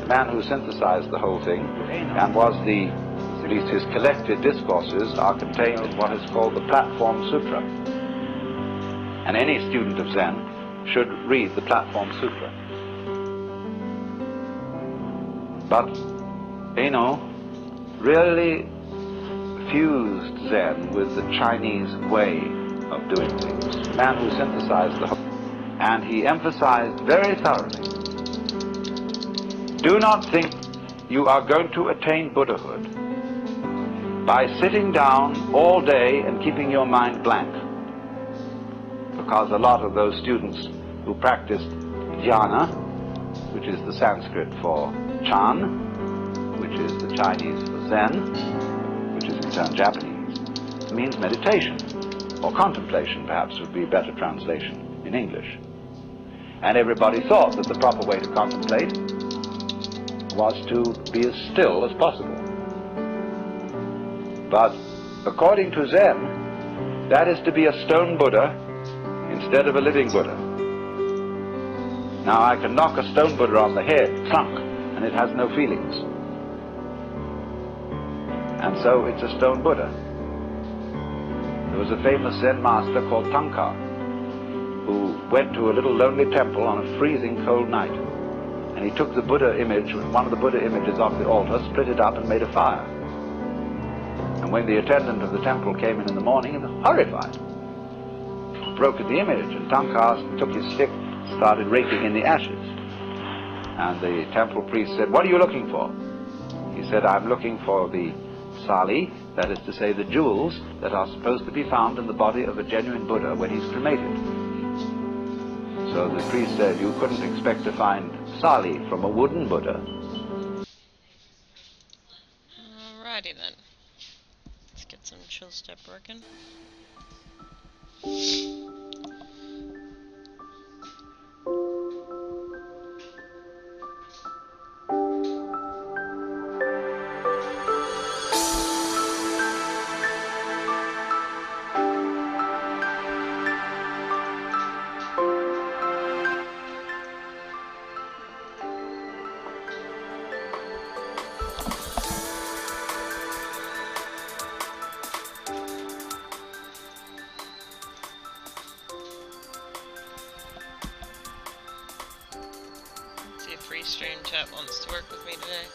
man who synthesized the whole thing and was at least his collected discourses are contained in what is called the Platform Sutra. And any student of Zen should read the Platform Sutra. But Eno really fused Zen with the Chinese way of doing things. Man who synthesized the whole, and he emphasized very thoroughly, do not think you are going to attain Buddhahood by sitting down all day and keeping your mind blank. Because a lot of those students who practiced dhyana, which is the Sanskrit for Chan, which is the Chinese for Zen, which is in turn Japanese, means meditation, or contemplation perhaps would be a better translation in English. And everybody thought that the proper way to contemplate was to be as still as possible. But according to Zen, that is to be a stone Buddha instead of a living Buddha. Now I can knock a stone Buddha on the head, thunk, and it has no feelings. And so it's a stone Buddha. There was a famous Zen master called Tankar, who went to a little lonely temple on a freezing cold night. And he took the Buddha image, one of the Buddha images off the altar, split it up and made a fire. And when the attendant of the temple came in the morning, he was horrified. Broke the image, and Tankar took his stick, started raking in the ashes. And the temple priest said, "What are you looking for?" He said, "I'm looking for the sali, that is to say the jewels that are supposed to be found in the body of a genuine Buddha when he's cremated." So the priest said, "You couldn't expect to find sali from a wooden Buddha." Alrighty then. Let's get some chill step working. Free stream chat wants to work with me today.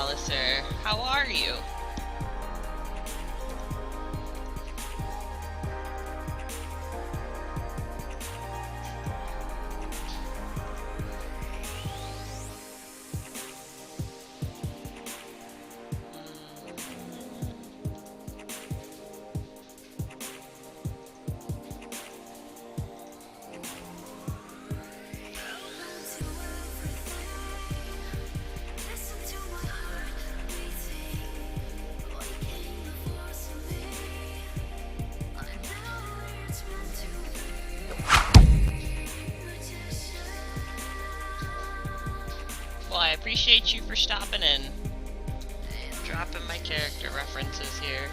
Palliser. How are you? Well, I appreciate you for stopping in. Dropping my character references here.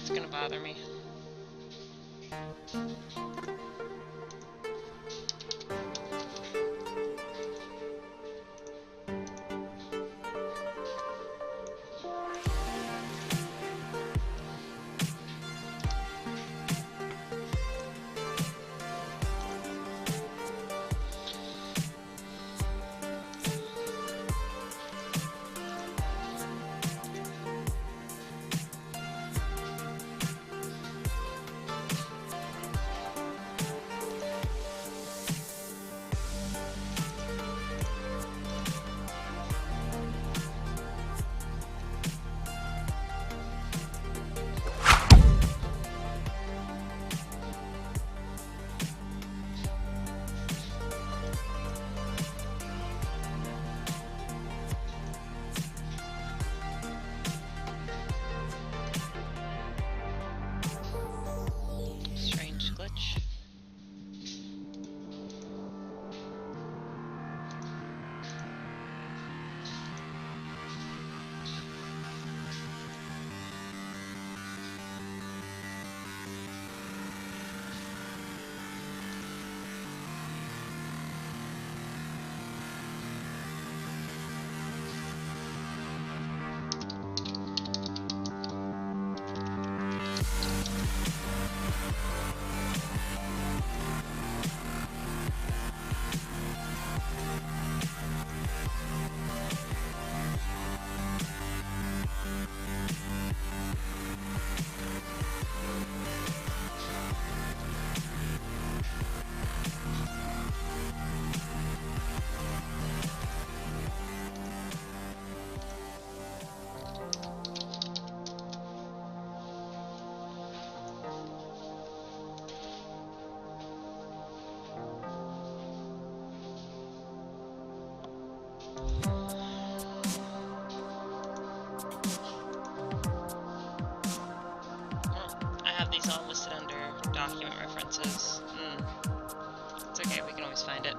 It's gonna bother me. Strange glitch. I have these all listed under document references. It's okay, we can always find it.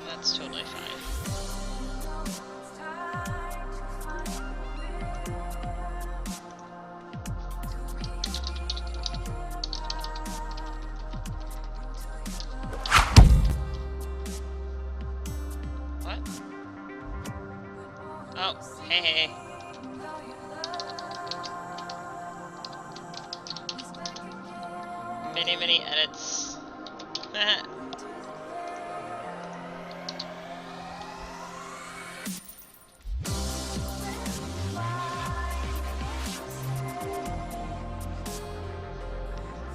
That's totally fine. What? Oh, hey. Many edits.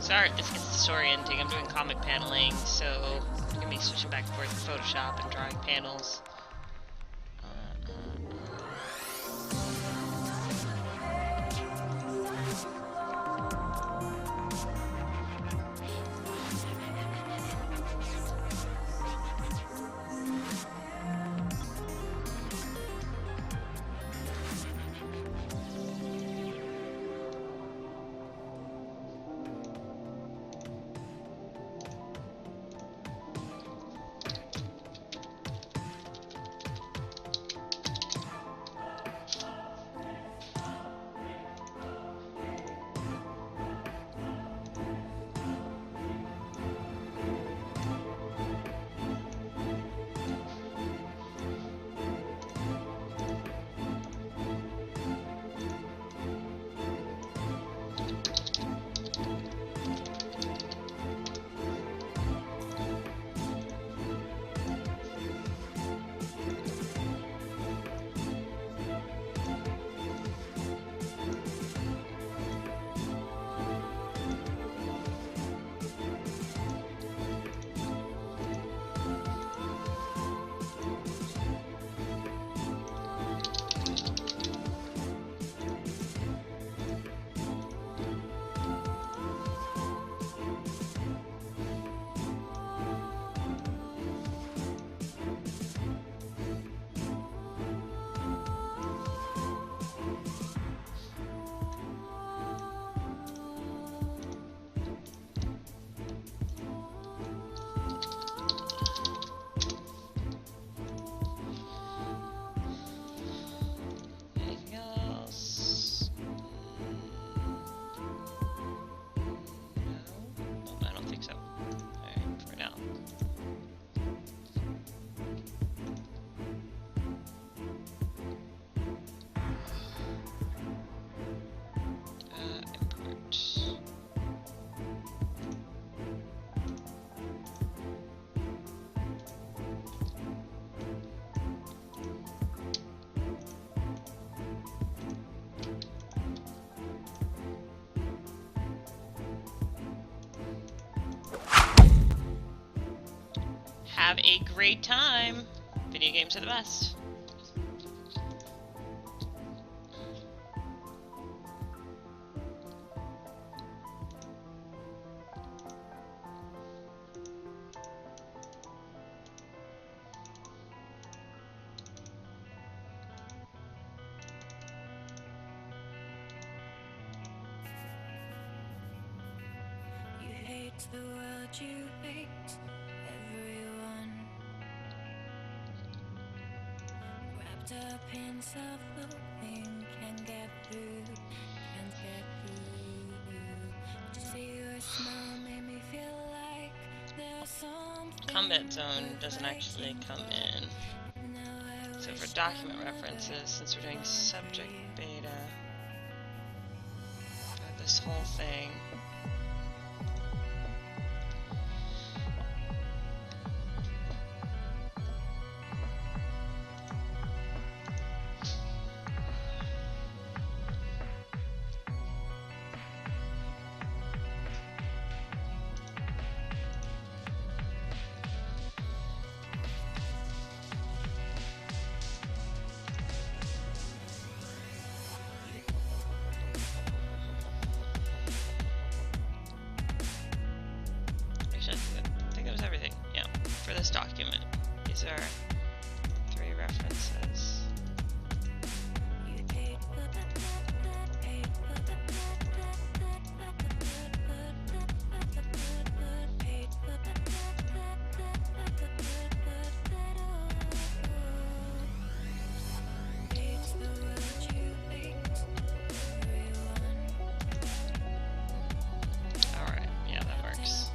Sorry if this gets disorienting. I'm doing comic paneling, so I'm gonna be switching back and forth to Photoshop and drawing panels. have a great time. Video games are the best. The world you hate, everyone wrapped up in self-loathing, can't get through. To see your smile made me feel like there's something. Combat zone doesn't actually come in. So for document references, since we're doing subject beta, for this whole thing. This document. These are 3 references. Alright, yeah, that works.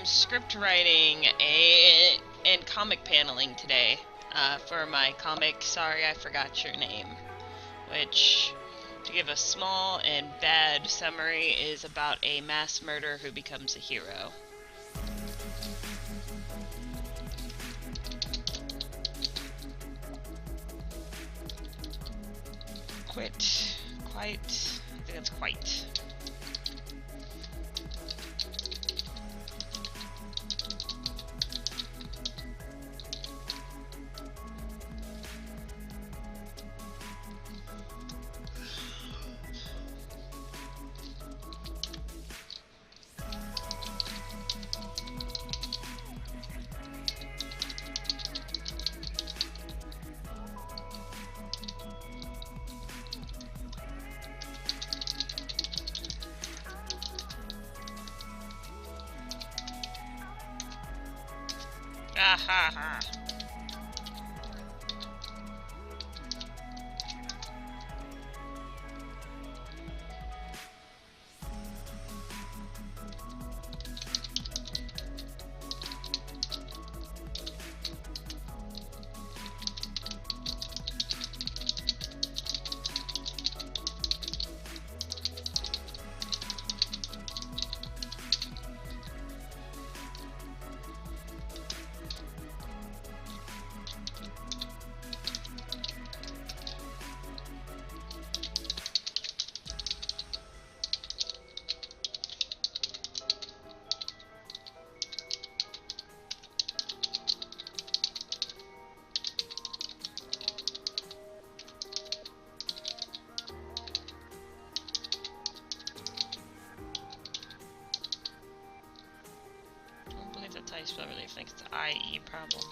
script writing and comic paneling today for my comic Sorry I Forgot Your Name, which, to give a small and bad summary, is about a mass murderer who becomes a hero. Quite, I think it's quite. Ah ha ha. I still really think it's the IE problem.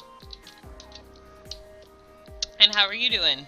And how are you doing?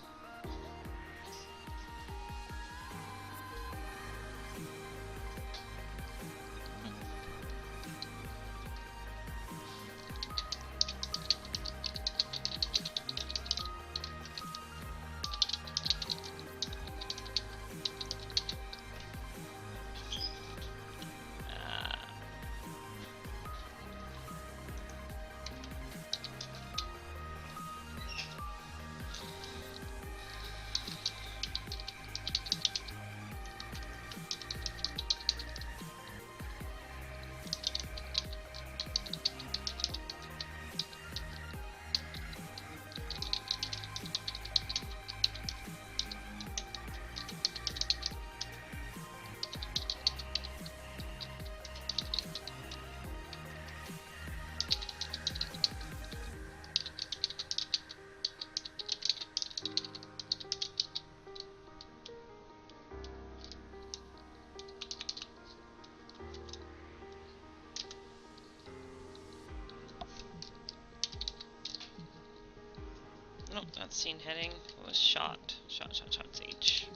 Nope, not seen heading. It was shot. Shot, H.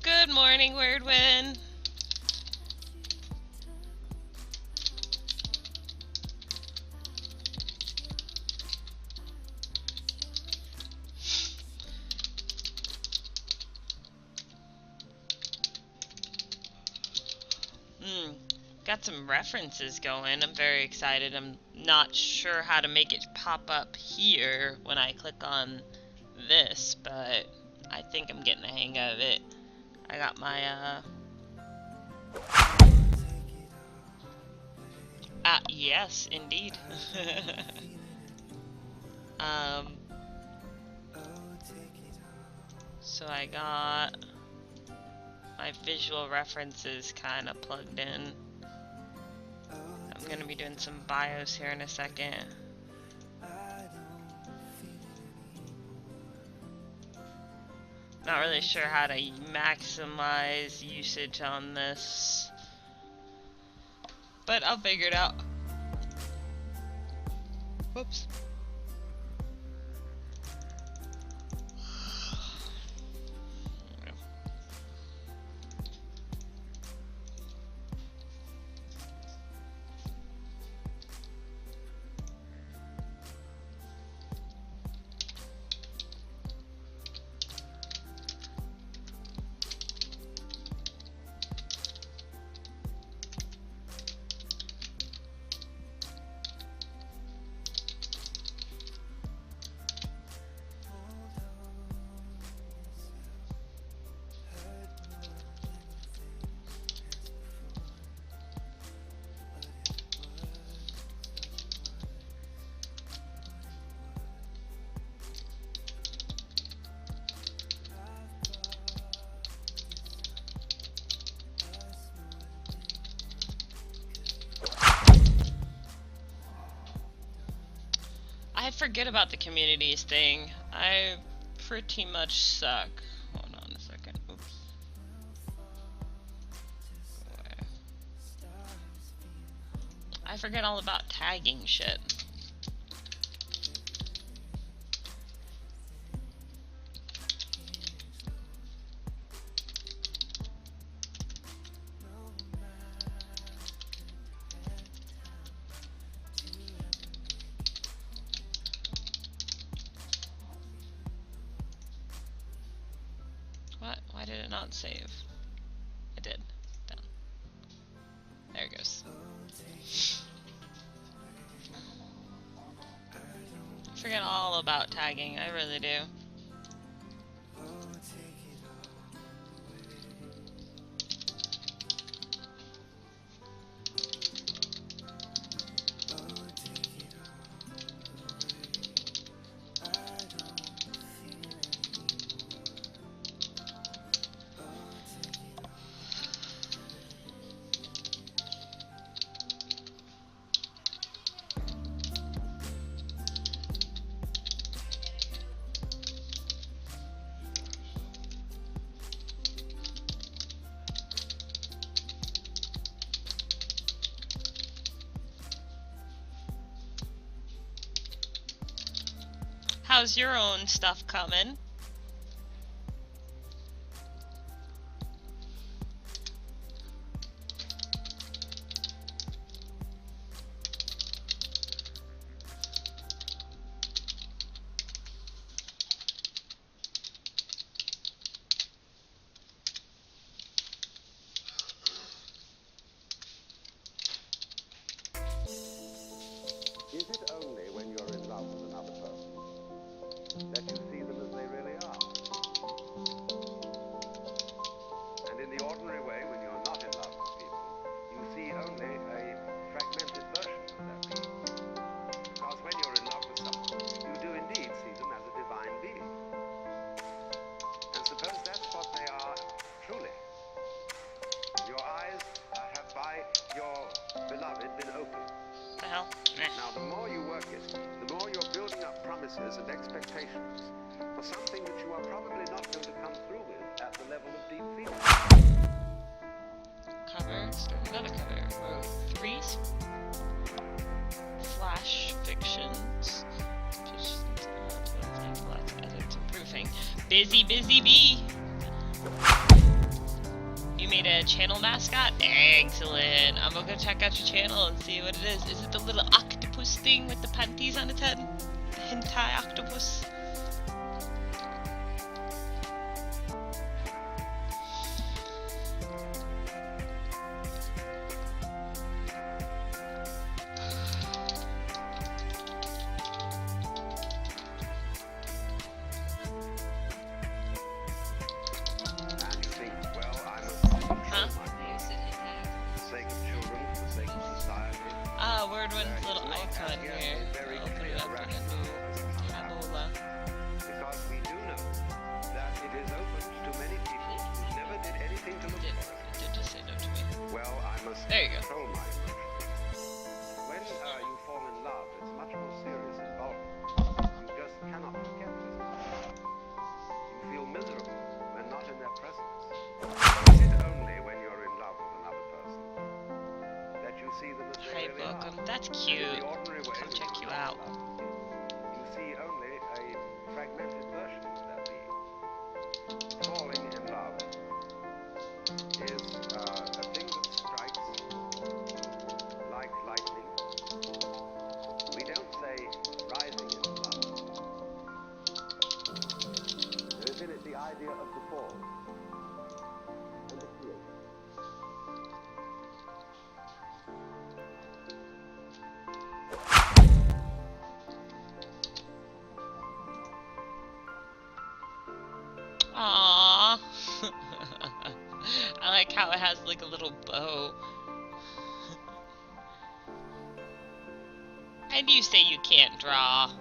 Good morning, Weirdwin. Got some references going. I'm very excited. I'm not sure how to make it pop up here when I click on this, but I think I'm getting the hang of it. I got my, yes, indeed. So I got my visual references kind of plugged in. I'm going to be doing some bios here in a second. Not really sure how to maximize usage on this, but I'll figure it out. Whoops. I forget about the communities thing. I pretty much suck. Hold on a second. Oops. I forget all about tagging shit. What? Why did it not save? It did. Done. There it goes. I forget all about tagging, I really do. How's your own stuff coming? Is it only when you're in love with another person that you see them as they really are? And in the ordinary way, when you're not in love with people, you see only a fragmented version of that being. Because when you're in love with someone, you do indeed see them as a divine being. And suppose that's what they are truly. Your eyes have by your beloved been opened. The hell? Now, the more you work it, the more you're building up promises and expectations for something that you are probably not going to come through with at the level of deep feeling. Cover. Another cover. Oh, threes. Flash fictions. Just edits and proofing. Busy bee. You made a channel mascot? Excellent. I'm gonna go check out your channel and see what it is. Is it the little octopus thing with the panties on its head? The hentai octopus? Wordwin's little icon here. I'll put it up in a new Taboola. Because we do know that it is open to many people who never did anything to look for it. It did just say no to me. Well, I must There you go. control my emotions. When you fall in love, it's much more serious and vulnerable. You just cannot forget this. You feel miserable when not in their presence. Is it only when you're in love with another person that you see them as they Hey, really welcome. are? That's cute. In the ordinary way, Come when check you're you not out. in love, you see only a fragmented version of that being. Falling in love is a thing that strikes like lightning. We don't say rising into love. There is in it the idea of the fall and the creation. Aww. I like how it has like a little bow. And you say you can't draw.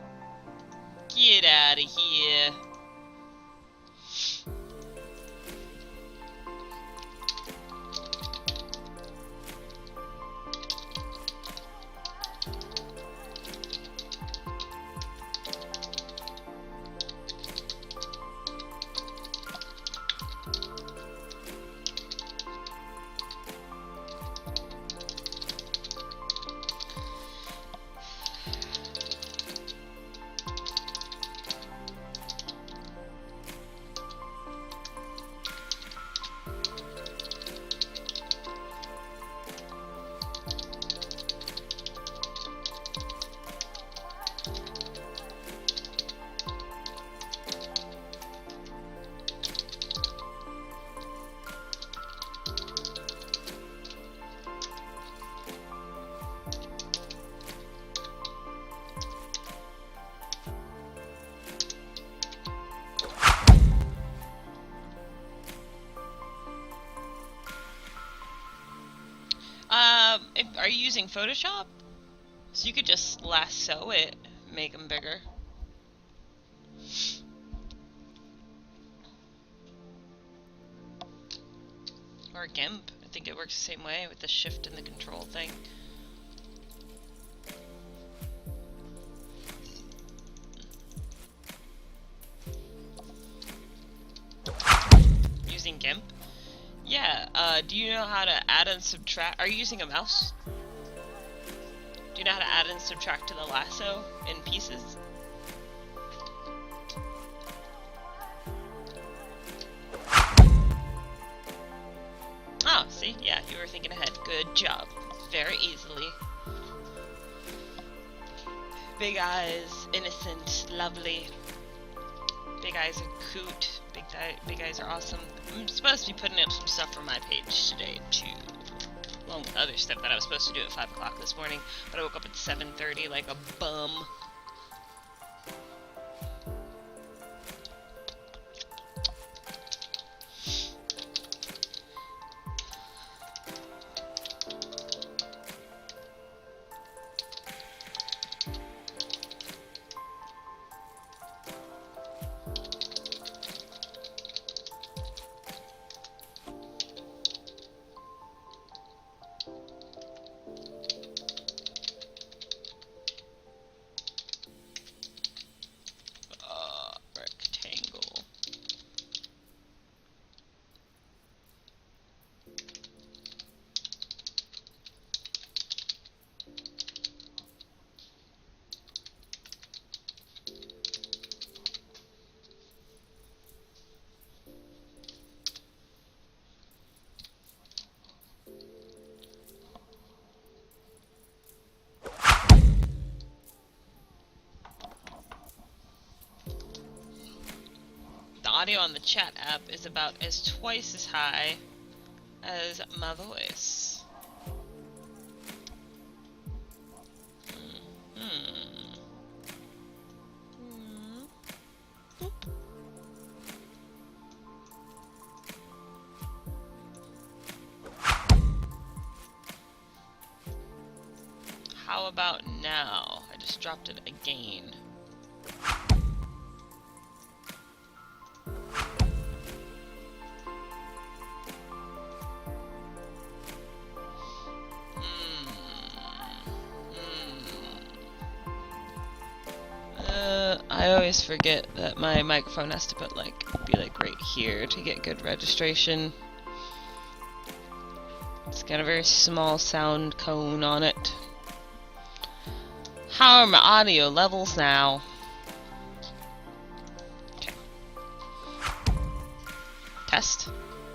Get out of here. Are you using Photoshop? So you could just lasso it, make them bigger. Or GIMP. I think it works the same way with the shift and the control thing. Using GIMP? Yeah, do you know how to add and subtract? Are you using a mouse? Do you know how to add and subtract to the lasso in pieces? Oh, see? Yeah, you were thinking ahead. Good job. Very easily. Big eyes, innocent, lovely. Big eyes are cute. Big eyes are awesome. I'm supposed to be putting up some stuff for my page today, too. Along with other stuff that I was supposed to do at 5 o'clock this morning, but I woke up at 7:30 like a bum. Rectangle. The audio on the chat app is about twice as high as my voice. Boop. How about now? I just dropped it again. I always forget that my microphone has to be right here to get good registration. It's got a very small sound cone on it. How are my audio levels now? Okay. Test.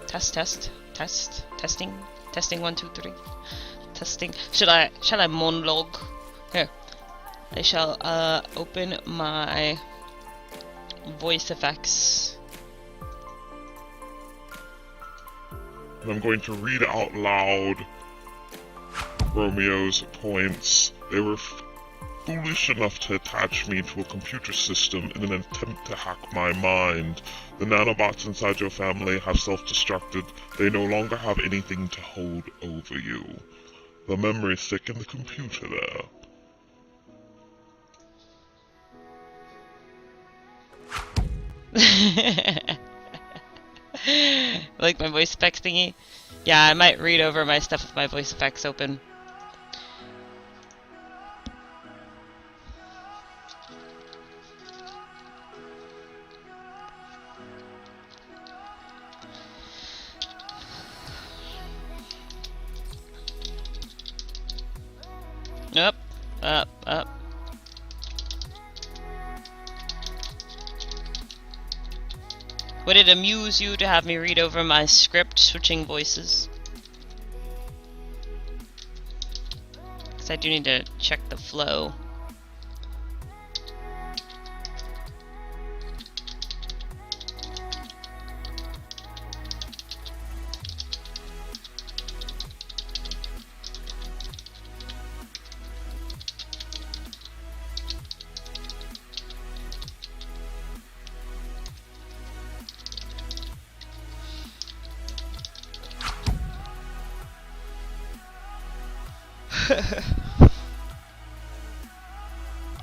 Testing 1 2 3. Testing. Shall I monologue? Here. I shall open my voice effects. I'm going to read out loud Romeo's points. They were foolish enough to attach me to a computer system in an attempt to hack my mind. The nanobots inside your family have self-destructed. They no longer have anything to hold over you. The memory stick in the computer there. Like my voice effects thingy? Yeah, I might read over my stuff with my voice effects open. Up. Would it amuse you to have me read over my script, switching voices? Because I do need to check the flow.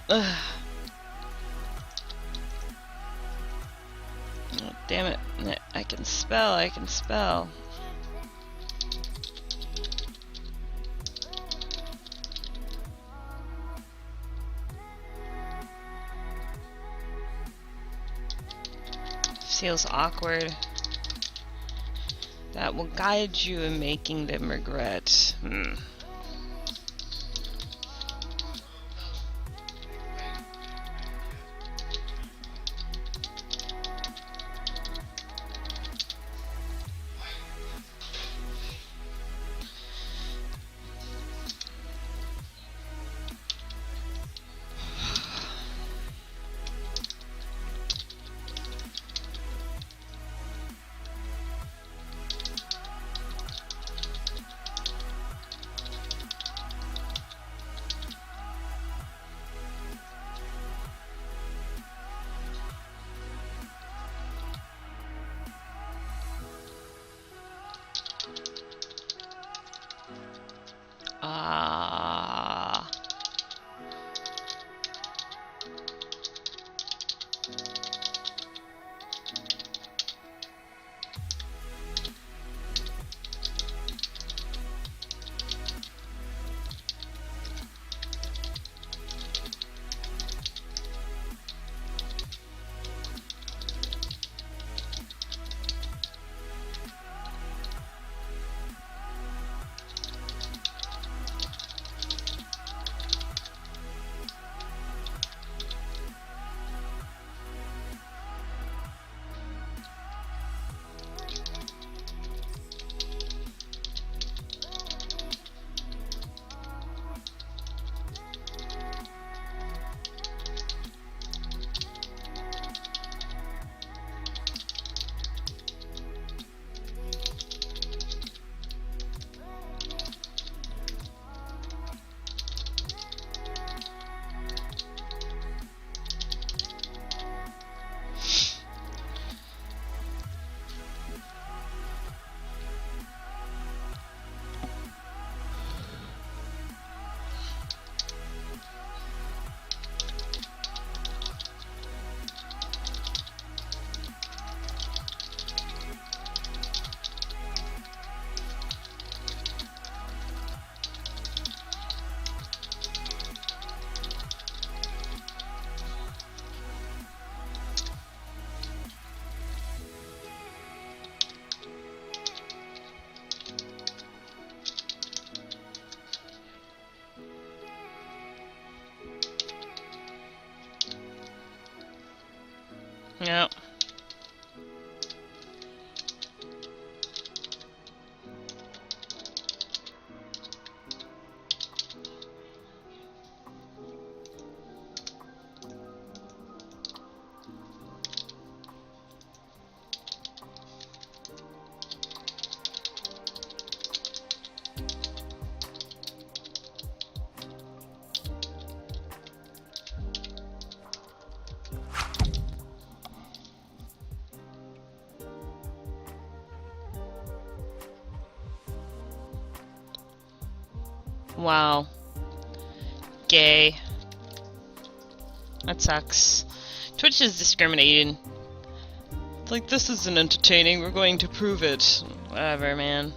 Ugh. Oh, damn it. I can spell, I can spell. Feels awkward. That will guide you in making them regret. Ah. Yep. Wow. Gay. That sucks. Twitch is discriminating. It's like, this isn't entertaining, we're going to prove it. Whatever, man.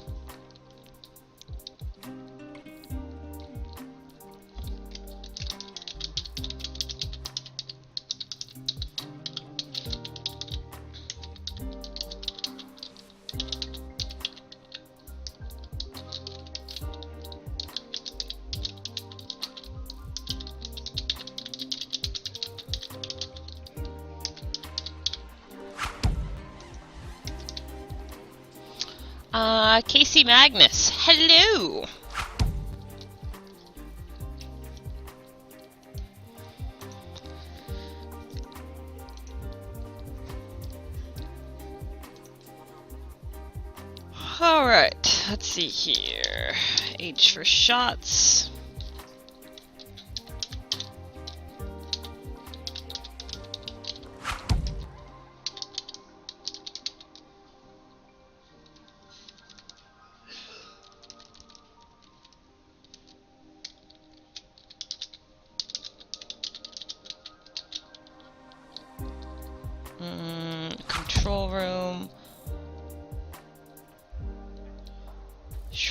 Casey Magnus, hello! Alright, let's see here. H for shots.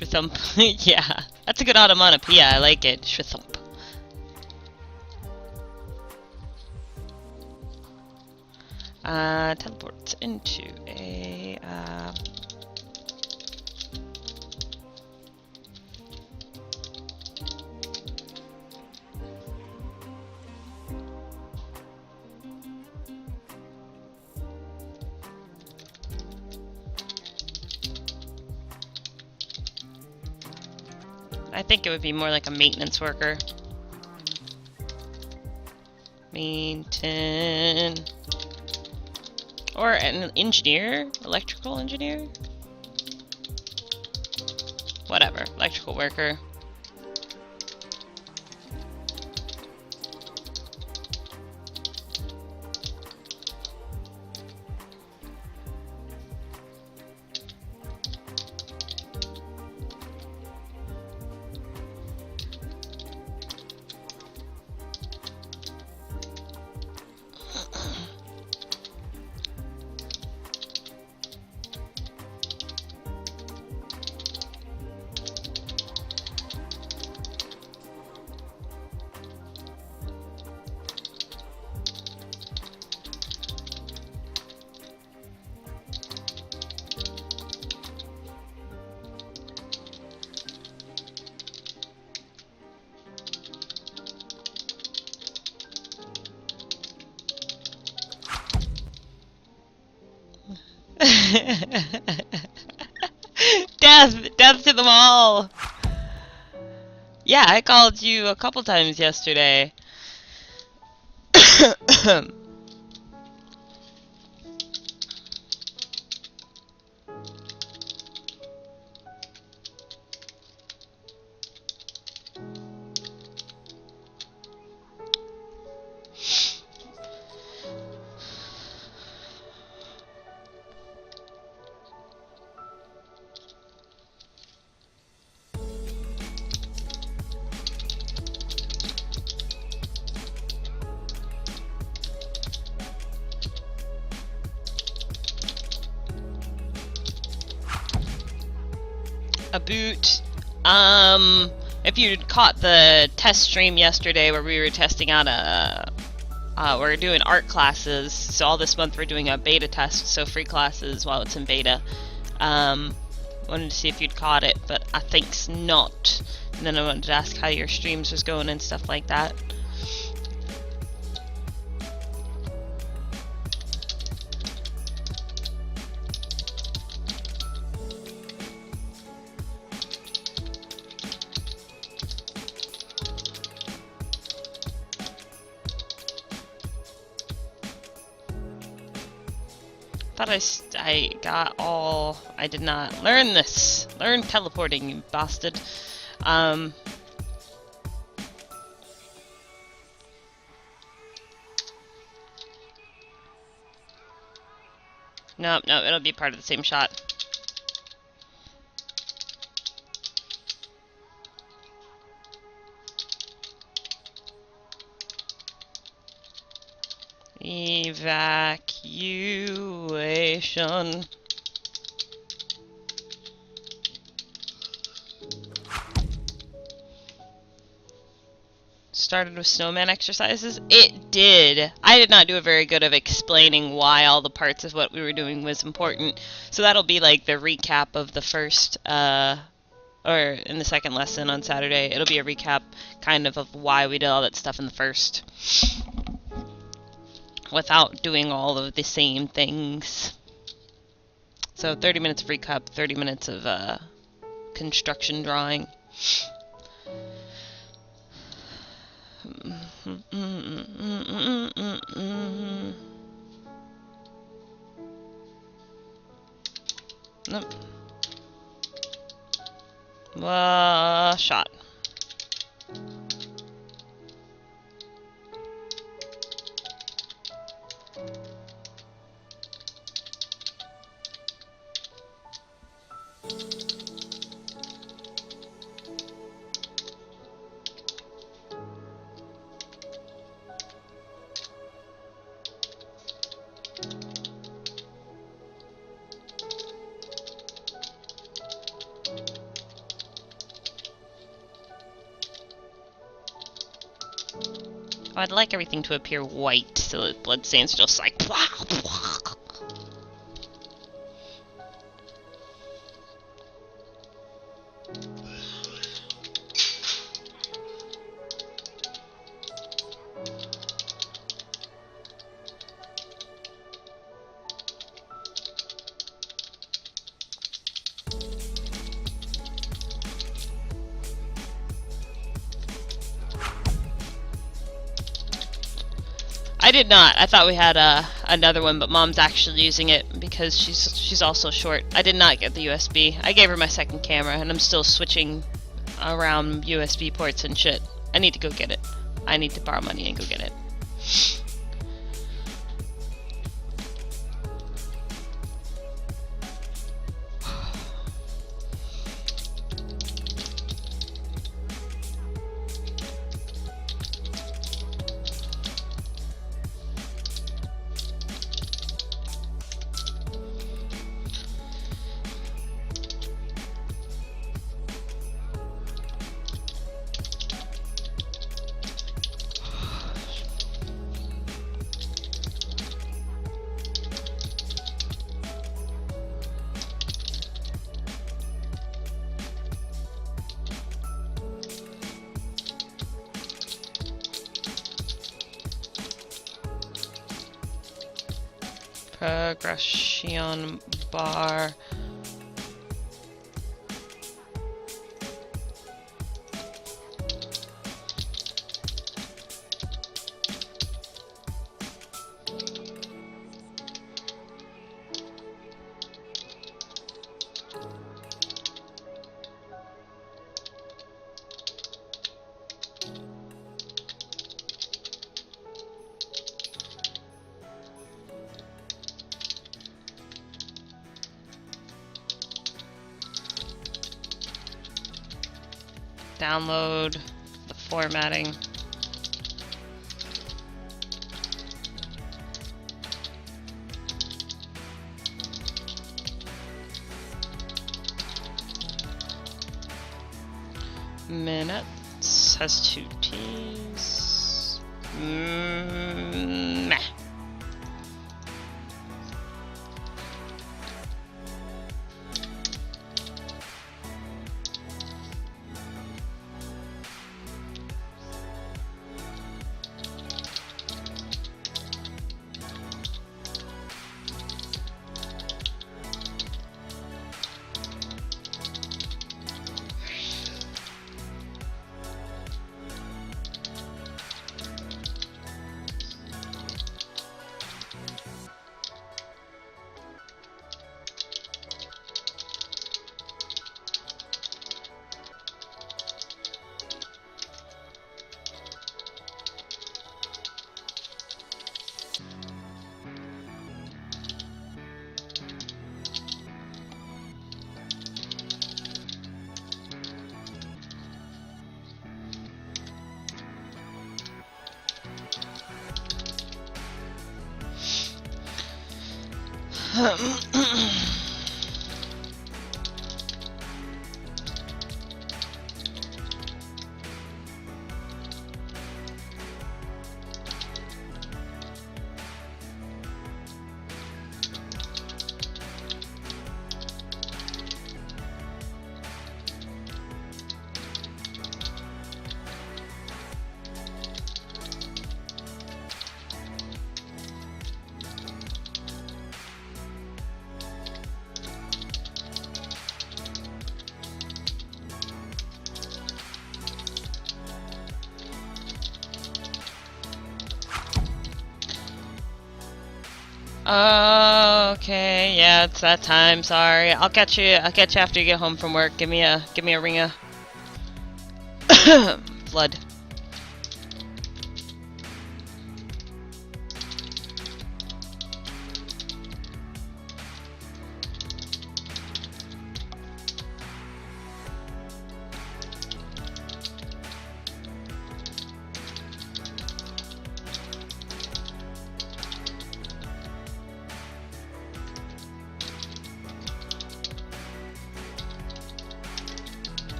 Shwithump. Yeah, that's a good onomatopoeia. I like it. Shwithump. Teleports into a, I think it would be more like a maintenance worker. Maintain. Or an engineer? Electrical engineer? Whatever. Electrical worker. Death! Death to them all! Yeah, I called you a couple times yesterday. A boot. If you caught the test stream yesterday where we were testing out we're doing art classes, so all this month we're doing a beta test, so free classes while it's in beta. Wanted to see if you'd caught it, but I think's not. And then I wanted to ask how your streams was going and stuff like that. I got all... I did not learn this. Learn teleporting, you bastard. Nope, no, it'll be part of the same shot. Evacuation. Started with snowman exercises? It did. I did not do a very good of explaining why all the parts of what we were doing was important. So that'll be like the recap of the first, or in the second lesson on Saturday. It'll be a recap kind of why we did all that stuff in the first. Without doing all of the same things. So 30 minutes of recap, 30 minutes of construction drawing. Nope. Shot. I'd like everything to appear white, so the bloodstains just like... I did not. I thought we had another one, but Mom's actually using it because she's also short. I did not get the USB. I gave her my second camera, and I'm still switching around USB ports and shit. I need to go get it. I need to borrow money and go get it. Progression bar. Download the formatting. Minutes has 2 T's. Meh. Okay, yeah, it's that time. Sorry, I'll catch you after you get home from work. Give me a ring Flood.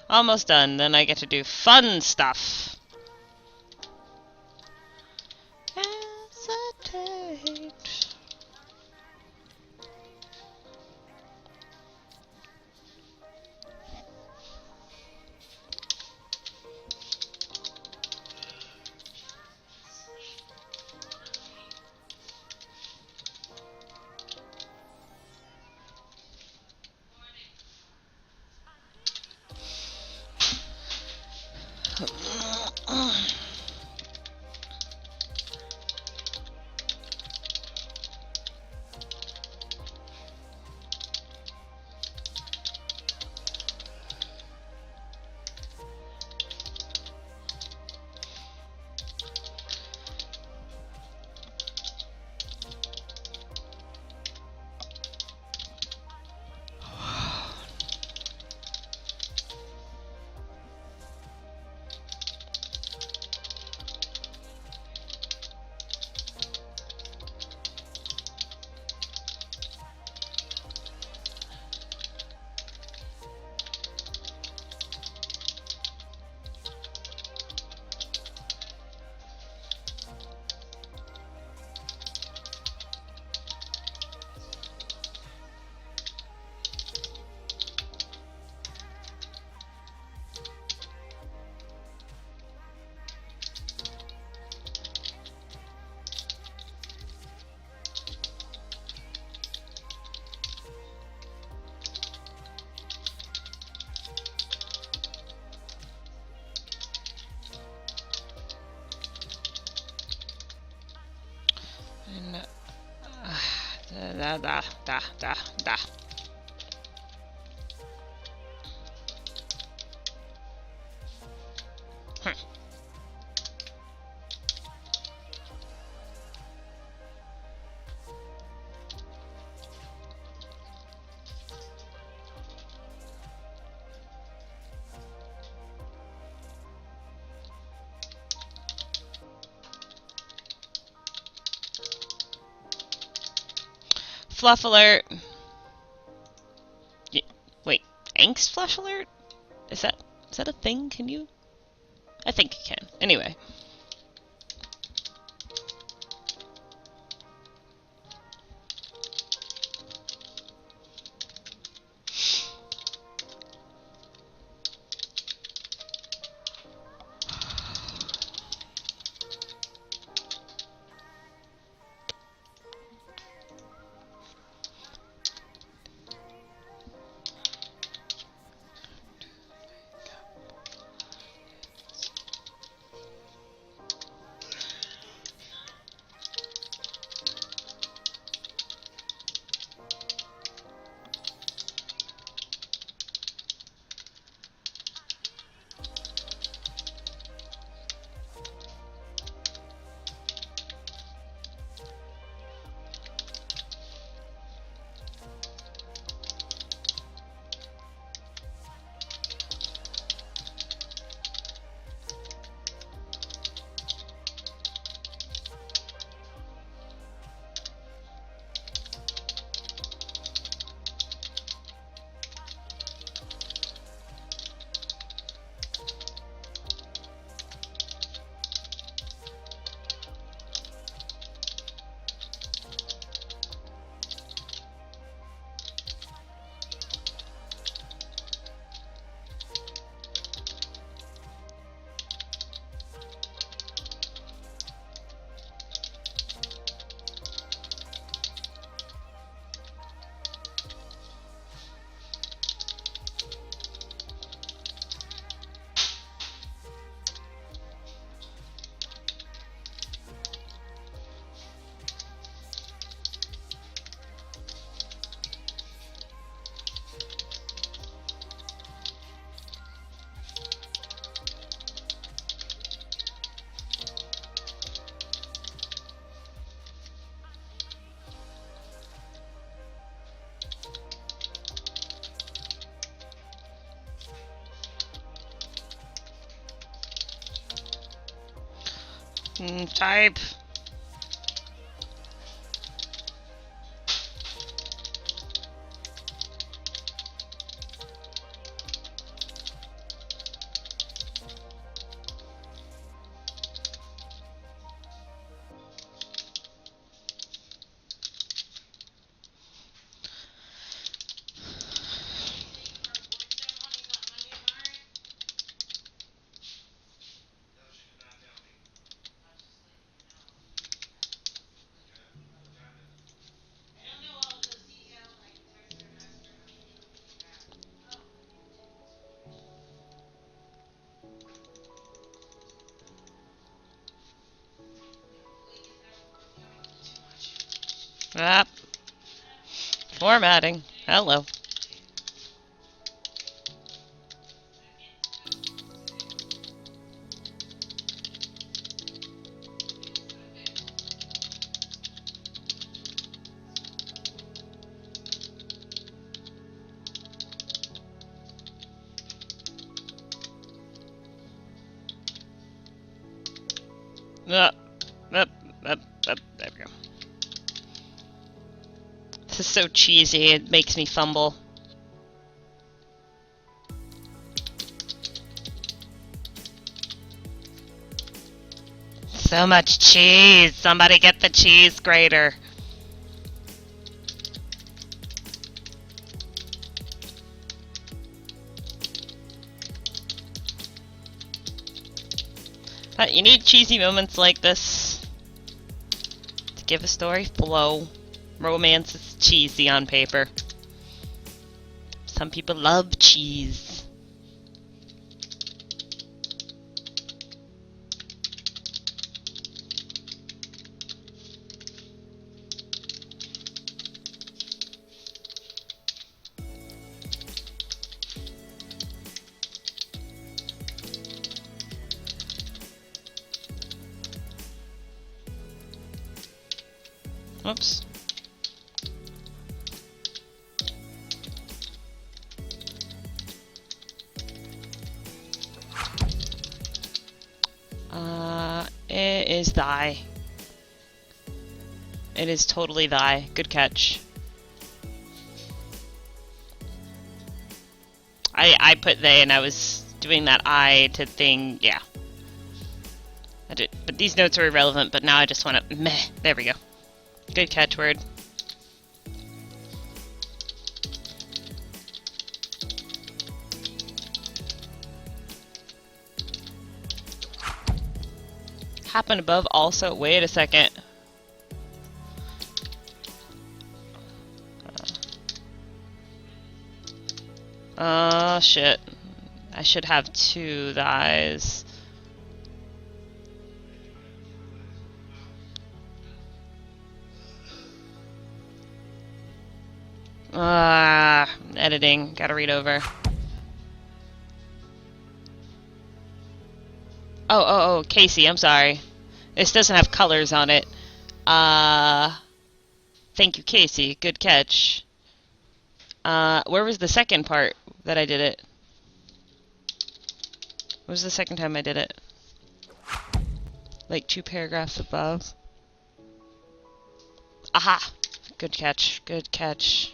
Almost done, then I get to do fun stuff. Hesitate. Da. Fluff alert. Wait, angst flash alert? Is that a thing? Can you? I think you can. Anyway. Type. Ah, formatting. Hello. Up, up, up, up. There we go. This is so cheesy, it makes me fumble. So much cheese! Somebody get the cheese grater. But you need cheesy moments like this to give a story flow. Romance is cheesy on paper. Some people love cheese. Oops. It is thy. It is totally thy. Good catch. I put they and I was doing that I to thing, yeah. I did, but these notes are irrelevant, but now I just want to meh. There we go. Good catch word. Happen above also. Wait a second. Oh shit. I should have two thys. Editing. Gotta read over. Oh, Casey, I'm sorry. This doesn't have colors on it. Thank you, Casey. Good catch. Where was the second part that I did it? What was the second time I did it? Like 2 paragraphs above. Aha! Good catch. Good catch.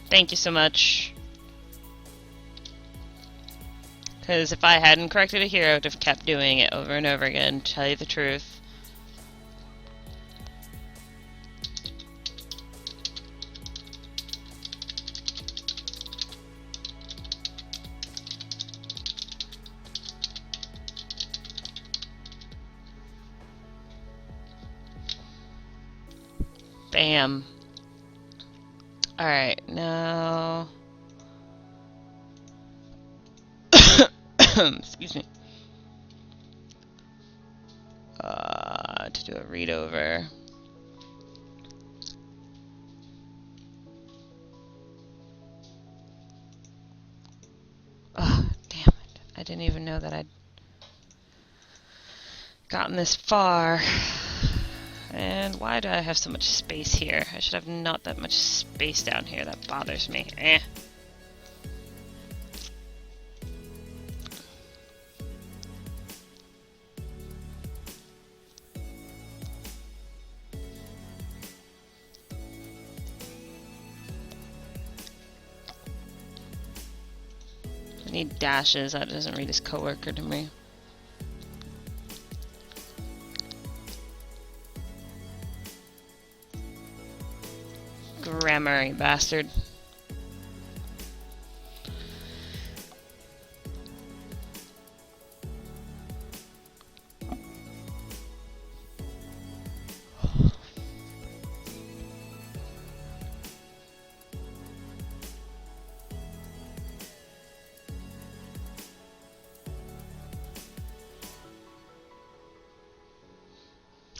Thank you so much. Because if I hadn't corrected it here, I would have kept doing it over and over again, to tell you the truth. Bam. Alright, now... Excuse me. To do a read over. Oh, damn it. I didn't even know that I'd gotten this far. And why do I have so much space here? I should have not that much space down here. That bothers me. Eh. I need dashes. That doesn't read as coworker to me. Grammar, you bastard.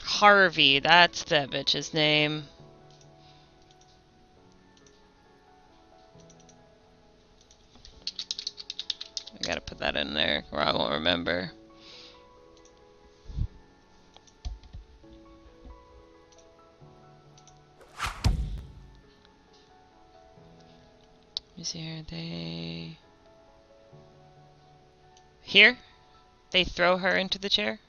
Harvey, that's that bitch's name. I gotta put that in there or I won't remember. Let me see here. Here? They throw her into the chair?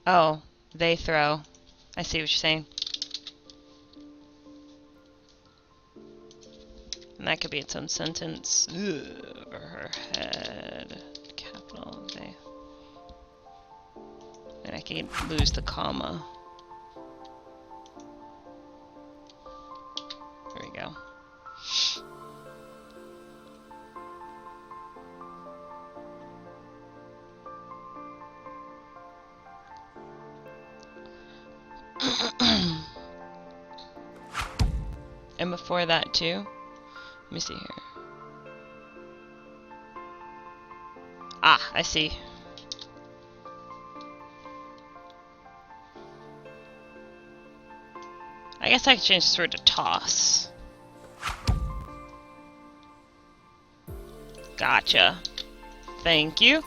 Oh, they throw. I see what you're saying. And that could be its own sentence. Ugh, over her head. Capital they. And I can lose the comma. There we go. And before that too, let me see here. Ah, I see. I guess I could change this word to toss. Gotcha. Thank you.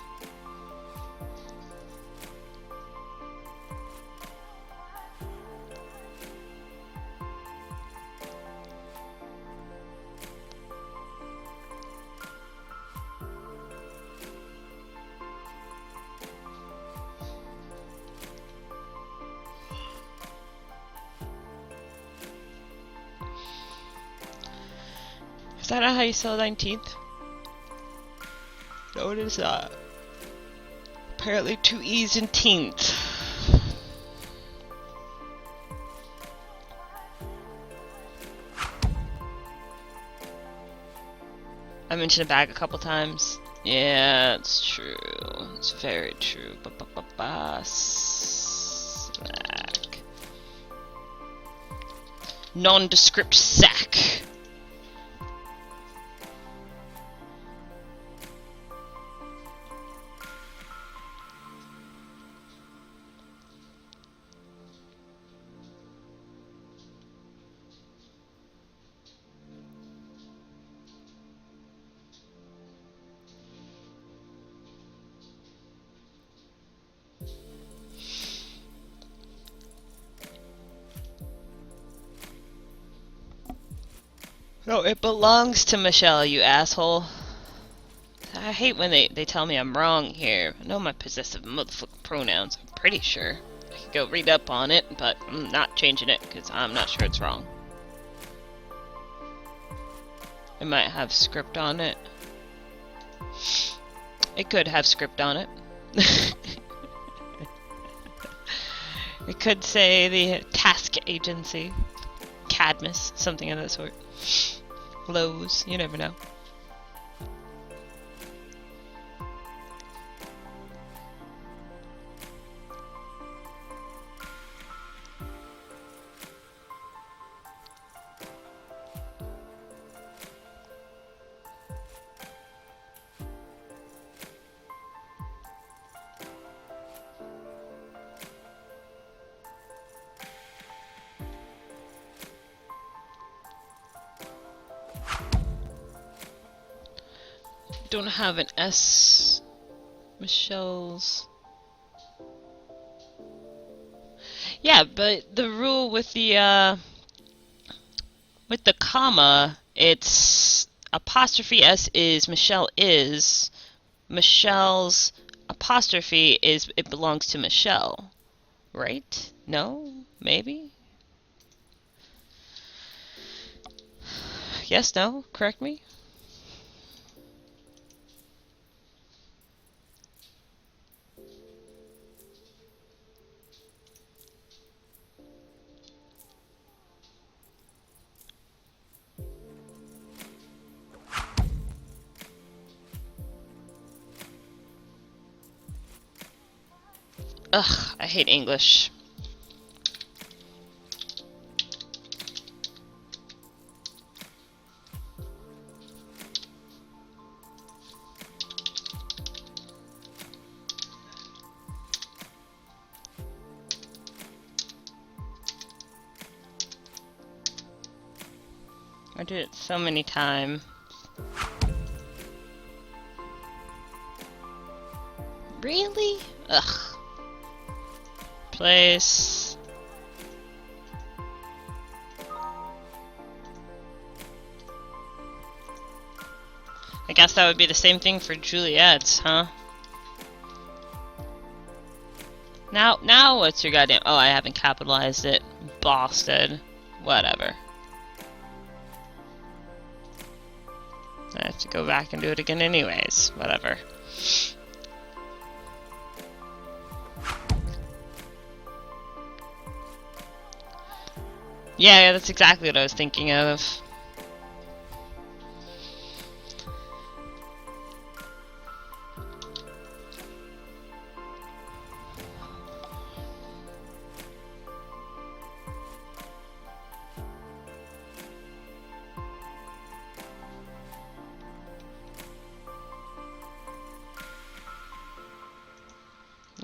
Is that not how you spell 19th? No, it is not. Apparently 2 E's and teenth. I mentioned a bag a couple times. Yeah, it's true. It's very true. Slack. Nondescript sack. No, it belongs to Michelle, you asshole. I hate when they tell me I'm wrong here. I know my possessive motherfucking pronouns. I'm pretty sure. I could go read up on it, but I'm not changing it because I'm not sure it's wrong. It might have script on it. It could have script on it. It could say the task agency. Cadmus, something of that sort. Lowe's, you never know. Don't have an S. Michelle's. Yeah, but the rule with the comma, it's apostrophe S is Michelle is. Michelle's apostrophe is it belongs to Michelle. Right? No? Maybe? Yes, no? Correct me? Ugh, I hate English. I did it so many times. Really? Ugh. Place. I guess that would be the same thing for Juliet's, huh? Now what's your goddamn... Oh, I haven't capitalized it. Boston. Whatever. I have to go back and do it again anyways. Whatever. Yeah, that's exactly what I was thinking of.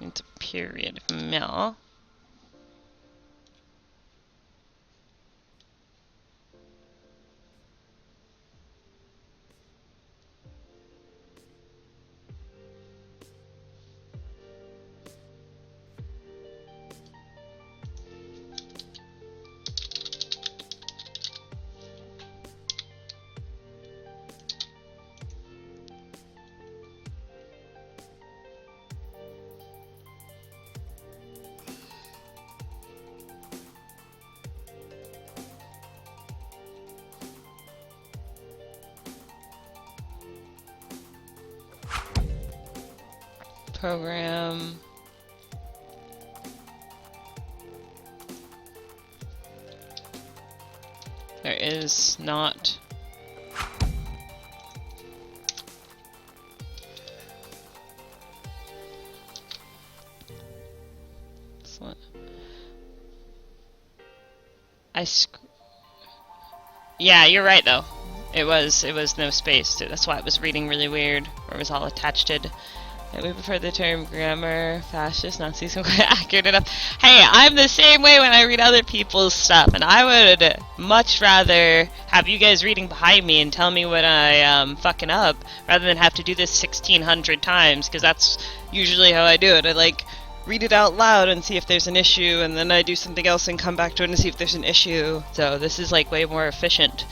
It's a period mill. Program. There is not. Yeah, you're right though. It was no space. That's why it was reading really weird, or it was all attached. We prefer the term grammar, fascist, Nazis, quite accurate enough. Hey, I'm the same way when I read other people's stuff, and I would much rather have you guys reading behind me and tell me when I am fucking up, rather than have to do this 1,600 times, because that's usually how I do it. I like read it out loud and see if there's an issue, and then I do something else and come back to it and see if there's an issue. So this is like way more efficient.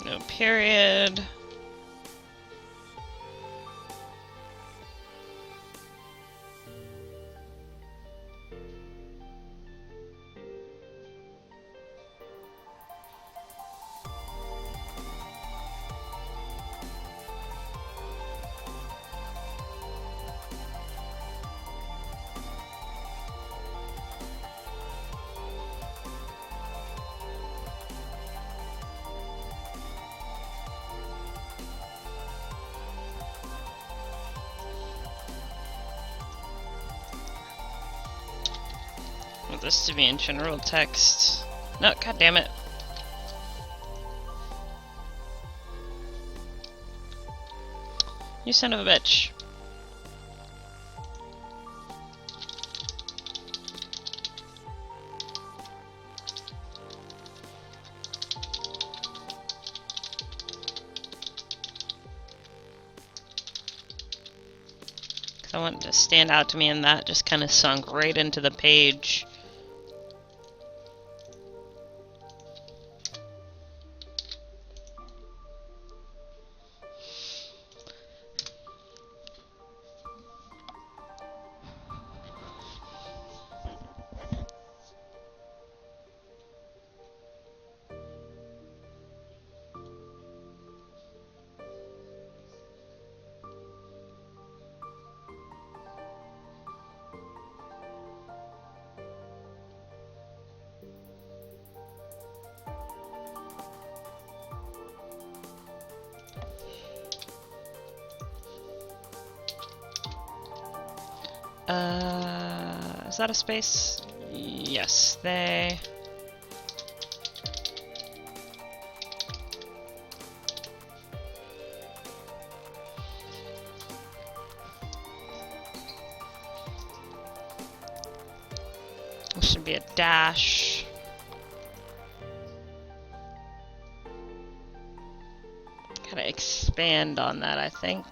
No period. this to be in general text. No, god damn it. You son of a bitch. I want to stand out to me, and that just kind of sunk right into the page. Is that a space? Yes, they... There should be a dash. Gotta expand on that, I think.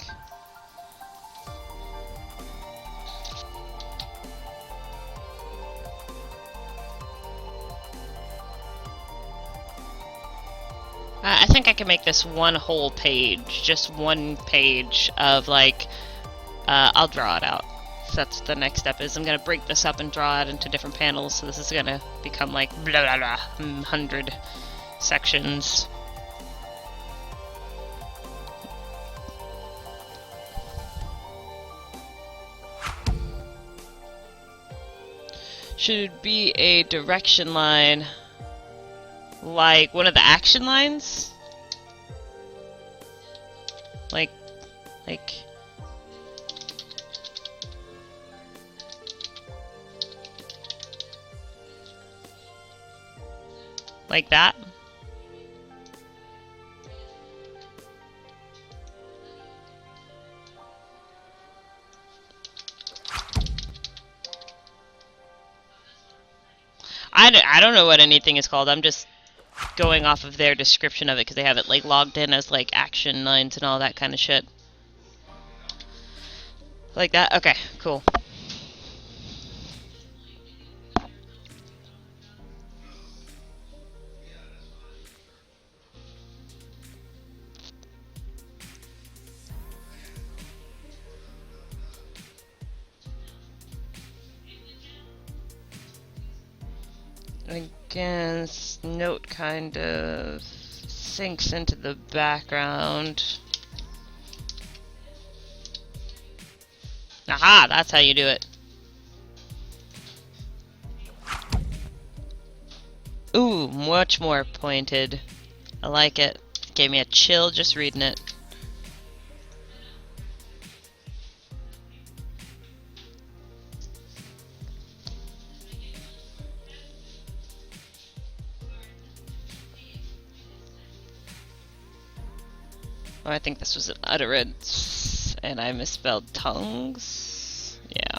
I think I can make this one whole page, just one page of like, I'll draw it out. So that's the next step is I'm gonna break this up and draw it into different panels. So this is gonna become like blah blah blah, 100 sections. Should be a direction line. Like one of the action lines? Like that? I don't know what anything is called. I'm just going off of their description of it because they have it like logged in as like action lines and all that kind of shit. Like that? Okay, cool. Again, this note kind of sinks into the background. Aha, that's how you do it. Ooh, much more pointed. I like it. Gave me a chill just reading it. Oh, I think this was an utterance, and I misspelled tongues. Yeah.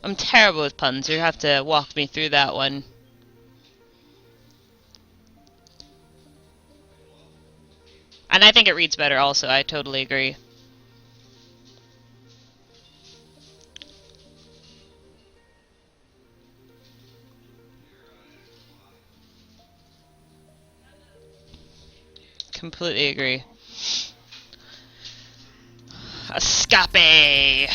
I'm terrible with puns. You have to walk me through that one. And I think it reads better also. I totally agree. Completely agree. Escape!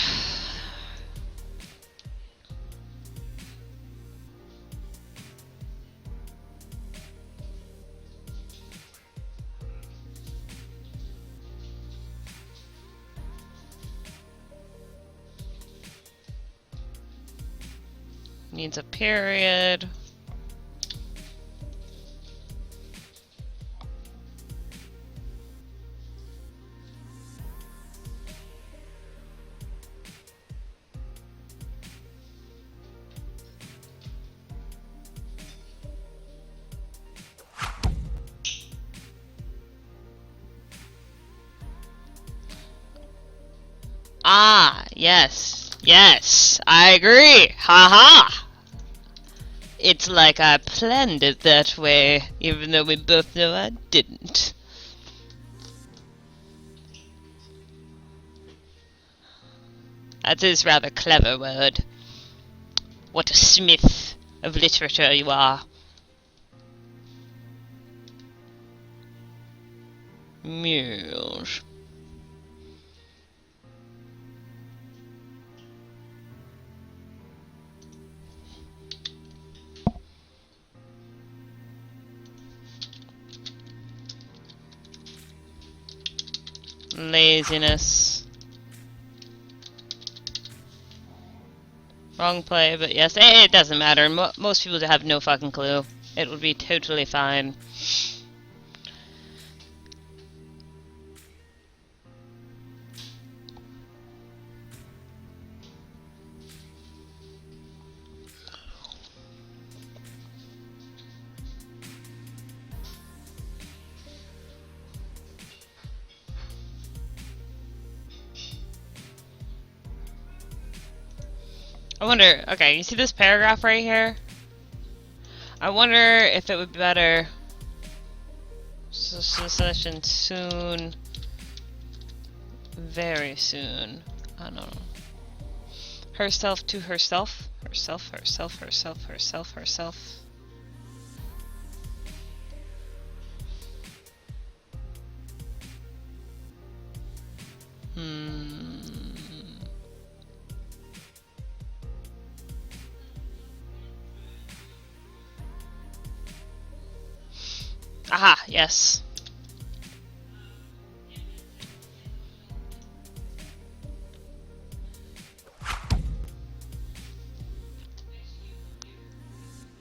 Needs a period. Yes. Yes. I agree. Ha ha. It's like I planned it that way, even though we both know I didn't. That is rather clever word. What a smith of literature you are. Yes. Laziness. Wrong play, but yes, it doesn't matter. Most people have no fucking clue. It would be totally fine. I wonder, okay, you see this paragraph right here? I wonder if it would be better. Session soon. Very soon. I don't know. Herself to herself. Herself. Aha, yes.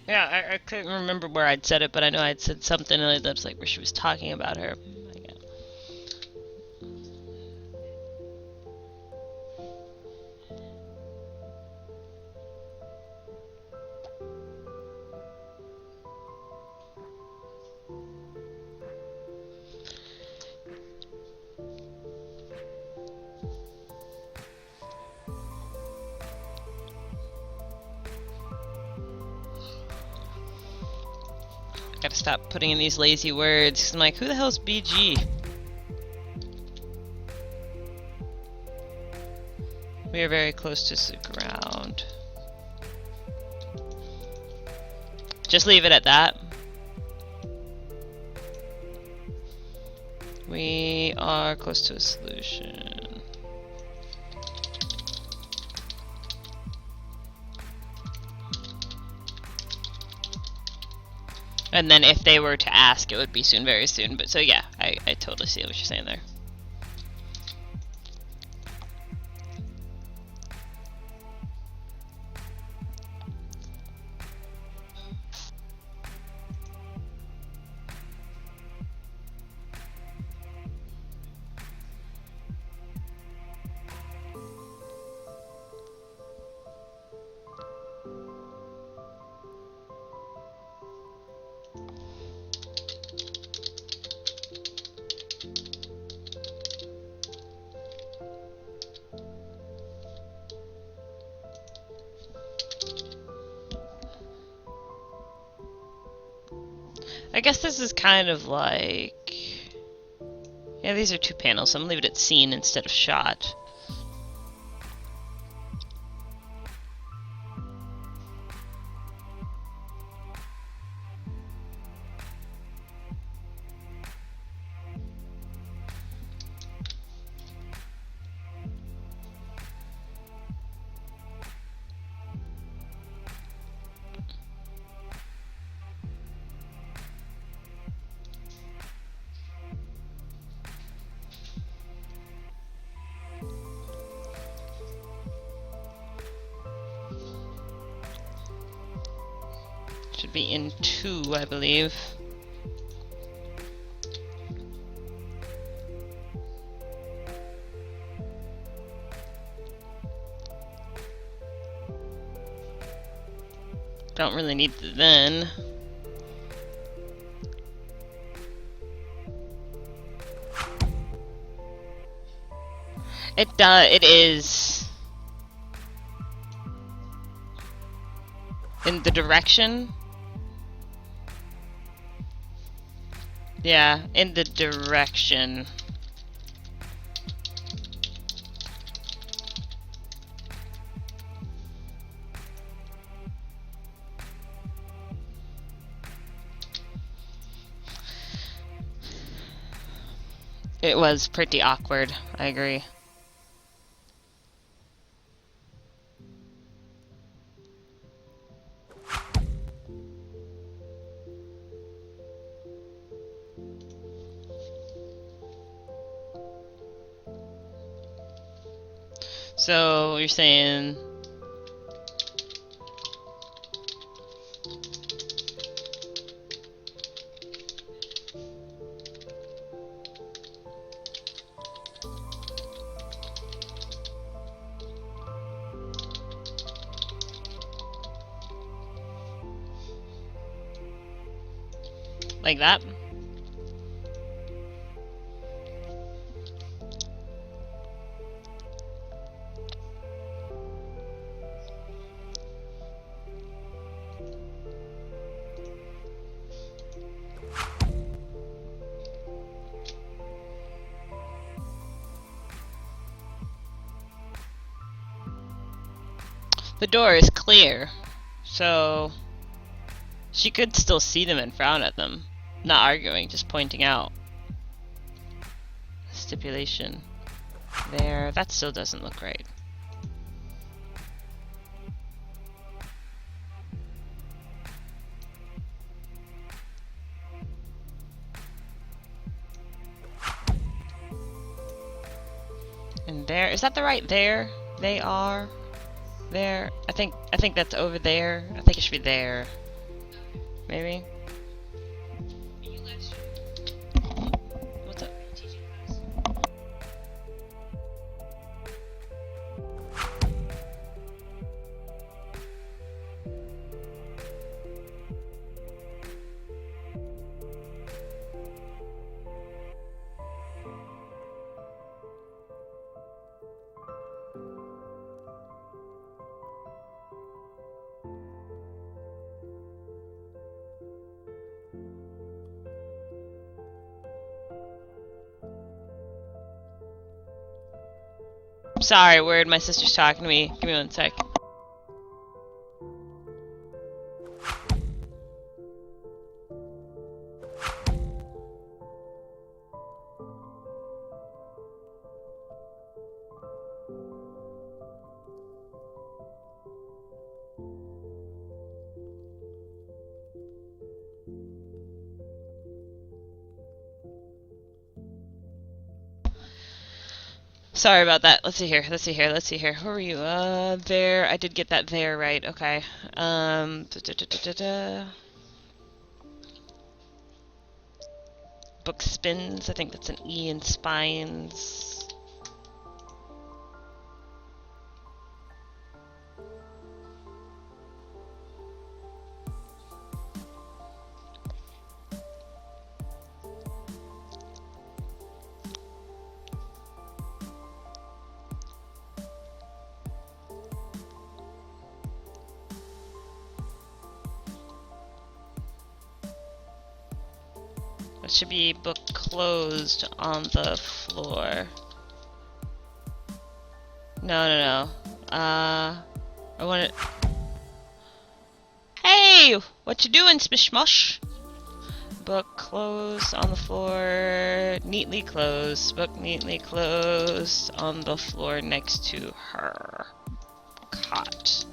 Yeah, I couldn't remember where I'd said it, but I know I'd said something that's like where she was talking about her. Gotta stop putting in these lazy words, 'cause I'm like, who the hell's BG? We are very close to the ground. Just leave it at that. We are close to a solution. And then if they were to ask, it would be soon, very soon. But so yeah, I totally see what you're saying there. I guess this is kind of like... Yeah, these are two panels, so I'm gonna leave it at scene instead of shot. Should be in 2, I believe. Don't really need the then. It is. In the direction? Yeah, in the direction. It was pretty awkward, I agree. So, you're saying... like that? The door is clear, so she could still see them and frown at them. Not arguing, just pointing out. Stipulation. There, that still doesn't look right. And there, is that the right there? They are there. I think that's over there. I think it should be there. Maybe. What's up? Sorry, word, my sister's talking to me. Give me one sec. Sorry about that. Let's see here. Who are you? There. I did get that there right. Okay. Book spins. I think that's an E in spines. That should be book closed on the floor. No. I want it. Hey! What you doing, Smishmush? Book closed on the floor. Neatly closed. Book neatly closed on the floor next to her cot.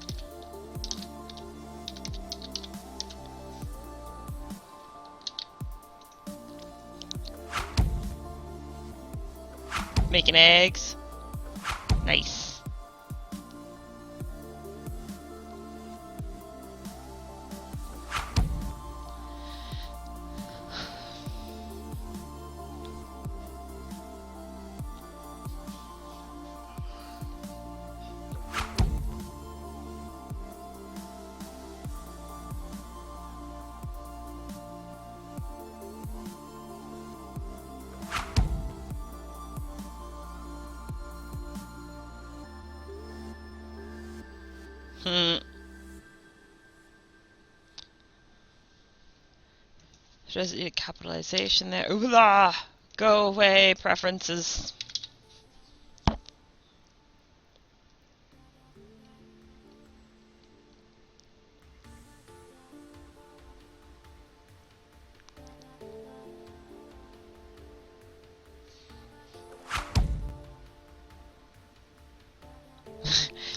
Making eggs. Nice. Just a capitalization there. Ooh, ah! Go away, preferences.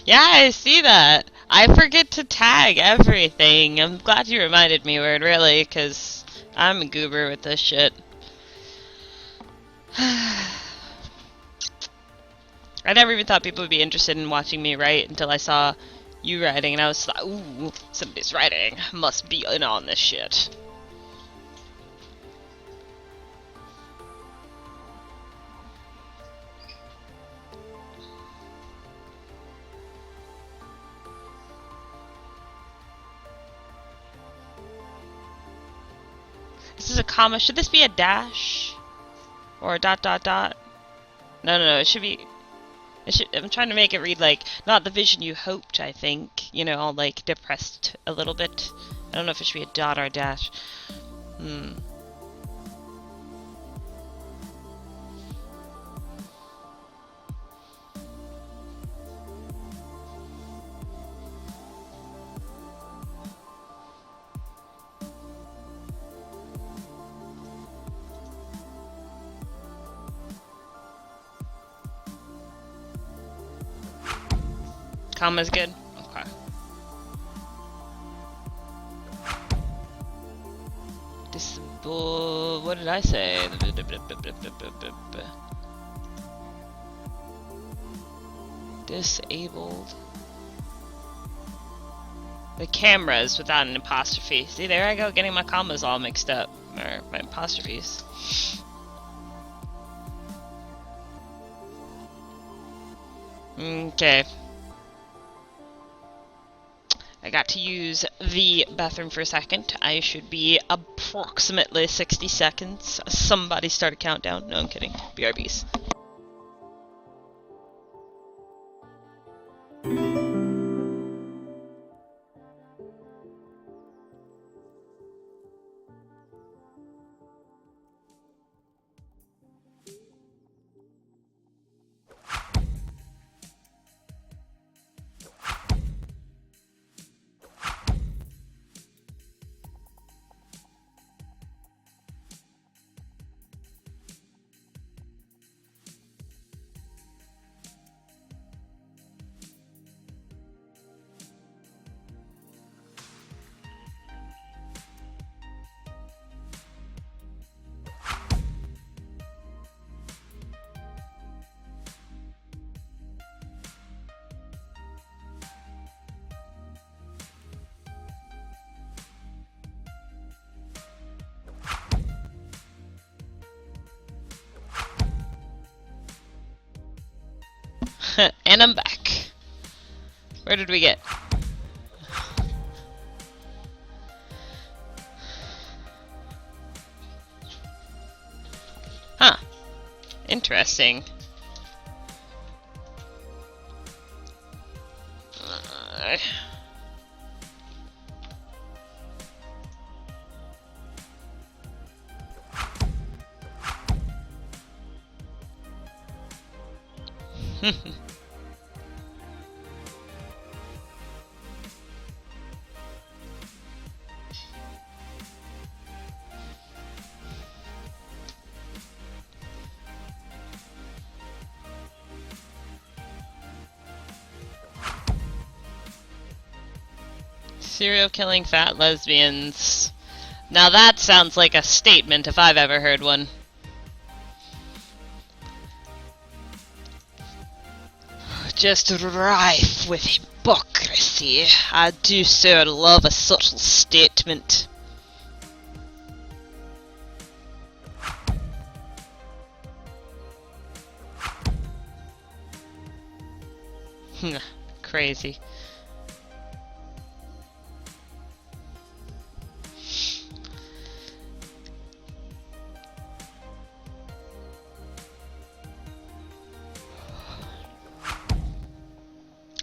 Yeah, I see that. I forget to tag everything. I'm glad you reminded me, Word, really, because I'm a goober with this shit. I never even thought people would be interested in watching me write until I saw you writing, and I was like, ooh, somebody's writing. Must be in on this shit. This is a comma. Should this be a dash? Or a dot dot dot? No, no, no. It should be... I'm trying to make it read like, not the vision you hoped, I think. You know, all like depressed a little bit. I don't know if it should be a dot or a dash. Comma's good? Okay. What did I say? Disabled. The cameras without an apostrophe. See, there I go, getting my commas all mixed up. Or my apostrophes. Okay. I got to use the bathroom for a second. I should be approximately 60 seconds. Somebody start a countdown. No, I'm kidding. BRBs. And I'm back. Where did we get? Huh. Interesting. Serial killing fat lesbians. Now that sounds like a statement if I've ever heard one. Just rife with hypocrisy. I do so love a subtle statement. Crazy.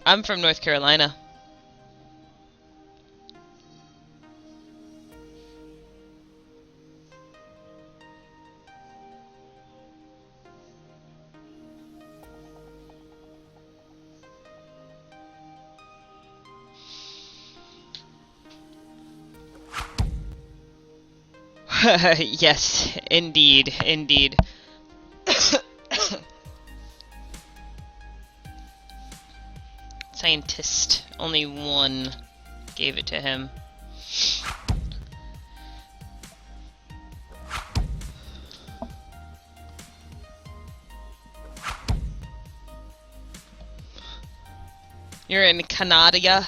I'm from North Carolina. Yes, indeed, indeed. Scientist. Only one gave it to him. You're in Canada,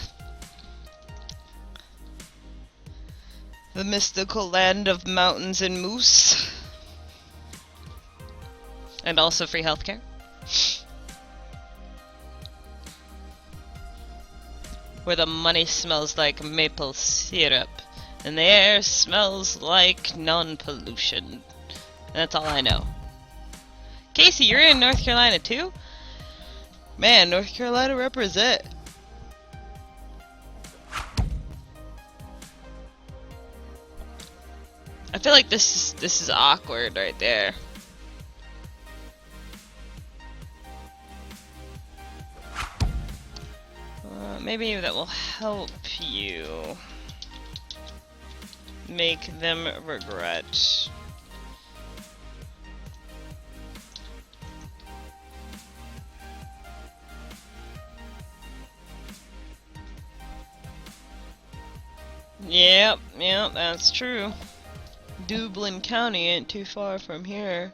the mystical land of mountains and moose, and also free healthcare. Where the money smells like maple syrup, and the air smells like non-pollution. That's all I know. Casey, you're in North Carolina too? Man, North Carolina represent. I feel like this is awkward right there. Maybe that will help you make them regret. Yep, that's true. Dublin County ain't too far from here.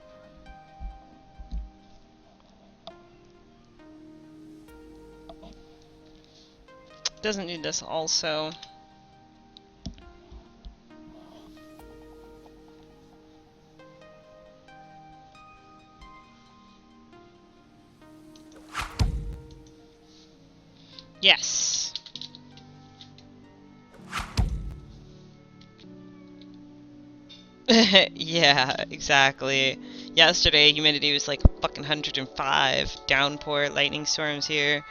Doesn't need this also. Yes. Yeah, exactly. Yesterday, humidity was like fucking 105. Downpour, lightning storms here.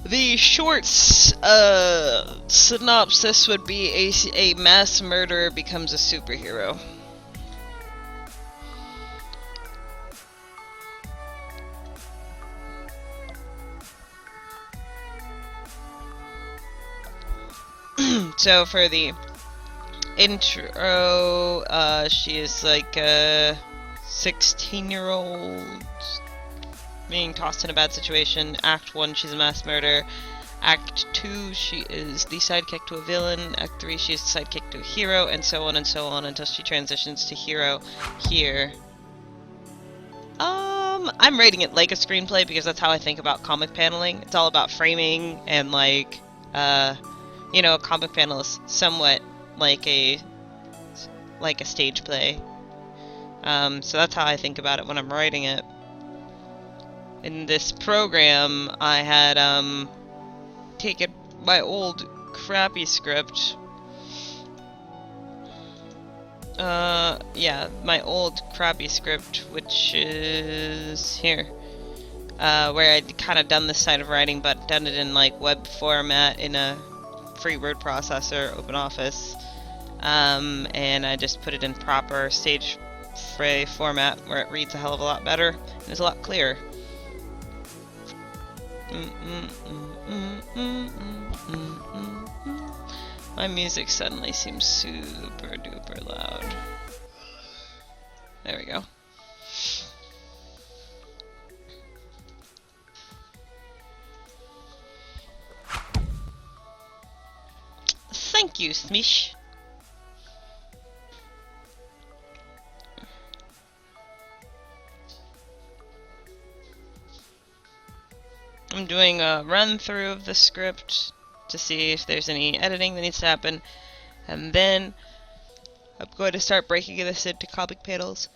The short synopsis would be a mass murderer becomes a superhero. So for the intro, she is like a 16-year-old being tossed in a bad situation. Act 1, she's a mass murderer. Act 2, she is the sidekick to a villain. Act 3, she is the sidekick to a hero, and so on until she transitions to hero here. I'm rating it like a screenplay because that's how I think about comic paneling. It's all about framing and like, you know, a comic panel is somewhat like a stage play. So that's how I think about it when I'm writing it. In this program, I had taken my old crappy script. Yeah, my old crappy script, which is here, where I'd kind of done this side of writing, but done it in like web format in a free word processor, OpenOffice, and I just put it in proper stage fray format where it reads a hell of a lot better and is a lot clearer. My music suddenly seems super duper loud. There we go. Thank you, Smish. I'm doing a run through of the script to see if there's any editing that needs to happen, and then I'm going to start breaking this into comic panels.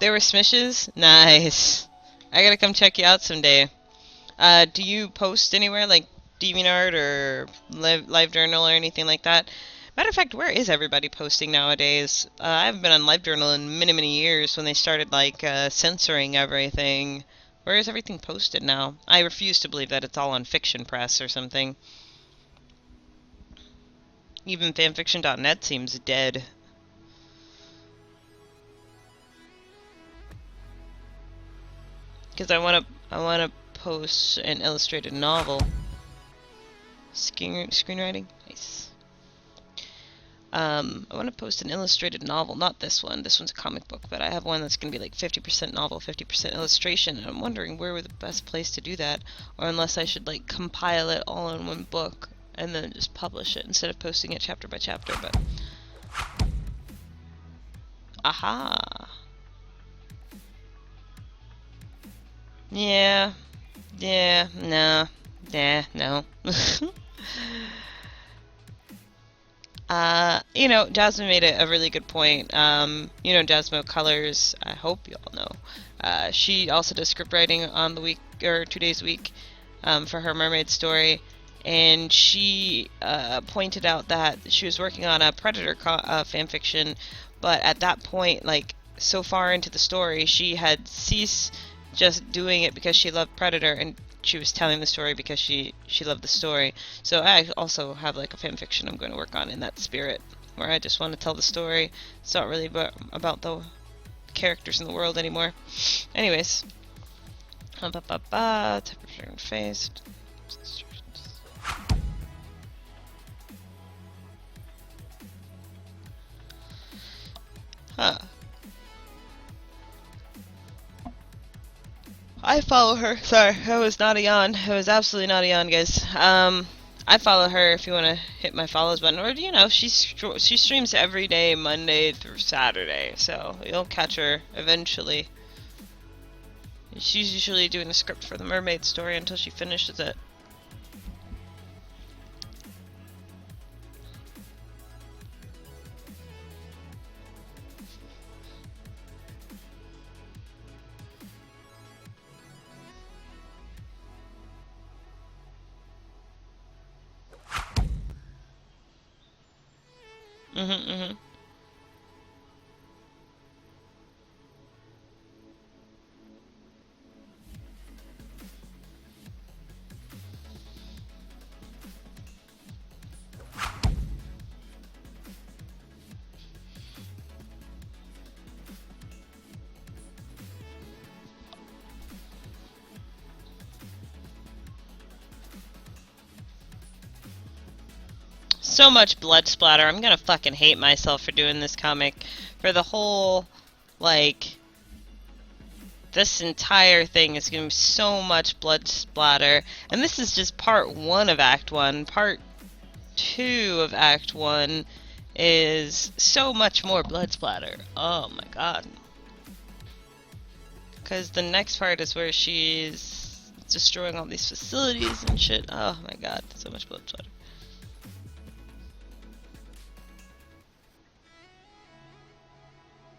There were Smishes? Nice. I gotta come check you out someday. Do you post anywhere like DeviantArt or LiveJournal or anything like that? Matter of fact, where is everybody posting nowadays? I haven't been on LiveJournal in many, many years when they started like censoring everything. Where is everything posted now? I refuse to believe that it's all on Fiction Press or something. Even fanfiction.net seems dead. Because I wanna post an illustrated novel. Screenwriting? Nice. I want to post an illustrated novel, not this one. This one's a comic book, but I have one that's going to be like 50% novel, 50% illustration, and I'm wondering where would the best place to do that, or unless I should like compile it all in one book and then just publish it instead of posting it chapter by chapter, but... Aha! Yeah. Yeah, no. Yeah, no. You know, Jasmine made a really good point. You know, Jasmine Colors, I hope you all know. She also does script writing on the week, or 2 days a week, for her mermaid story. And she pointed out that she was working on a Predator fanfiction, but at that point, like, so far into the story, she had ceased just doing it because she loved Predator, and she was telling the story because she loved the story. So I also have like a fanfiction I'm going to work on in that spirit, where I just want to tell the story. It's not really about the characters in the world anymore. Anyways, temperature and phase. Huh. I follow her. Sorry, I was not a yawn. I was absolutely not a yawn, guys. I follow her if you want to hit my follows button, or you know, she streams every day, Monday through Saturday, so you'll catch her eventually. She's usually doing a script for the mermaid story until she finishes it. Mm-hmm. So much blood splatter. I'm gonna fucking hate myself for doing this comic. For the whole, like, this entire thing is gonna be so much blood splatter. And this is just part 1 of Act 1. Part 2 of Act 1 is so much more blood splatter. Oh my god. Because the next part is where she's destroying all these facilities and shit. Oh my god, so much blood splatter.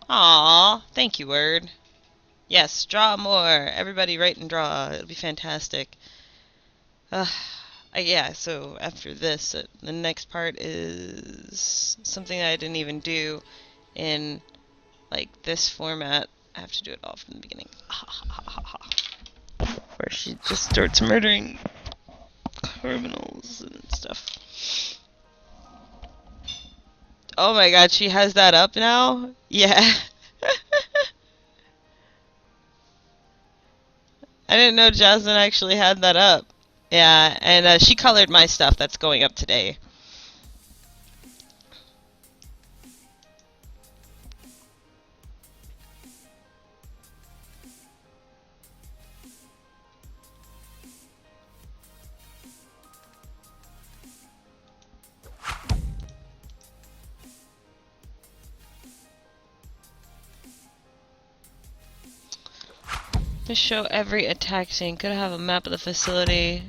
Aww, thank you, Word. Yes, draw more. Everybody write and draw. It'll be fantastic. Yeah, so after this, the next part is something I didn't even do in, like, this format. I have to do it all from the beginning. Where she just starts murdering criminals and stuff. Oh my god, she has that up now? Yeah. I didn't know Jasmine actually had that up. Yeah, and she colored my stuff that's going up today. To show every attack scene. Could I have a map of the facility?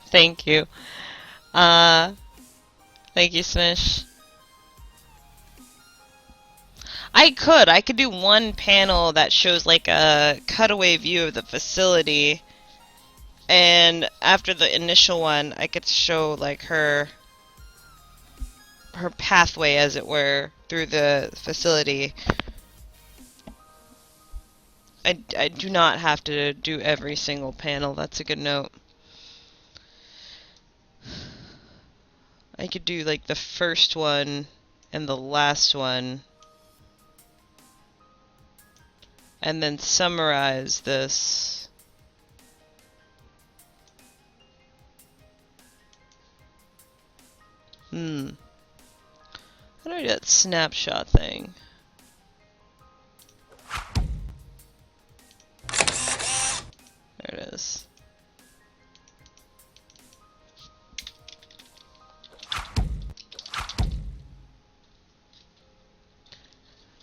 Thank you. Thank you, Smish. I could do one panel that shows like a cutaway view of the facility, and after the initial one, I could show like her pathway, as it were, through the facility. I do not have to do every single panel. That's a good note. I could do like the first one and the last one, and then summarize this. How do I do that snapshot thing? There it is.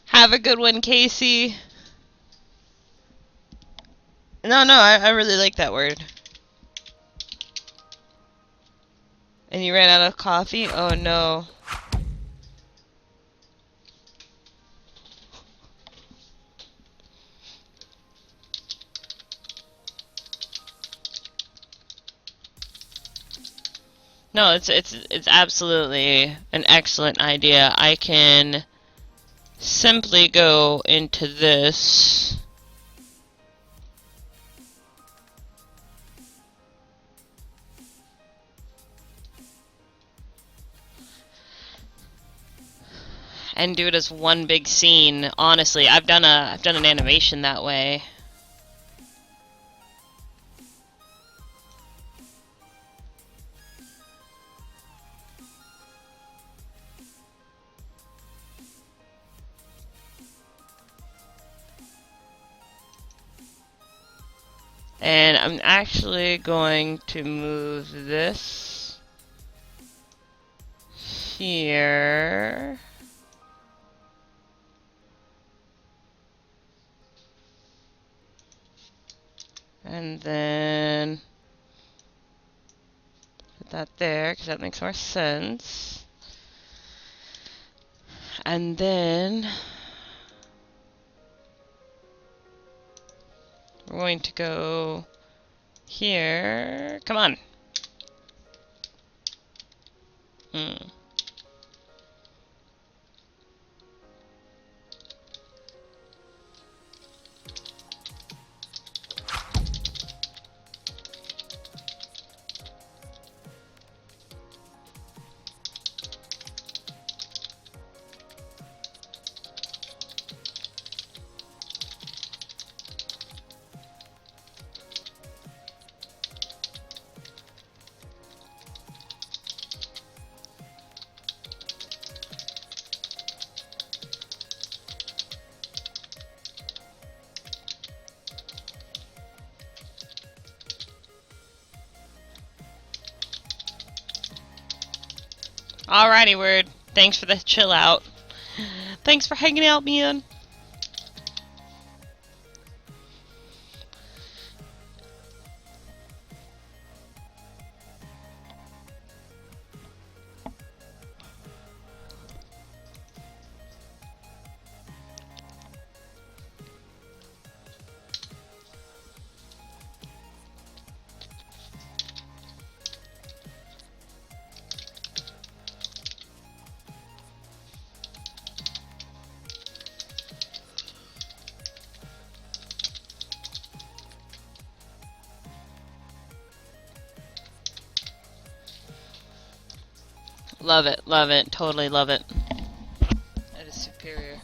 Have a good one, Casey. No, I really like that word. And you ran out of coffee? Oh no. No, it's absolutely an excellent idea. I can simply go into this. And do it as one big scene. Honestly, I've done an animation that way. And I'm actually going to move this here. And then put that there, because that makes more sense. And then we're going to go here. Come on. Alrighty, Word. Thanks for the chill out. Thanks for hanging out, man. Love it, totally love it. That is superior.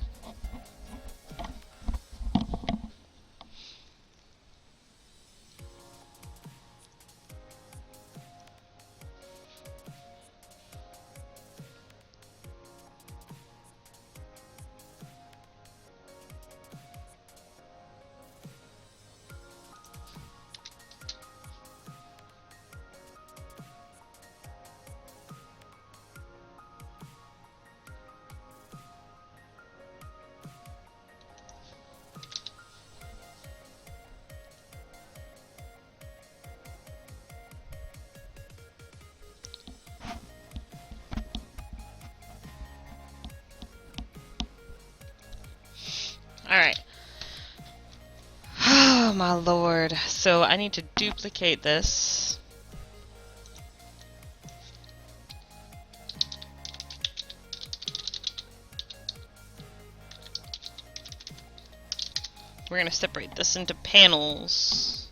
Alright. Oh my lord. So I need to duplicate this. We're going to separate this into panels.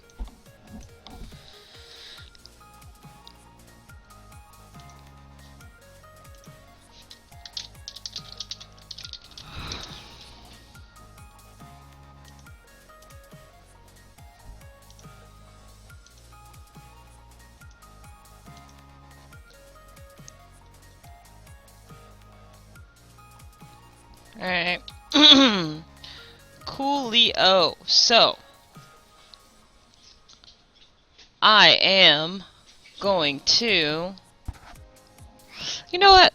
Alright. Coolio. So, I am going to... You know what?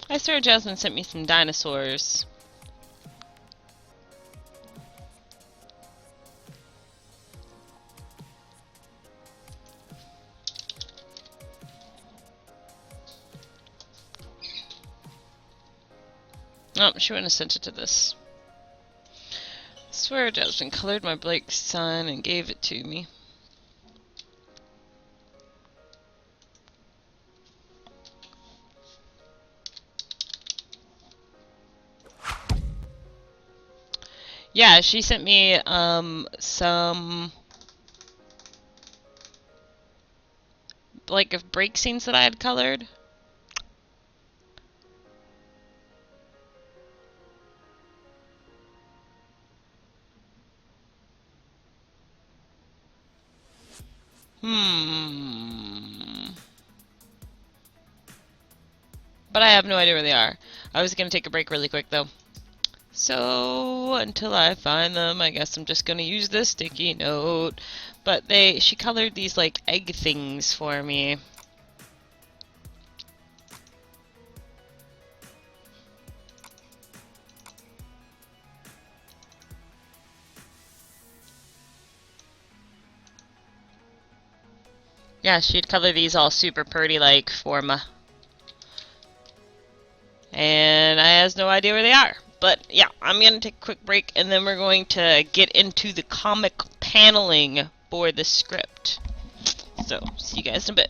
I swear Jasmine sent me some dinosaurs. Oh, she wouldn't have sent it to this. I swear Jasmine colored my Blake sun and gave it to me. Yeah, she sent me some like of break scenes that I had colored. But I have no idea where they are. I was gonna take a break really quick though. So until I find them, I guess I'm just gonna use this sticky note. But she colored these like egg things for me. Yeah, she'd color these all super pretty like for me. And I has no idea where they are. But yeah, I'm going to take a quick break and then we're going to get into the comic paneling for the script. So, see you guys in a bit.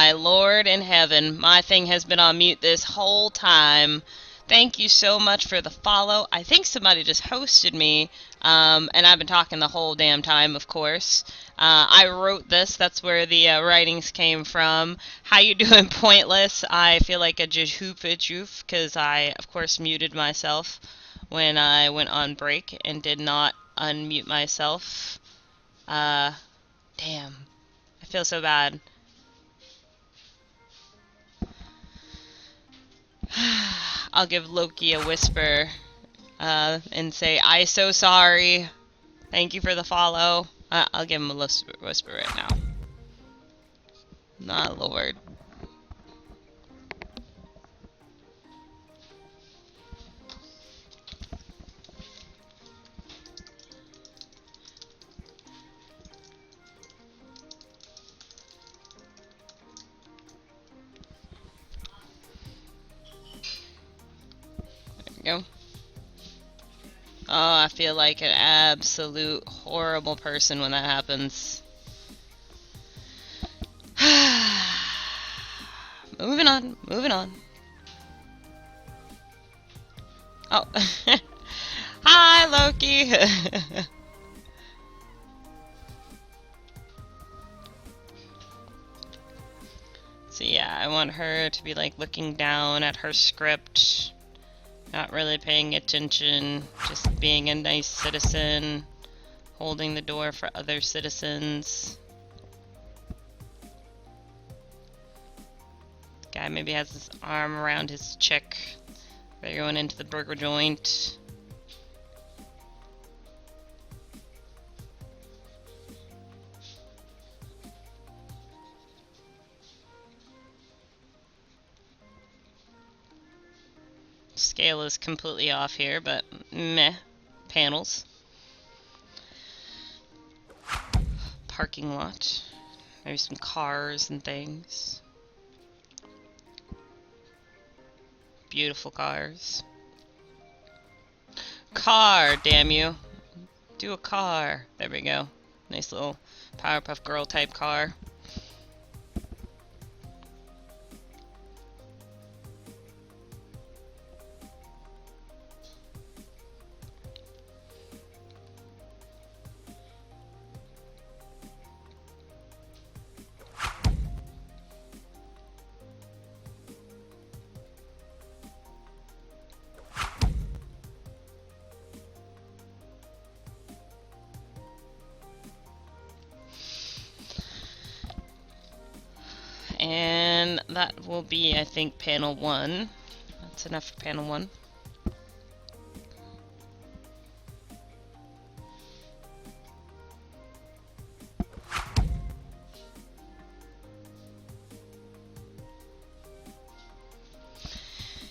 my lord in heaven. My thing has been on mute this whole time. Thank you so much for the follow. I think somebody just hosted me, and I've been talking the whole damn time, of course. I wrote this. That's where the writings came from. How you doing, Pointless? I feel like a joof because I, of course, muted myself when I went on break and did not unmute myself. Damn. I feel so bad. I'll give Loki a whisper and say, "I so sorry. Thank you for the follow." I'll give him a whisper right now. My lord. Go. Oh, I feel like an absolute horrible person when that happens. Moving on, moving on. Oh. Hi, Loki! So yeah, I want her to be like looking down at her script. Not really paying attention, just being a nice citizen, holding the door for other citizens. Guy maybe has his arm around his chick. They're going into the burger joint. Scale is completely off here, but meh. Panels. Parking lot. Maybe some cars and things. Beautiful cars. Car, damn you. Do a car. There we go. Nice little Powerpuff Girl type car. And that will be, I think, panel 1. That's enough for panel 1.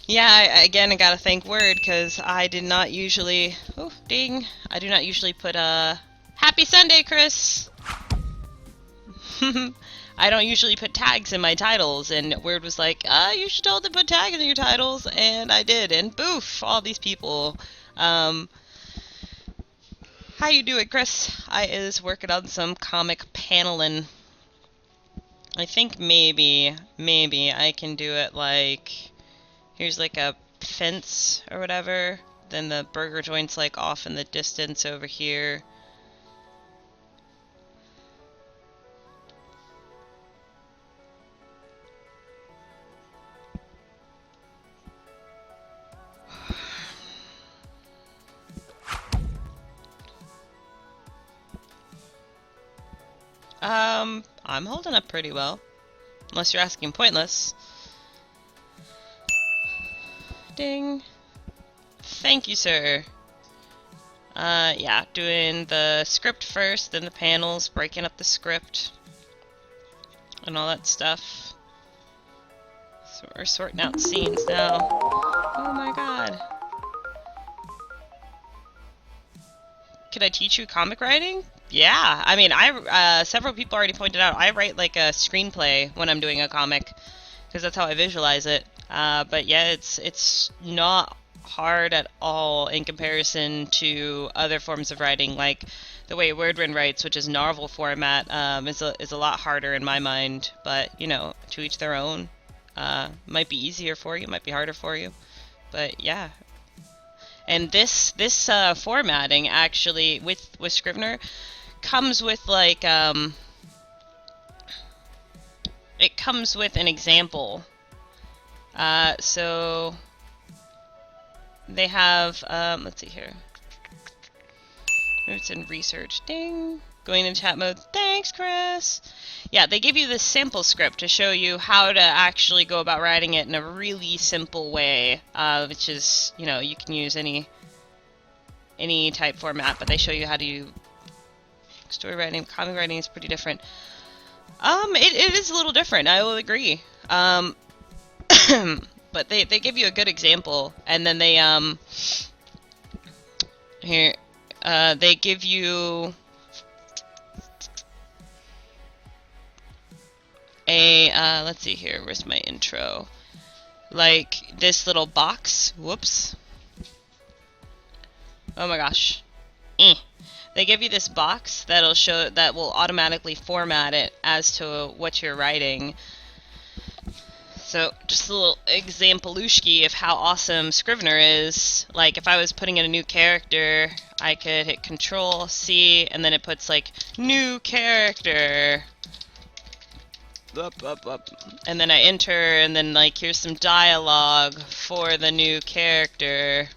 Yeah, again, I gotta thank Word, because I did not usually... Oh, ding! I do not usually put Happy Sunday, Chris! I don't usually put tags in my titles, and Word was like, you should totally put tags in your titles, and I did, and boof, all these people. How you doing, Chris? I is working on some comic paneling. I think maybe I can do it like, here's like a fence or whatever, then the burger joint's like off in the distance over here. I'm holding up pretty well. Unless you're asking Pointless. Ding. Thank you, sir. Yeah, doing the script first, then the panels, breaking up the script, and all that stuff. So we're sorting out scenes now. Oh my god. Could I teach you comic writing? Yeah, I mean, several people already pointed out, I write like a screenplay when I'm doing a comic, because that's how I visualize it. But yeah, it's not hard at all in comparison to other forms of writing, like the way Wordwin writes, which is novel format, is a lot harder in my mind. But, you know, to each their own. Might be easier for you, might be harder for you. But yeah. And this formatting actually with Scrivener comes with like it comes with an example. So they have let's see here. It's in research. Ding. Going in chat mode. Thanks, Chris. Yeah, they give you this sample script to show you how to actually go about writing it in a really simple way, which is, you know, you can use any type format, but they show you how to do story writing. Comic writing is pretty different. It is a little different, I will agree. But they give you a good example, and then they they give you a let's see here, where's my intro? Like this little box. Whoops. Oh my gosh. They give you this box that will automatically format it as to what you're writing. So just a little example-ooshki of how awesome Scrivener is. Like if I was putting in a new character, I could hit Control-C, and then it puts like, new character. Up. And then I enter, and then like, here's some dialogue for the new character.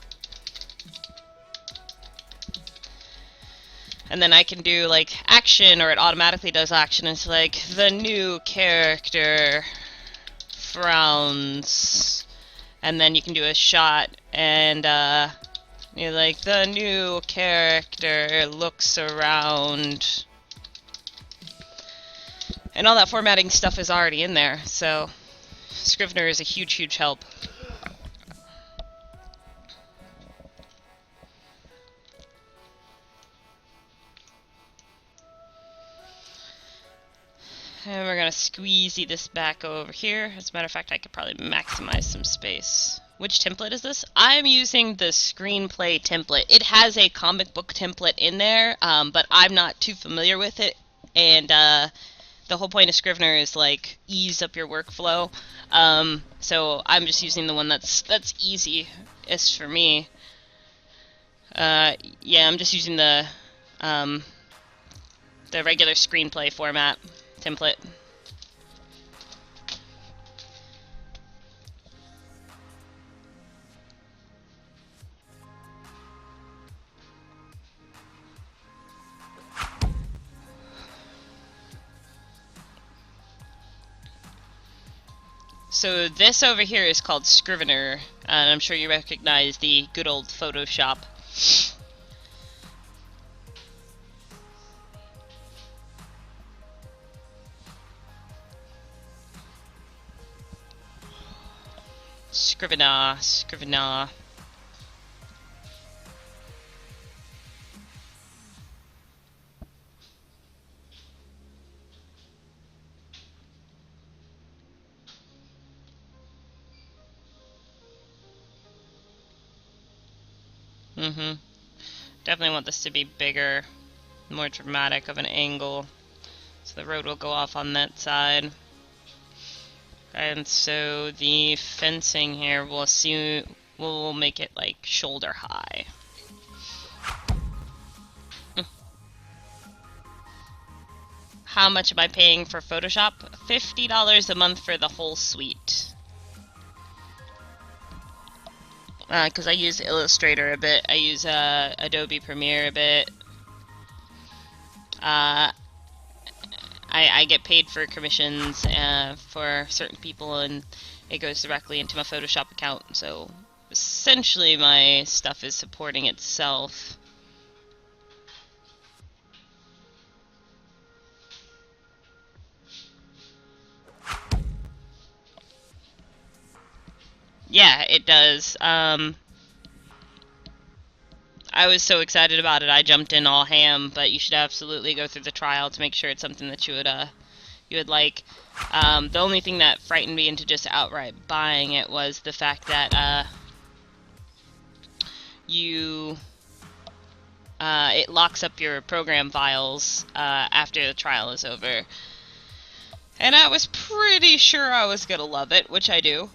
And then I can do like action, or it automatically does action. It's like, the new character frowns. And then you can do a shot, and you're like, the new character looks around. And all that formatting stuff is already in there, so Scrivener is a huge, huge help. And we're gonna squeezy this back over here. As a matter of fact, I could probably maximize some space. Which template is this? I'm using the screenplay template. It has a comic book template in there, but I'm not too familiar with it. And the whole point of Scrivener is like ease up your workflow. So I'm just using the one that's easiest for me. Yeah, I'm just using the regular screenplay format template. So this over here is called Scrivener, and I'm sure you recognize the good old Photoshop. Scrivener, Scrivener. Definitely want this to be bigger, more dramatic of an angle, so the road will go off on that side. And so the fencing here we'll make it like shoulder high. How much am I paying for Photoshop? $50 a month for the whole suite. Because I use Illustrator a bit, I use Adobe Premiere a bit. I get paid for commissions for certain people, and it goes directly into my Photoshop account, so essentially my stuff is supporting itself. Yeah, it does. I was so excited about it, I jumped in all ham, but you should absolutely go through the trial to make sure it's something that you would like. The only thing that frightened me into just outright buying it was the fact that, you it locks up your program files after the trial is over. And I was pretty sure I was gonna love it, which I do.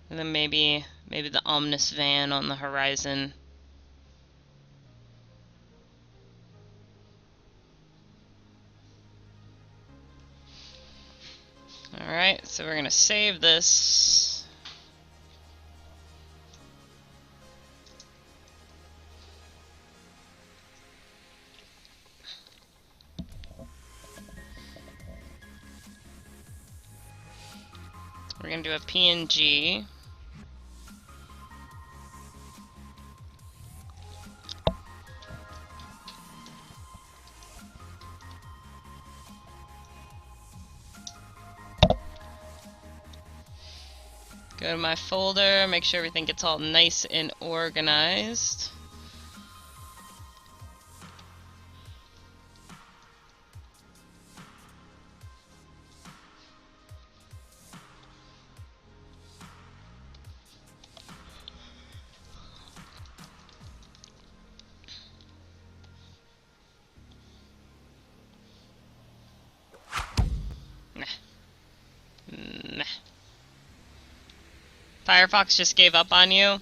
And then maybe the Omnis van on the horizon. Alright, so we're gonna save this. We're gonna do a PNG. Go to my folder, make sure everything gets all nice and organized. Nah. Firefox just gave up on you?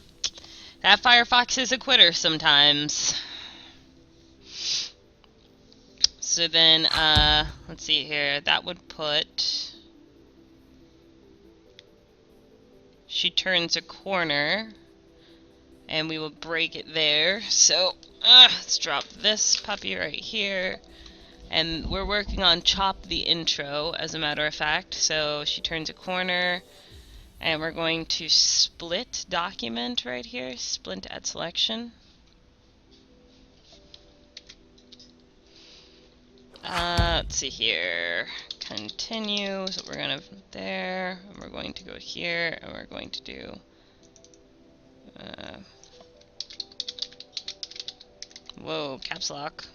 That Firefox is a quitter sometimes. So then, let's see here. That would put... She turns a corner. And we will break it there. So, let's drop this puppy right here. And we're working on Chop the Intro, as a matter of fact. So she turns a corner, and we're going to split document right here. Split at selection. Let's see here. Continue. So we're gonna there, and we're going to go here, and we're going to do. Whoa, caps lock.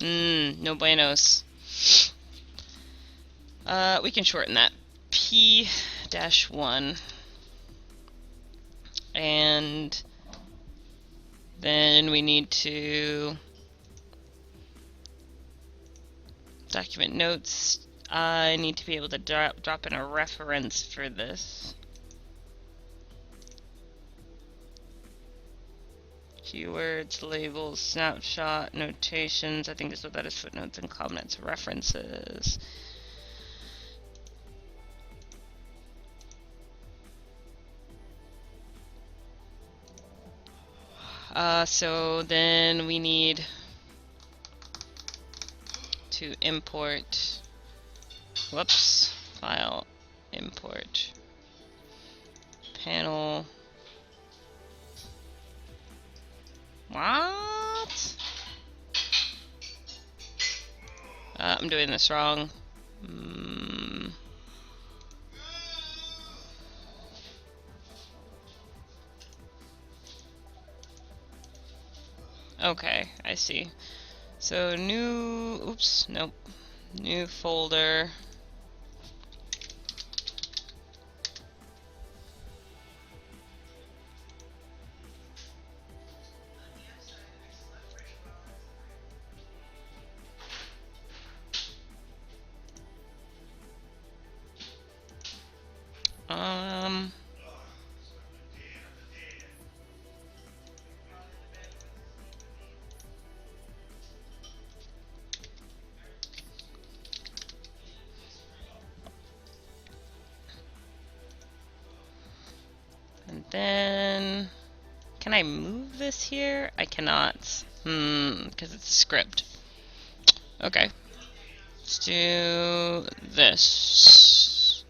No buenos. We can shorten that. P-1. And then we need to document notes. I need to be able to drop in a reference for this. Keywords, labels, snapshot, notations. I think is what that is. Footnotes and comments, references. So then we need to import. Whoops. File. Import. Panel. What? I'm doing this wrong. Okay, I see. So new, oops, nope. New folder. And then, can I move this here? I cannot. Because it's a script. Okay. Let's do this.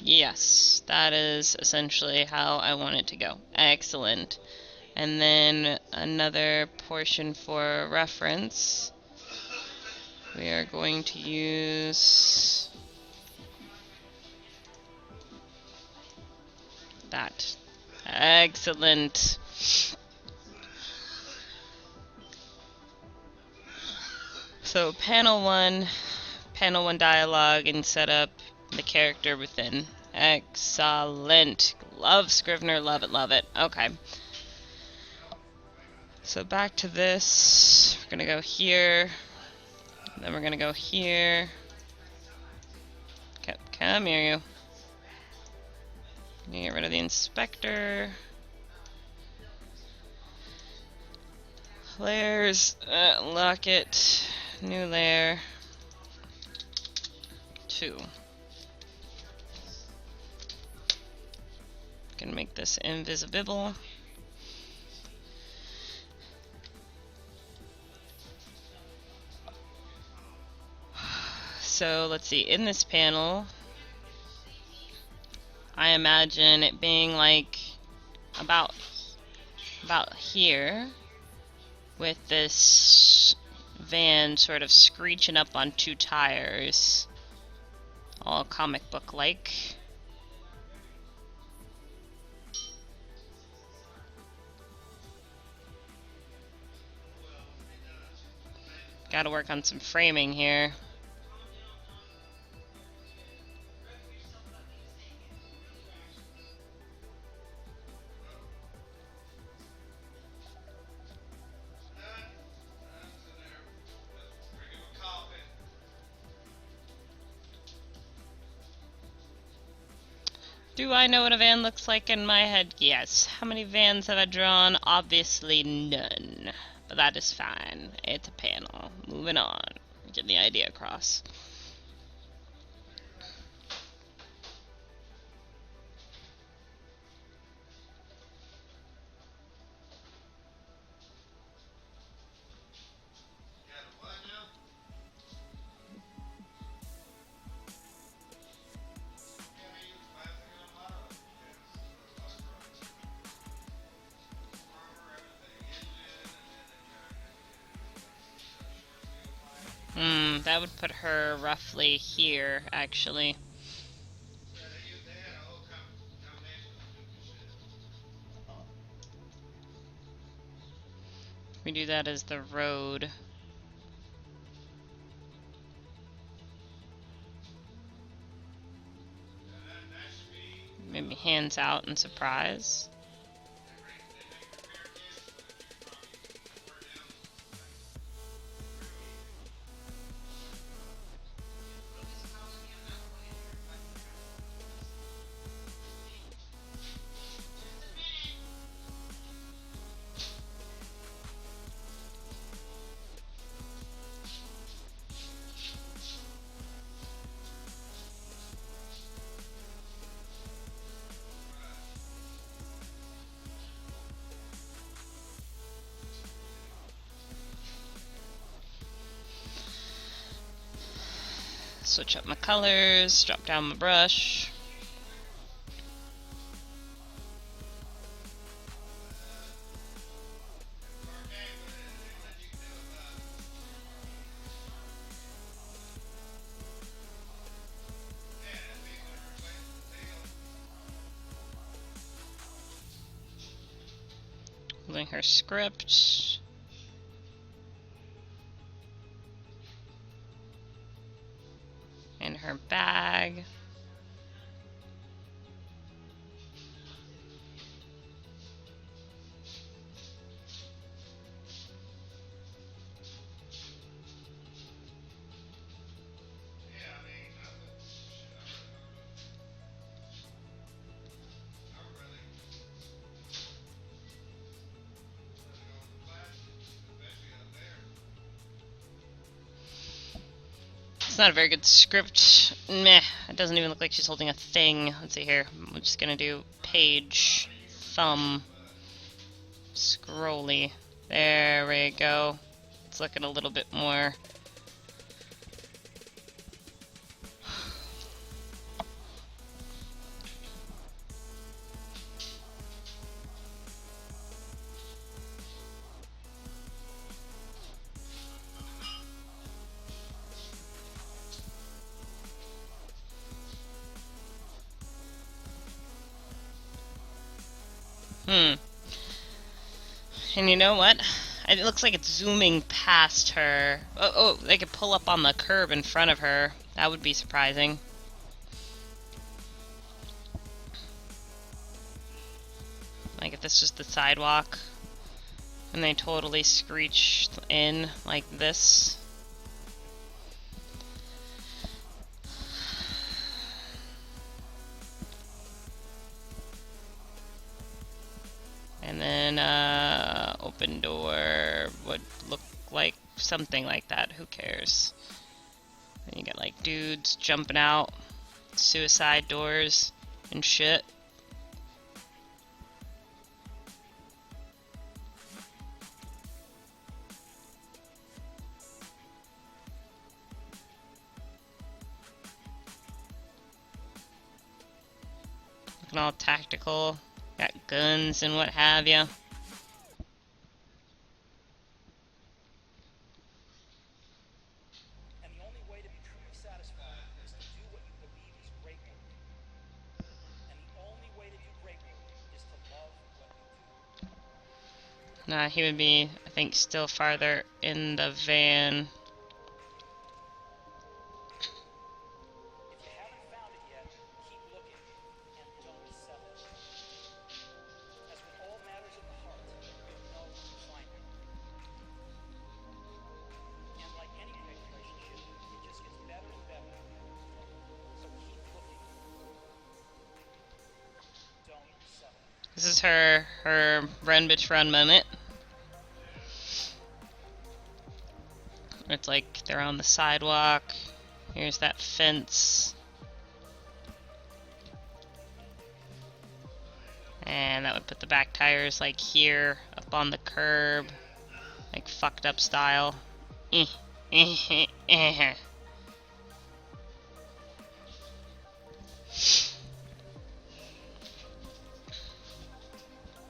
Yes, that is essentially how I want it to go. Excellent. And then another portion for reference. We are going to use that. Excellent. So panel one dialogue and set up the character within. Excellent. Love Scrivener, love it, love it. Okay. So back to this. We're gonna go here. Then we're gonna go here. Come here, you. Get rid of the inspector. Layers, lock it. New layer. 2. Gonna make this invisible. So let's see, in this panel, I imagine it being like about here, with this van sort of screeching up on 2 tires, all comic book like. Gotta work on some framing here. Do I know what a van looks like in my head? Yes. How many vans have I drawn? Obviously none. But that is fine. It's a panel. Moving on. Get the idea across. That would put her roughly here, actually. We do that as the road. Maybe hands out in surprise. Switch up my colors, drop down my brush. Holding her script. And her bag. It's not a very good script. Meh. It doesn't even look like she's holding a thing. Let's see here. I'm just gonna do page, thumb, scrolly. There we go. It's looking a little bit more. And you know what? It looks like it's zooming past her. Oh, they could pull up on the curb in front of her. That would be surprising. Like if this was the sidewalk and they totally screeched in like this. And then open door would look like something like that. Who cares? Then you get like dudes jumping out, suicide doors and shit. Looking all tactical. Got guns and what have you. And the only way to be truly satisfied is to do what you believe is great work. And the only way to do great work is to love what you do. Nah, he would be, I think, still farther in the van. If you haven't found it yet, keep looking and don't settle. As with all matters of the heart, you'll know when you find it. And like any great relationship, it just gets better and better. So keep looking. Don't settle. This is her run bitch run moment. It's like they're on the sidewalk. Here's that fence. And that would put the back tires like here, up on the curb. Like fucked up style.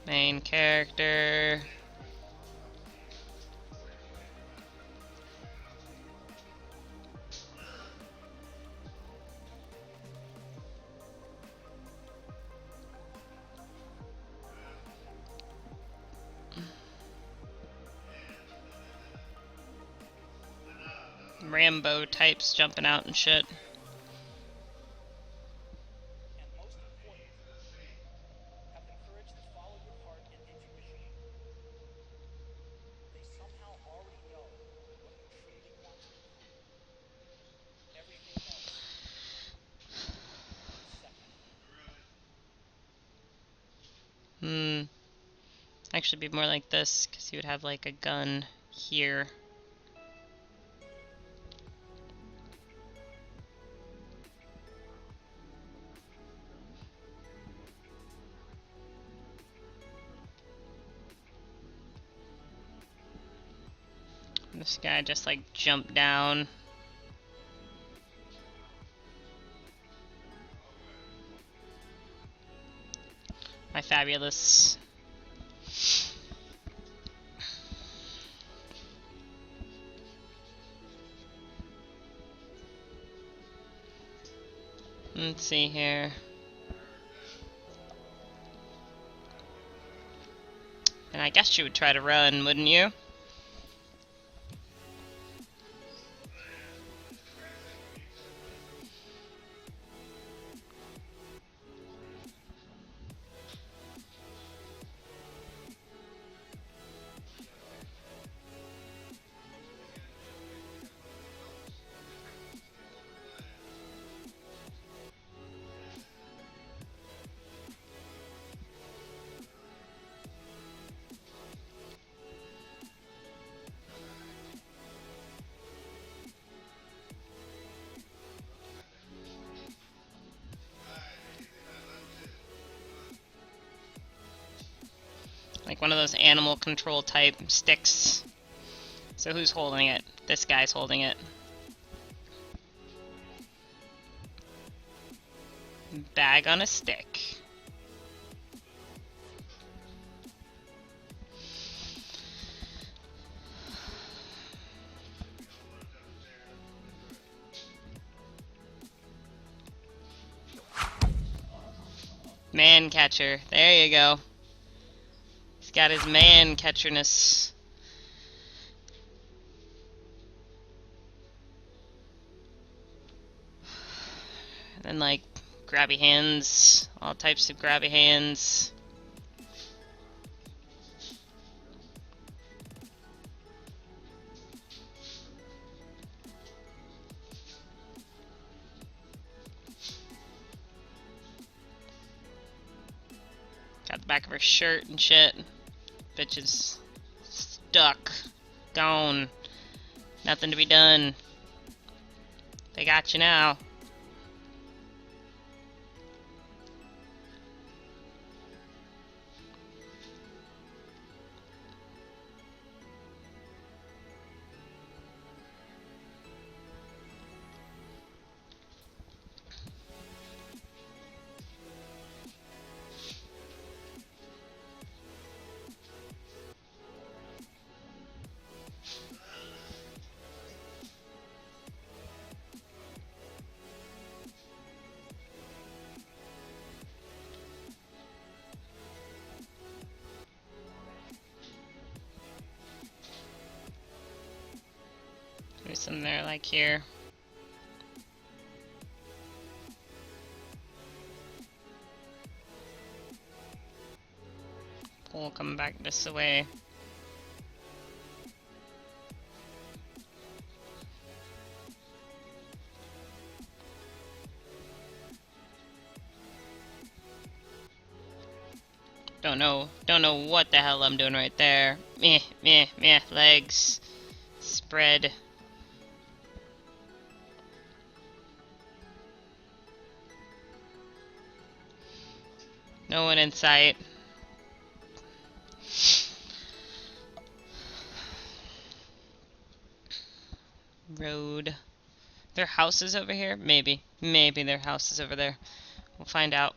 Main character. Rambo types jumping out and shit. And most important, have the courage to follow your heart and intuition. They somehow already know what you truly want to do. Everything else comes second. Actually be more like this, because he would have like a gun here. This guy just like jumped down. My fabulous. Let's see here. And I guess you would try to run, wouldn't you? Like one of those animal control type sticks. So who's holding it? This guy's holding it. Bag on a stick. Man catcher. There you go. He's got his man catcherness. And then, like, grabby hands. All types of grabby hands. Got the back of her shirt and shit. Bitch is stuck. Gone. Nothing to be done. They got you now. There's some there, like here. Pole coming back this way. Don't know what the hell I'm doing right there. Meh, legs. Spread. No one in sight. Road. Their house is over here? Maybe. Maybe their house is over there. We'll find out.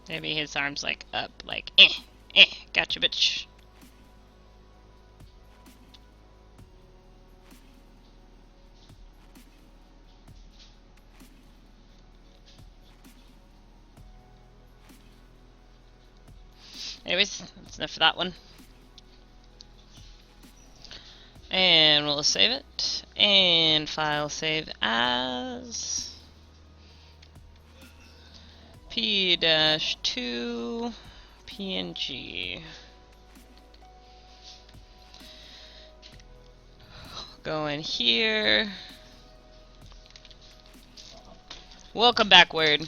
Maybe his arm's like up, like, gotcha, bitch. Anyways, that's enough for that one. And we'll save it. And file save as P-2 PNG. Go in here. Welcome backward.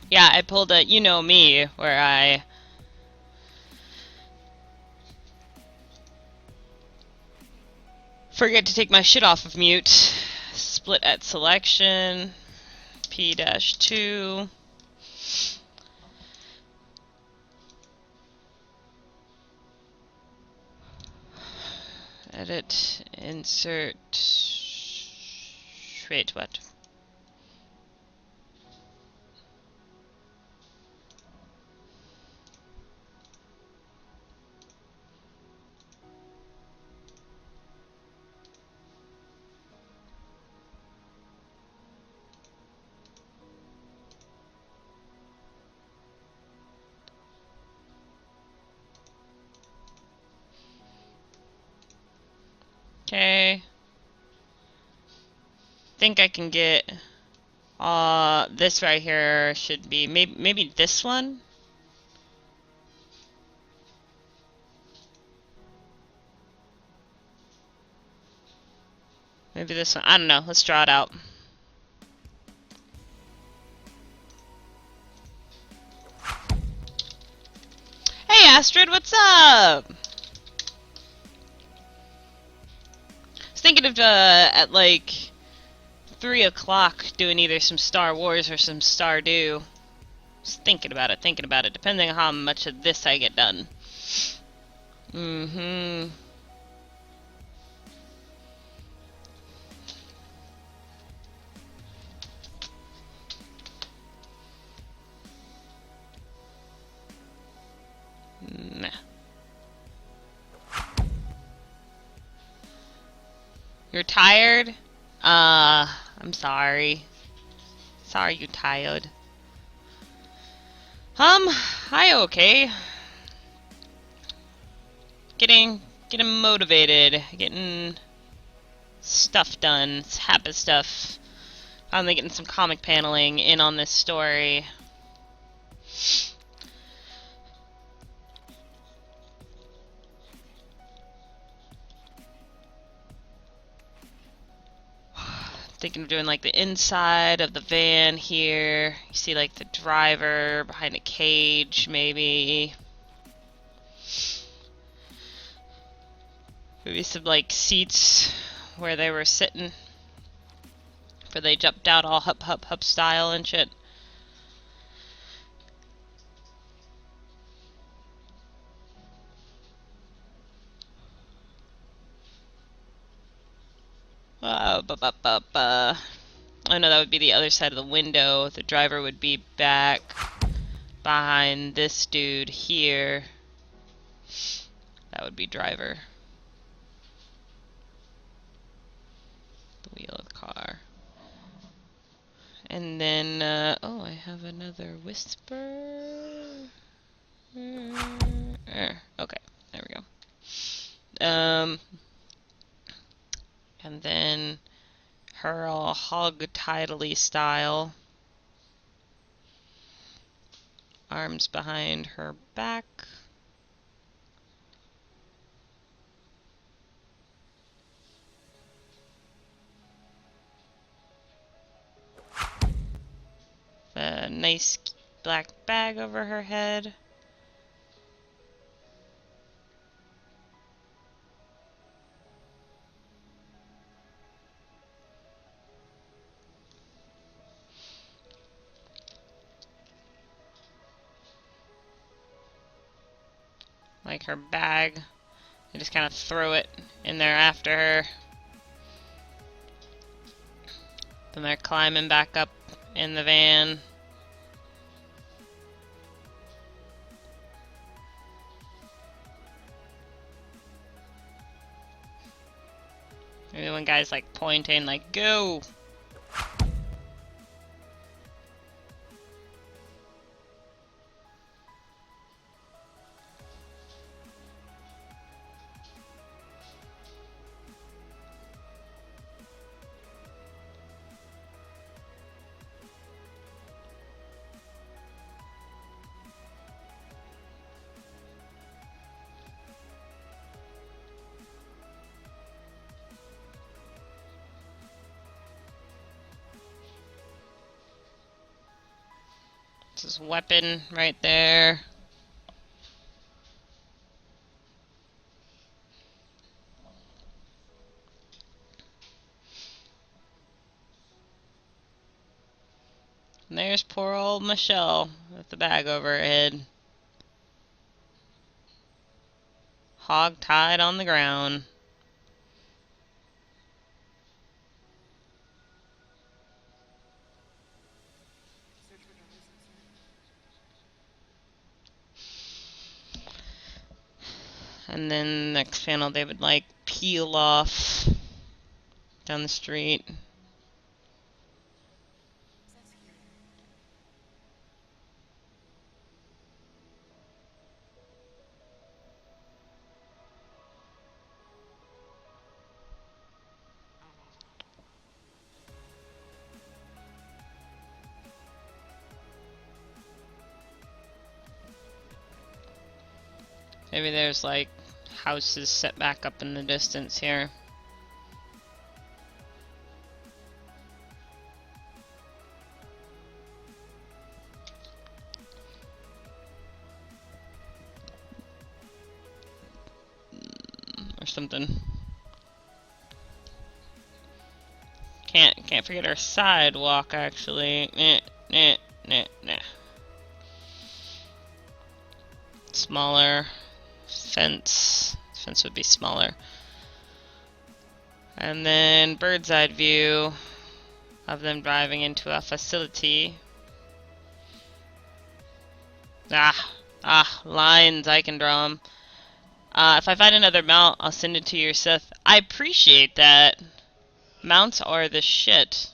Yeah, I pulled a you know me where I forget to take my shit off of mute. Split at selection. P-2. Edit, insert. Wait, what? Okay. Think I can get this right here should be maybe this one. Maybe this one. I don't know. Let's draw it out. Astrid, what's up? I was thinking of, at like 3 o'clock doing either some Star Wars or some Stardew. Just thinking about it, depending on how much of this I get done. Mm-hmm. Nah. You're tired? I'm sorry. Sorry you tired. I okay. Getting motivated, getting stuff done, happy stuff. Finally getting some comic paneling in on this story. Thinking of doing like the inside of the van here. You see like the driver behind a cage, maybe. Maybe some like seats where they were sitting. Where they jumped out all hup style and shit. I know that would be the other side of the window. The driver would be back behind this dude here. That would be driver. The wheel of the car. And then, oh, I have another whisper. Okay, there we go. And then her all hog tidily style. Arms behind her back. A nice black bag over her head. Like her bag. I just kind of throw it in there after her. Then they're climbing back up in the van. Maybe one guy's like pointing, like, go! This weapon right there. And there's poor old Michelle with the bag over her head. Hog tied on the ground. And then next panel they would like peel off down the street. Maybe there's like houses set back up in the distance here. or something. Can't forget our sidewalk, actually. Nah. Smaller. Fence. Fence would be smaller. And then bird's eye view of them driving into a facility. Lines, I can draw them. If I find another mount, I'll send it to your Sith. I appreciate that. Mounts are the shit.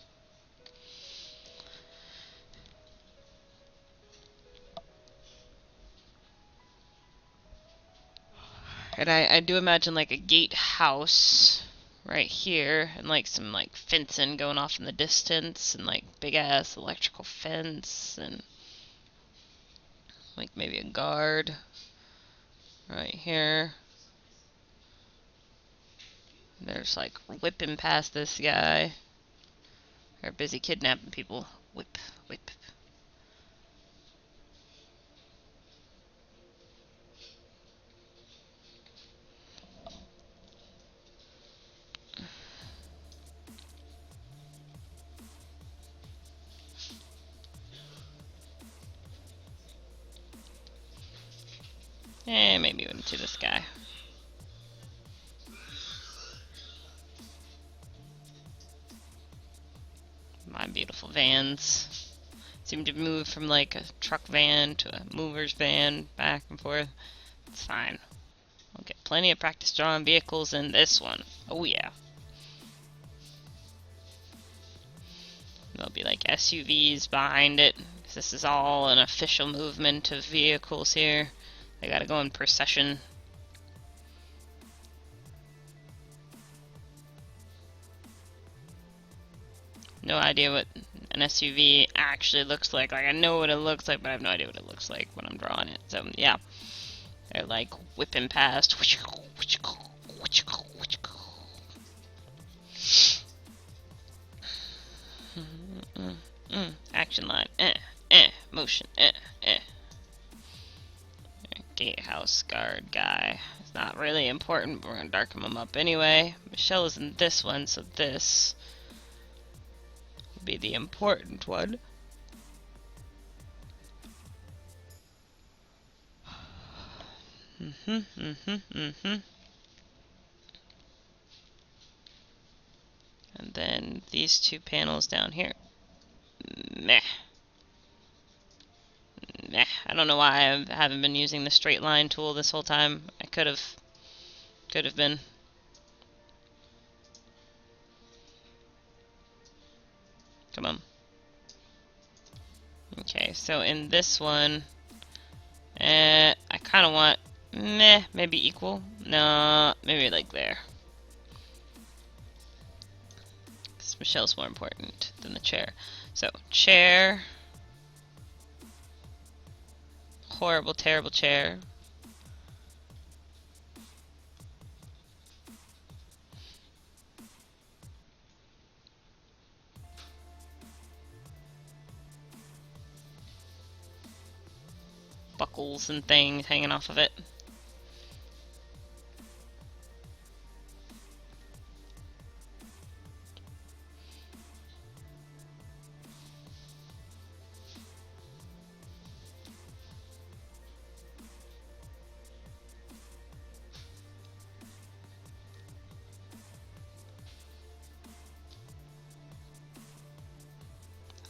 And I do imagine like a gatehouse right here, and like some like fencing going off in the distance, and like big ass electrical fence, and like maybe a guard right here. There's like whipping past this guy. They're busy kidnapping people. Whip. Maybe we wouldn't see this guy. My beautiful vans seem to move from like a truck van to a mover's van, back and forth. It's fine. I'll get plenty of practice drawing vehicles in this one. Oh yeah. There'll be like SUVs behind it, 'cause this is all an official movement of vehicles here. They gotta go in procession. No idea what an SUV actually looks like. Like, I know what it looks like, but I have no idea what it looks like when I'm drawing it. So, yeah. They're like whipping past. Action line. Motion. Gatehouse guard guy. It's not really important, but we're gonna darken him up anyway. Michelle is in this one, so this will be the important one. And then these two panels down here. Meh. I don't know why I haven't been using the straight line tool this whole time. I could have been. Come on. Okay, so in this one, I kind of want maybe equal. No, maybe like there. Because Michelle's more important than the chair. So chair. Horrible, terrible chair. Buckles and things hanging off of it.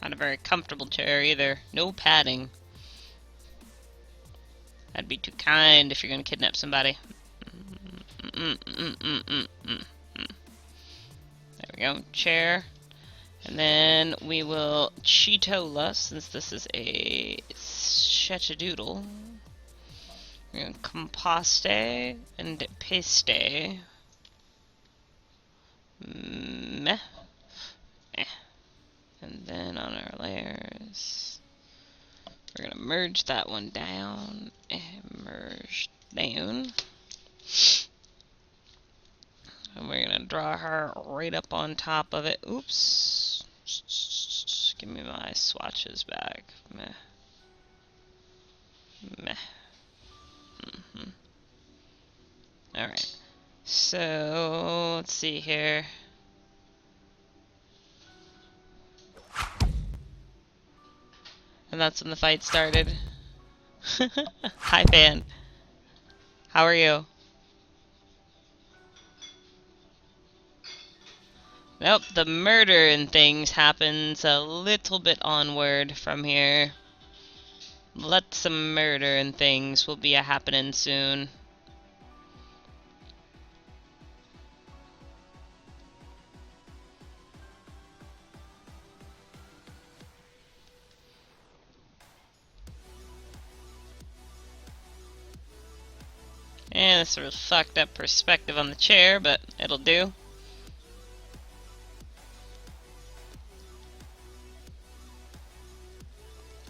Not a very comfortable chair either. No padding. That'd be too kind if you're gonna kidnap somebody. There we go. Chair. And then we will Cheetola, since this is a Shetadoodle. We're gonna composte and paste. Meh. And then on our layers, we're gonna merge that one down, merge down, and we're gonna draw her right up on top of it. Oops, give me my swatches back. Meh. Alright, So, let's see here. And that's when the fight started. Hi, fan. How are you? Nope, the murder and things happens a little bit onward from here. Lots of murder and things will be a-happening soon. And a sort of fucked up perspective on the chair, but it'll do.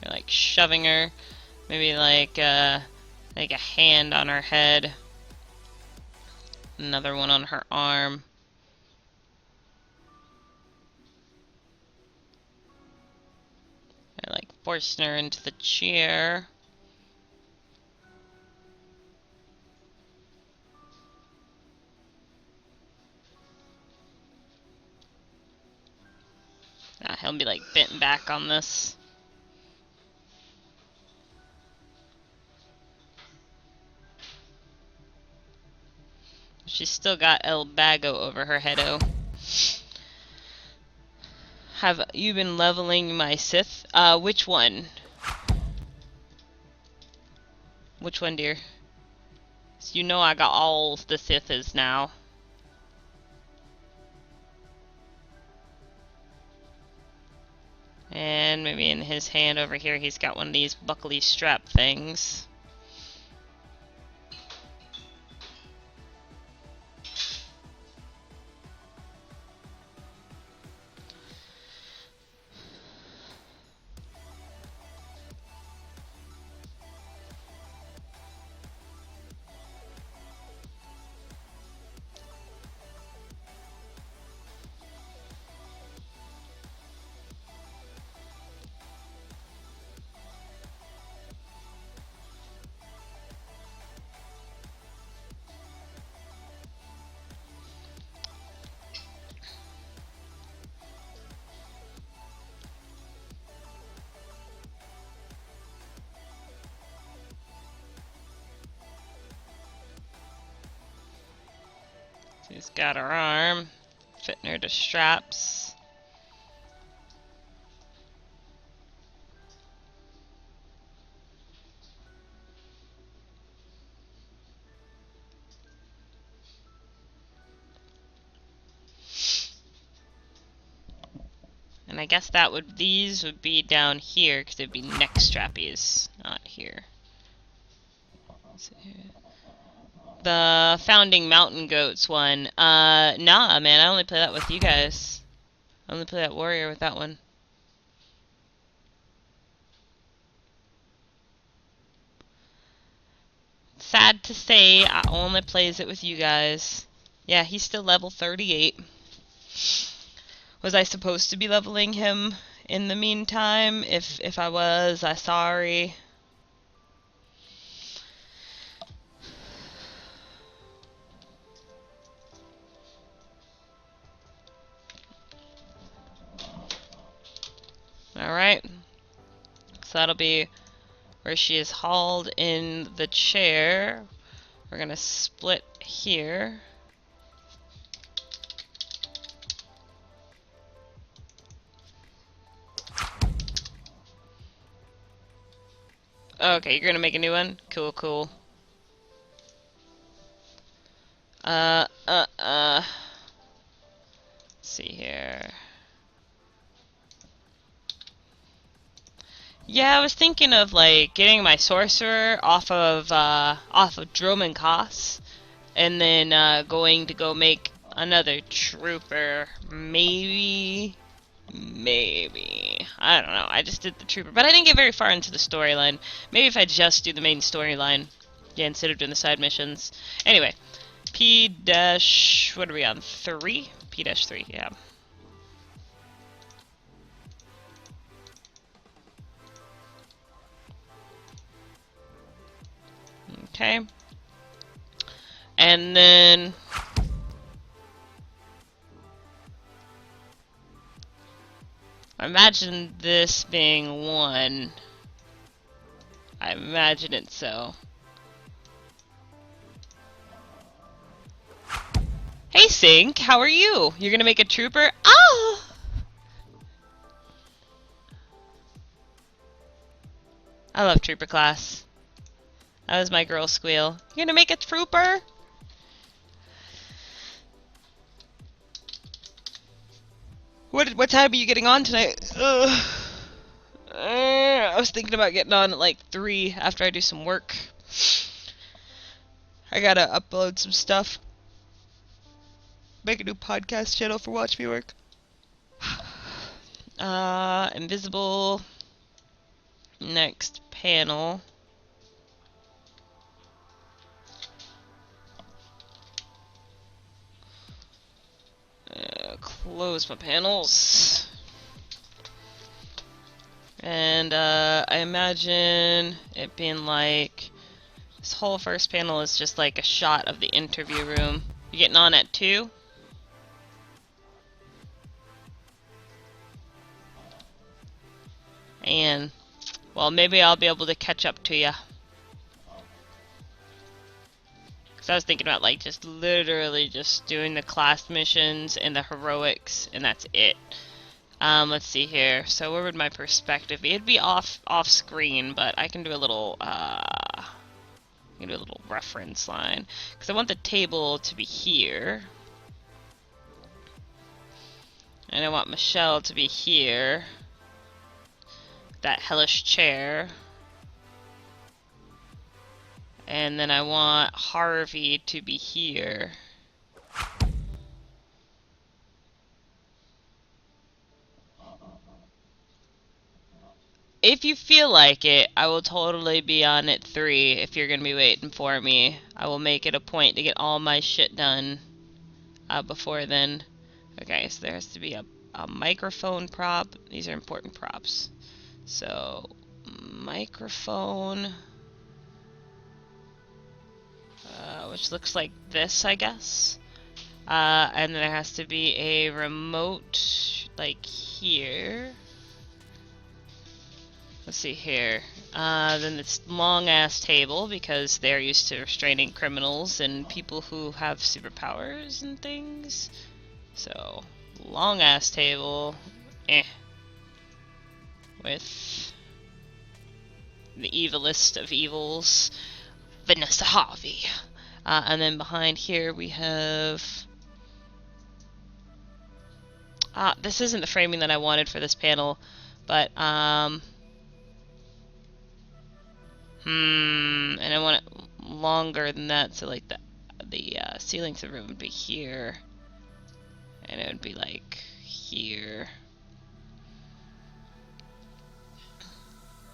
You're like shoving her, maybe like a hand on her head, another one on her arm. I like forcing her into the chair. He'll be like bent back on this. She's still got El Bago over her heado. Have you been leveling my Sith? Which one? Which one, dear? So you know I got all the Siths now. And maybe in his hand over here he's got one of these buckly strap things. She's got her arm, fitting her to straps. And I guess these would be down here, because they'd be neck strappies, not here. The Founding Mountain Goats one. Nah, man, I only play that with you guys. I only play that warrior with that one. Sad to say, I only plays it with you guys. Yeah, he's still level 38. Was I supposed to be leveling him in the meantime? If I was, I'm sorry. Alright. So that'll be where she is hauled in the chair. We're gonna split here. Okay, you're gonna make a new one? Cool, cool. Let's see here. Yeah, I was thinking of like getting my sorcerer off of Droman Koss, and then going to go make another trooper. Maybe. I don't know. I just did the trooper, but I didn't get very far into the storyline. Maybe if I just do the main storyline, yeah, instead of doing the side missions. Anyway, P-, what are we on? 3? P-3, yeah. Okay. And then I imagine this being 1. I imagine it so. Hey Sync, how are you? You're gonna make a trooper? Oh! I love trooper class. That was my girl squeal. You're gonna make a trooper? What time are you getting on tonight? Ugh. I was thinking about getting on at like 3 after I do some work. I gotta upload some stuff. Make a new podcast channel for Watch Me Work. Invisible. Next panel. Close my panels. And I imagine it being like this whole first panel is just like a shot of the interview room. You getting on at 2? And well, maybe I'll be able to catch up to you. Cause I was thinking about like just literally just doing the class missions and the heroics, and that's it. Let's see here. So where would my perspective be? It'd be off screen, but I can do a little reference line because I want the table to be here, and I want Michelle to be here. That hellish chair. And then I want Harvey to be here. If you feel like it, I will totally be on at 3 if you're gonna be waiting for me. I will make it a point to get all my shit done before then. Okay, so there has to be a microphone prop. These are important props. So, microphone, which looks like this, I guess. And there has to be a remote, like here. Let's see here. Then this long-ass table, because they're used to restraining criminals and people who have superpowers and things. So, long-ass table. With the evilest of evils, Vanessa Harvey. And then behind here we have... this isn't the framing that I wanted for this panel, but, and I want it longer than that, so like the ceiling to the room would be here, and it would be like here.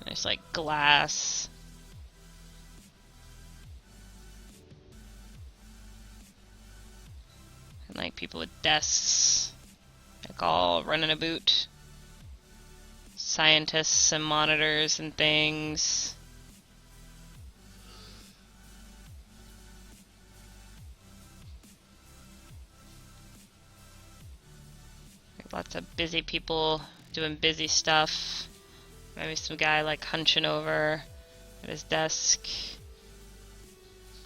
There's like glass. And like people with desks, like all running a boot. Scientists and monitors and things. Lots of busy people doing busy stuff. Maybe some guy like hunching over at his desk,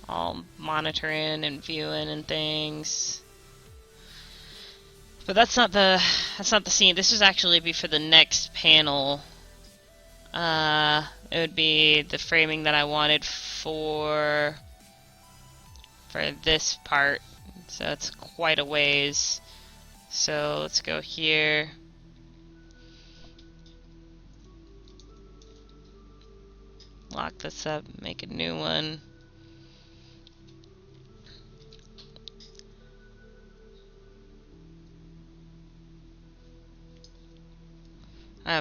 all monitoring and viewing and things. But that's not the scene. This would actually be for the next panel. It would be the framing that I wanted for this part. So it's quite a ways. So let's go here. Lock this up, make a new one.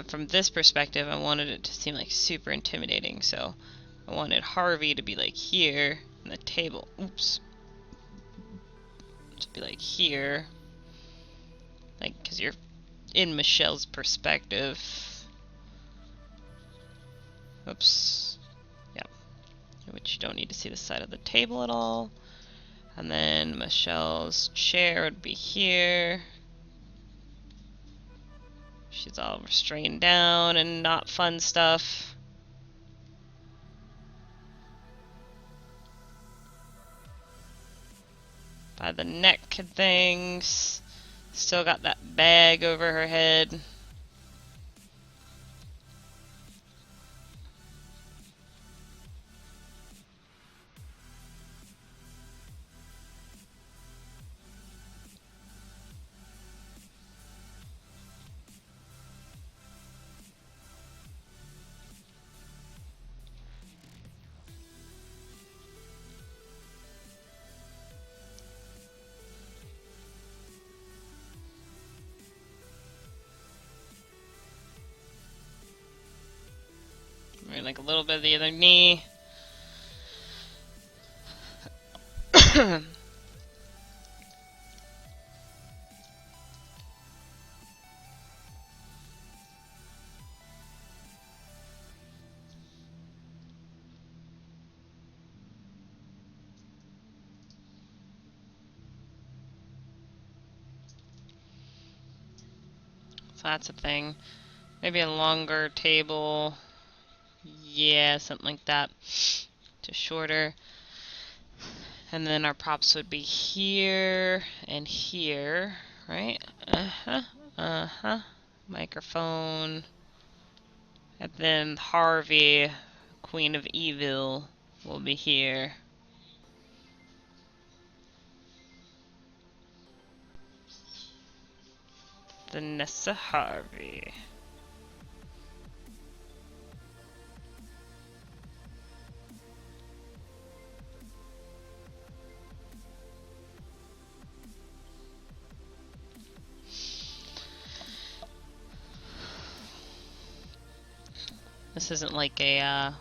From this perspective, I wanted it to seem like super intimidating, so I wanted Harvey to be like here, and the table, oops, to be like here, like, because you're in Michelle's perspective. Oops. Which you don't need to see the side of the table at all. And then Michelle's chair would be here. She's all restrained down and not fun stuff. By the neck and things. Still got that bag over her head. Right, like a little bit of the other knee. So that's a thing. Maybe a longer table. Yeah, something like that. Just shorter. And then our props would be here and here, right? Microphone. And then Harvey, Queen of Evil, will be here. Vanessa Harvey. This isn't like a,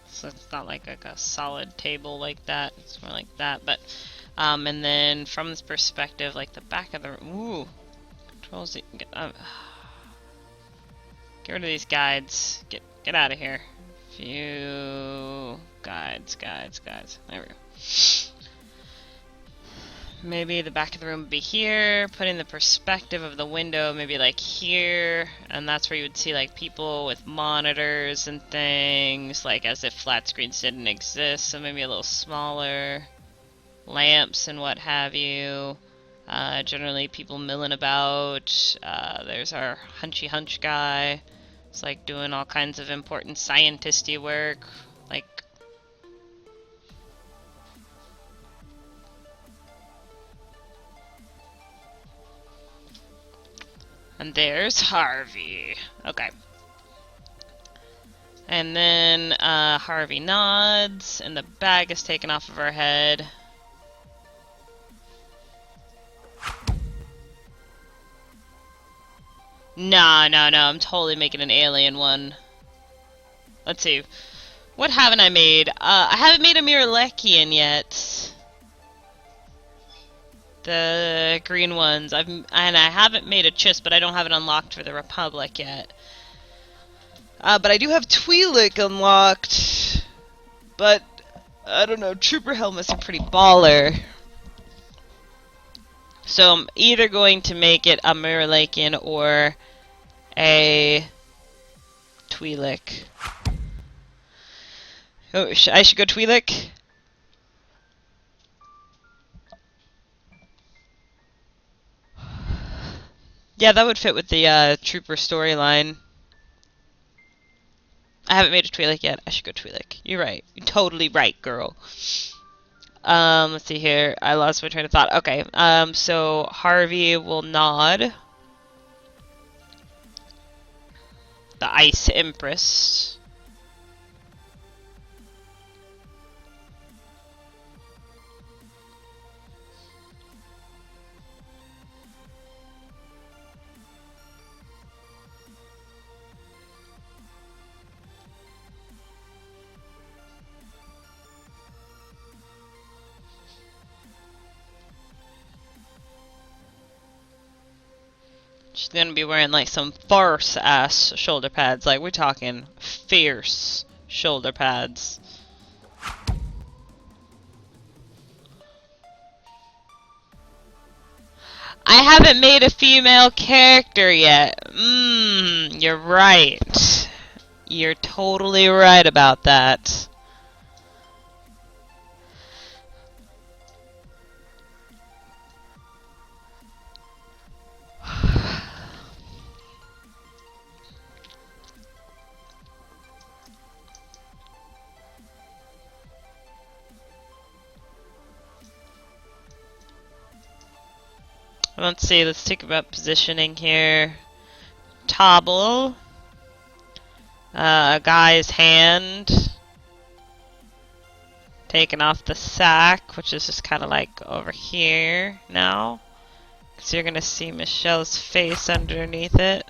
so it's not like a solid table like that. It's more like that, but, and then from this perspective, like the back of the, ooh, controls, get rid of these guides. Get out of here. Few guides. There we go. Maybe the back of the room would be here, putting the perspective of the window maybe like here, and that's where you would see like people with monitors and things, like as if flat screens didn't exist, so maybe a little smaller, lamps and what have you, generally people milling about. There's our hunchy hunch guy, it's like doing all kinds of important scientisty work, like and there's Harvey. Okay. And then Harvey nods, and the bag is taken off of her head. No, I'm totally making an alien one. Let's see. What haven't I made? I haven't made a Miralekian yet. The green ones. And I haven't made a Chiss, but I don't have it unlocked for the Republic yet. But I do have Twi'lek unlocked. But I don't know, Trooper helmets are pretty baller. So I'm either going to make it a Miralakian or a Twi'lek. Oh, I should go Twi'lek? Yeah, that would fit with the Trooper storyline. I haven't made a Twi'lek yet. I should go Twi'lek. You're right. You're totally right, girl. Let's see here. I lost my train of thought. Okay, so Harvey will nod. The Ice Empress. She's gonna be wearing like some farce ass shoulder pads. Like we're talking fierce shoulder pads. I haven't made a female character yet. You're right. You're totally right about that. Let's see, let's think about positioning here. Tobble. A guy's hand. Taking off the sack, which is just kind of like over here now. So you're gonna see Michelle's face underneath it.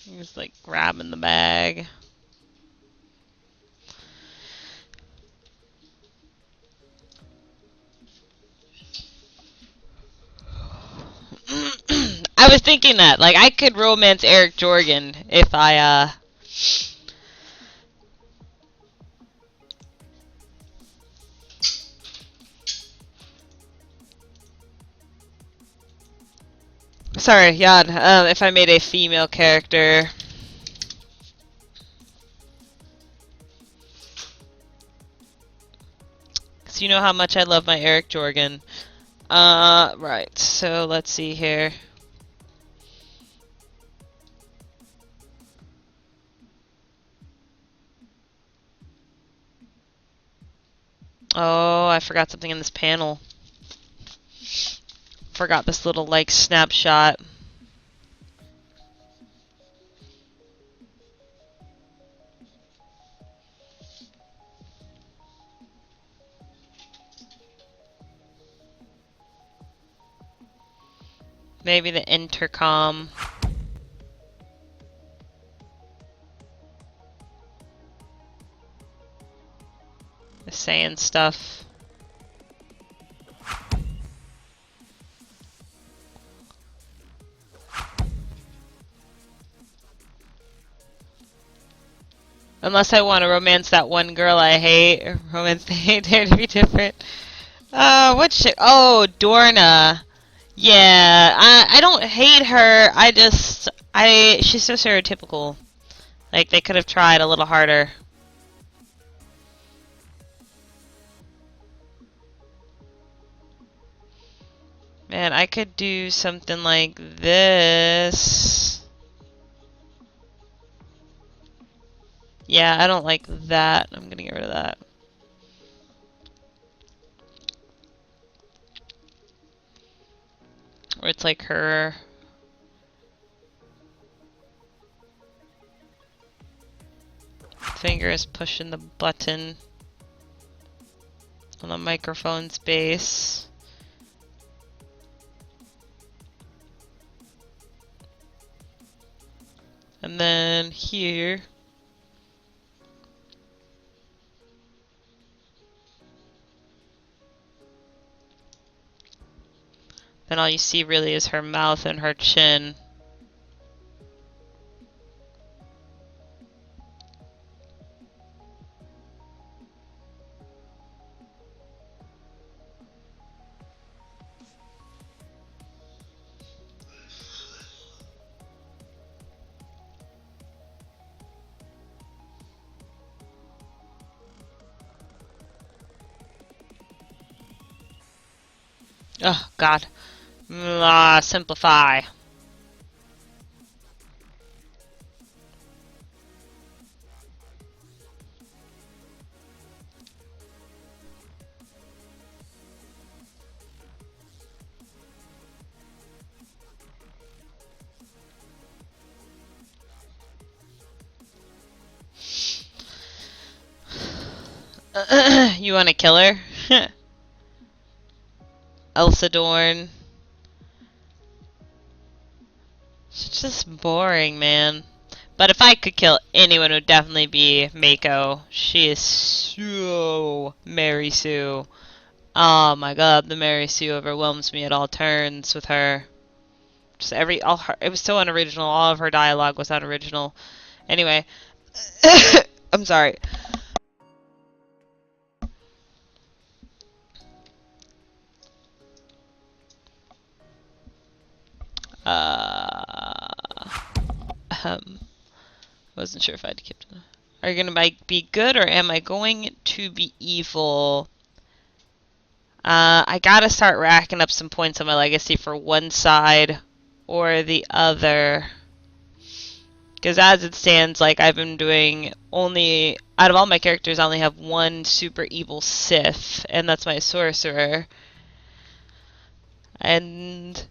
He's like grabbing the bag. I was thinking that, like, I could romance Eric Jorgen if I, Sorry, Yad, if I made a female character. So you know how much I love my Eric Jorgen. Right, so let's see here. Oh, I forgot something in this panel. Forgot this little, like, snapshot. Maybe the intercom. Saying stuff. Unless I want to romance that one girl I hate, or romance the hate dare to be different. What shit? Oh, Dorna. Yeah, I don't hate her. She's so stereotypical. Like, they could have tried a little harder. Man, I could do something like this. Yeah, I don't like that. I'm gonna get rid of that. Or it's like her. Finger is pushing the button on the microphone's base. And then here, then all you see really is her mouth and her chin. Oh, God. Simplify. You want to kill her? Elsa Dorn. It's just boring, man. But if I could kill anyone, it would definitely be Mako. She is so Mary Sue. Oh my god, the Mary Sue overwhelms me at all turns with her. Just all her, it was so unoriginal. All of her dialogue was unoriginal. Anyway, I'm sorry. Wasn't sure if I'd kept. Are you gonna be good or am I going to be evil? I gotta start racking up some points on my legacy for one side or the other. Because as it stands, like, I've been doing only, out of all my characters, I only have one super evil Sith, and that's my sorcerer. And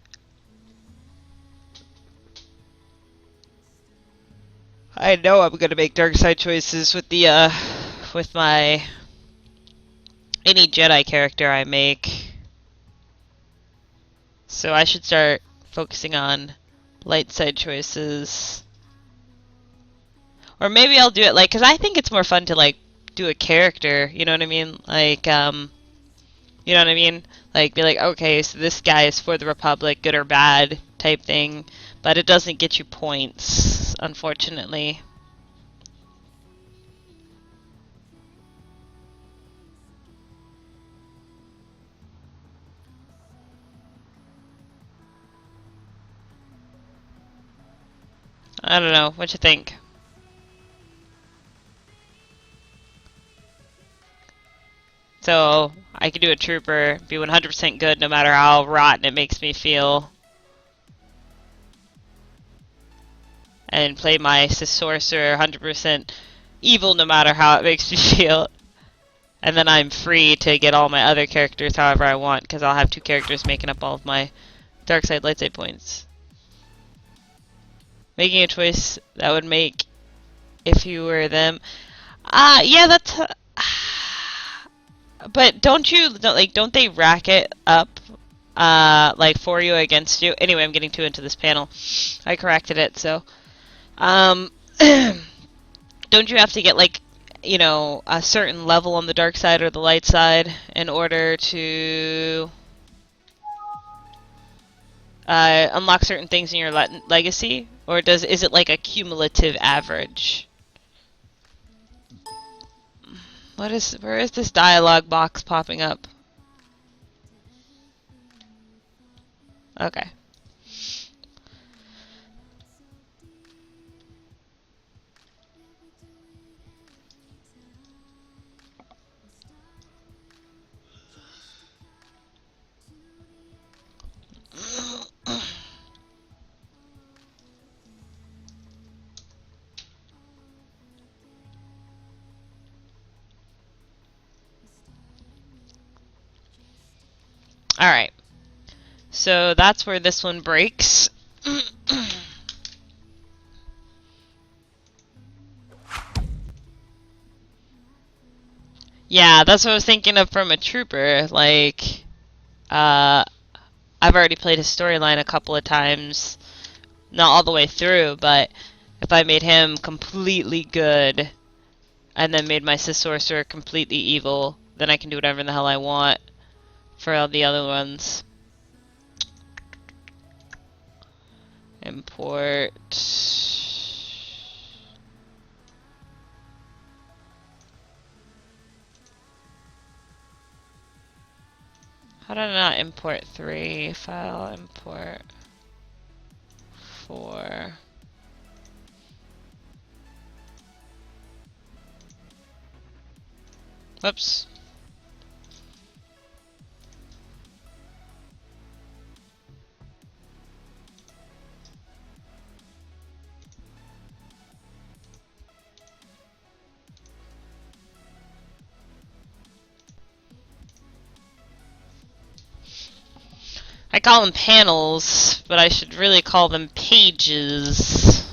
I know I'm gonna make dark side choices with the, with my, any Jedi character I make. So I should start focusing on light side choices. Or maybe I'll do it, like, because I think it's more fun to, like, do a character, you know what I mean? Like, you know what I mean? Like, be like, okay, so this guy is for the Republic, good or bad, type thing. But it doesn't get you points, unfortunately. I don't know, what you think? So, I could do a trooper, be 100% good no matter how rotten it makes me feel. And play my sorcerer 100% evil no matter how it makes me feel. And then I'm free to get all my other characters however I want, because I'll have two characters making up all of my dark side, light side points. Making a choice that would make if you were them. Yeah, that's... But don't they rack it up, like, for you, against you? Anyway, I'm getting too into this panel. I corrected it, so. Don't you have to get, like, you know, a certain level on the dark side or the light side in order to unlock certain things in your legacy? Or is it like a cumulative average? Where is this dialogue box popping up? Okay. Alright, so that's where this one breaks. Yeah, that's what I was thinking of from a trooper. Like, I've already played his storyline a couple of times. Not all the way through, but if I made him completely good and then made my Sith Sorcerer completely evil, then I can do whatever the hell I want for all the other ones. Import. How did I not import 3? File, import 4. Whoops. I call them panels, but I should really call them pages.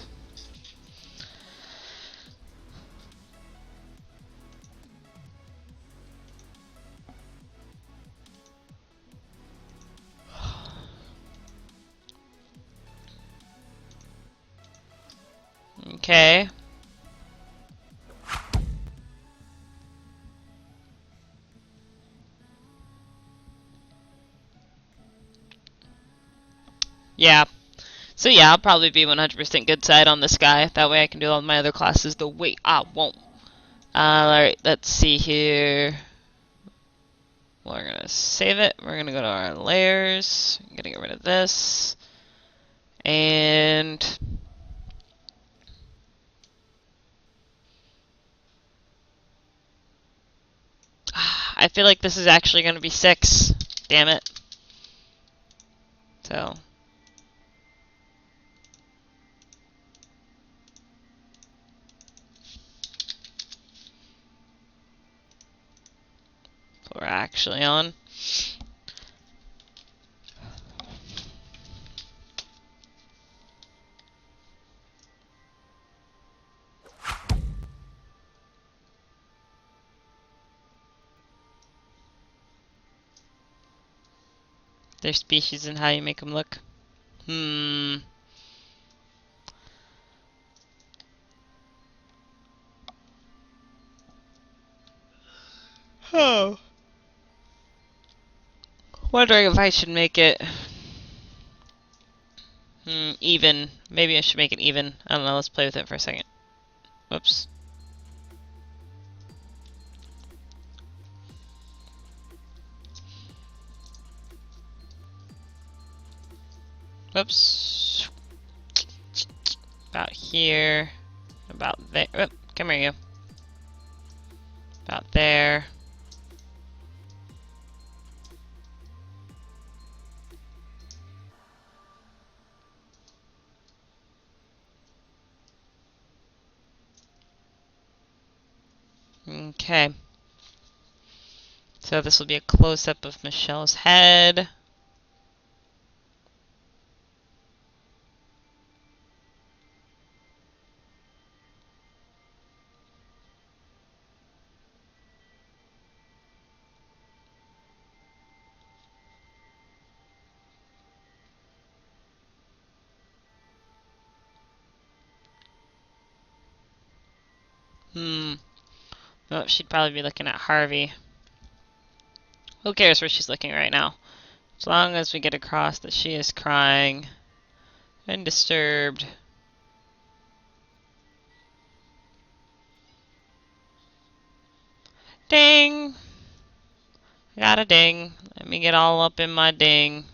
Okay. Yeah. So yeah, I'll probably be 100% good side on this guy. That way I can do all my other classes the way I won't. Alright, let's see here. We're gonna save it. We're gonna go to our layers. I'm gonna get rid of this. And I feel like this is actually gonna be 6. Damn it. So we're actually on. Their species and how you make them look. Oh. Wondering if I should make it even. Maybe I should make it even. I don't know, let's play with it for a second. Whoops. Whoops. About here. About there. Oh, come here, you. About there. Okay. So this will be a close-up of Michelle's head. Oh, she'd probably be looking at Harvey. Who cares where she's looking right now? As long as we get across that she is crying and disturbed. Ding! I got a ding. Let me get all up in my ding.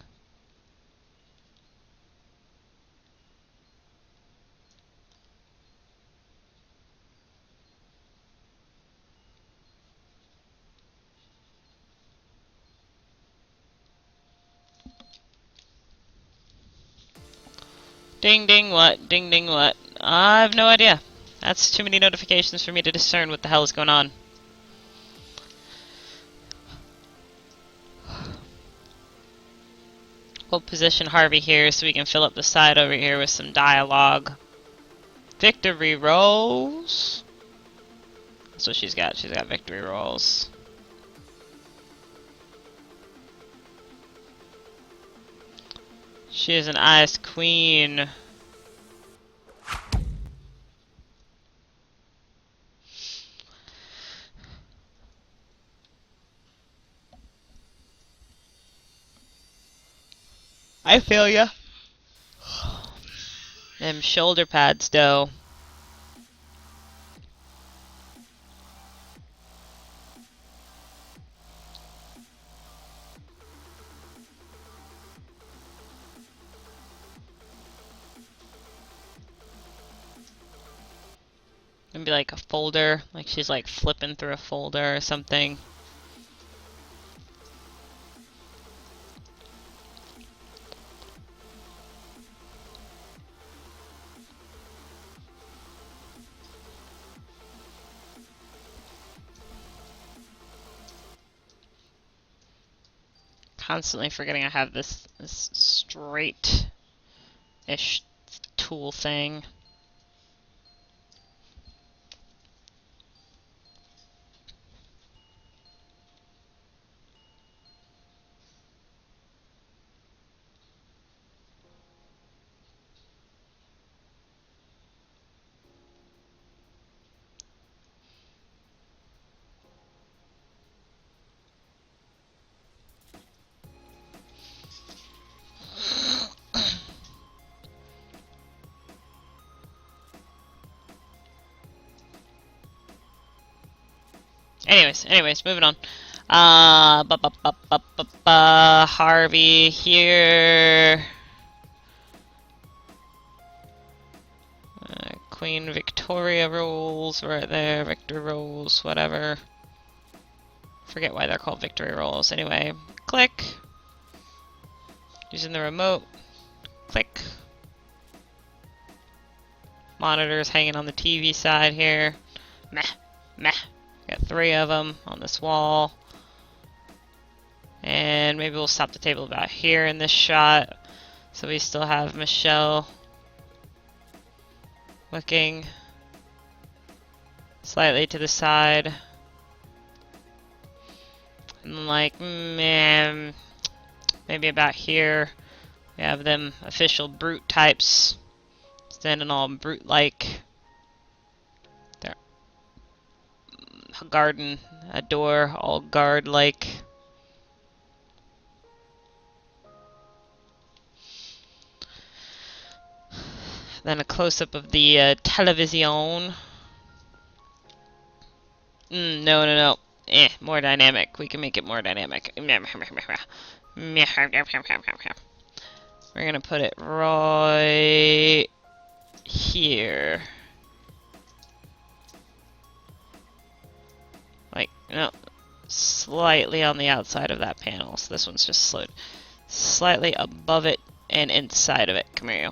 Ding ding what? Ding ding what? I have no idea. That's too many notifications for me to discern what the hell is going on. We'll position Harvey here so we can fill up the side over here with some dialogue. Victory rolls. That's what she's got. She's got victory rolls. She is an ice queen. I feel ya. Them shoulder pads, though. Maybe like a folder, like she's like flipping through a folder or something. Constantly forgetting I have this straight-ish tool thing. Anyways, moving on. Harvey here. Queen Victoria rolls right there. Victor rolls, whatever. Forget why they're called victory rolls. Anyway, click. Using the remote. Click. Monitors hanging on the TV side here. Meh. Got 3 of them on this wall. And maybe we'll stop the table about here in this shot. So we still have Michelle looking slightly to the side. And like, man, maybe about here we have them official brute types standing all brute-like. There, garden, a door, all guard-like. Then a close-up of the television. No. More dynamic. We can make it more dynamic. We're gonna put it right here. Like, no, slightly on the outside of that panel. So this one's just slowed slightly above it and inside of it. Come here, you.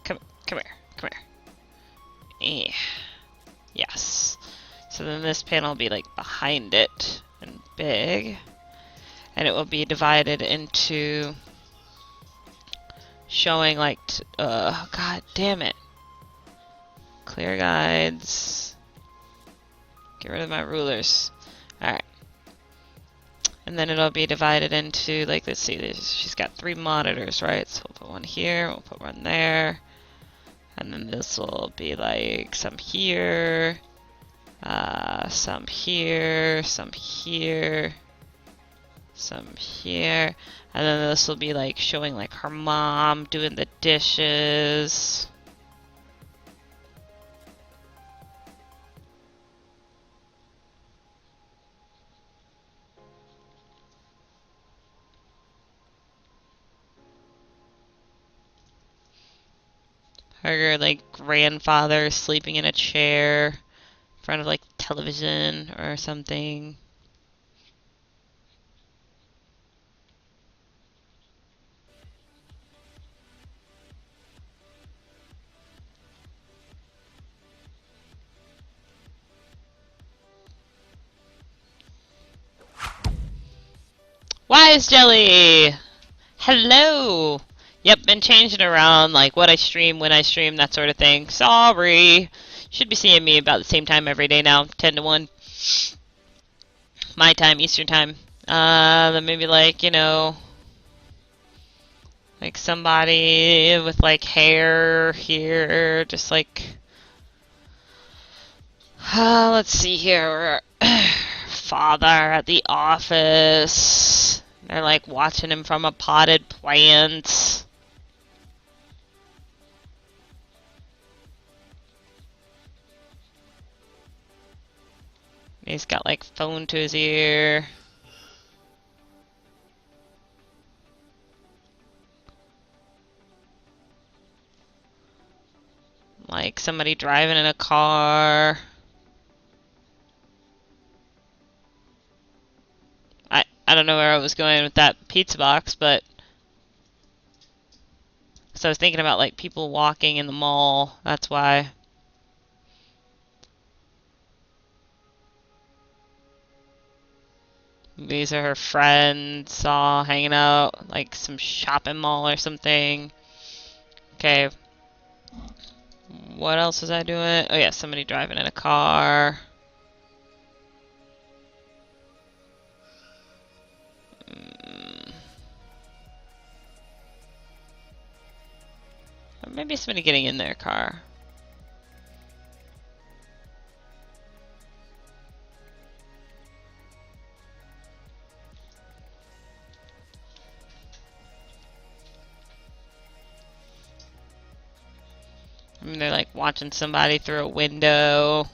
Come here. Yes. So then this panel will be like behind it and big, and it will be divided into showing like god damn it. Clear guides. Get rid of my rulers. Alright. And then it'll be divided into, like, let's see, she's got 3 monitors, right? So we'll put one here, we'll put one there. And then this will be like some here, some here, some here, some here. And then this will be like showing like her mom doing the dishes. Her like grandfather sleeping in a chair in front of like television or something. Wise Jelly! Hello! Yep, been changing around, like, what I stream, when I stream, that sort of thing. Sorry! Should be seeing me about the same time every day now, 10 to 1. My time, Eastern time. Then maybe, like, you know, like somebody with, like, hair here, just like... let's see here. Father at the office. They're, like, watching him from a potted plant. He's got like phone to his ear. Like somebody driving in a car. I don't know where I was going with that pizza box, but so I was thinking about like people walking in the mall. That's why. These are her friends all hanging out, like some shopping mall or something. Okay. What else was I doing? Oh yeah, somebody driving in a car. Or maybe somebody getting in their car. I mean, they're like watching somebody through a window.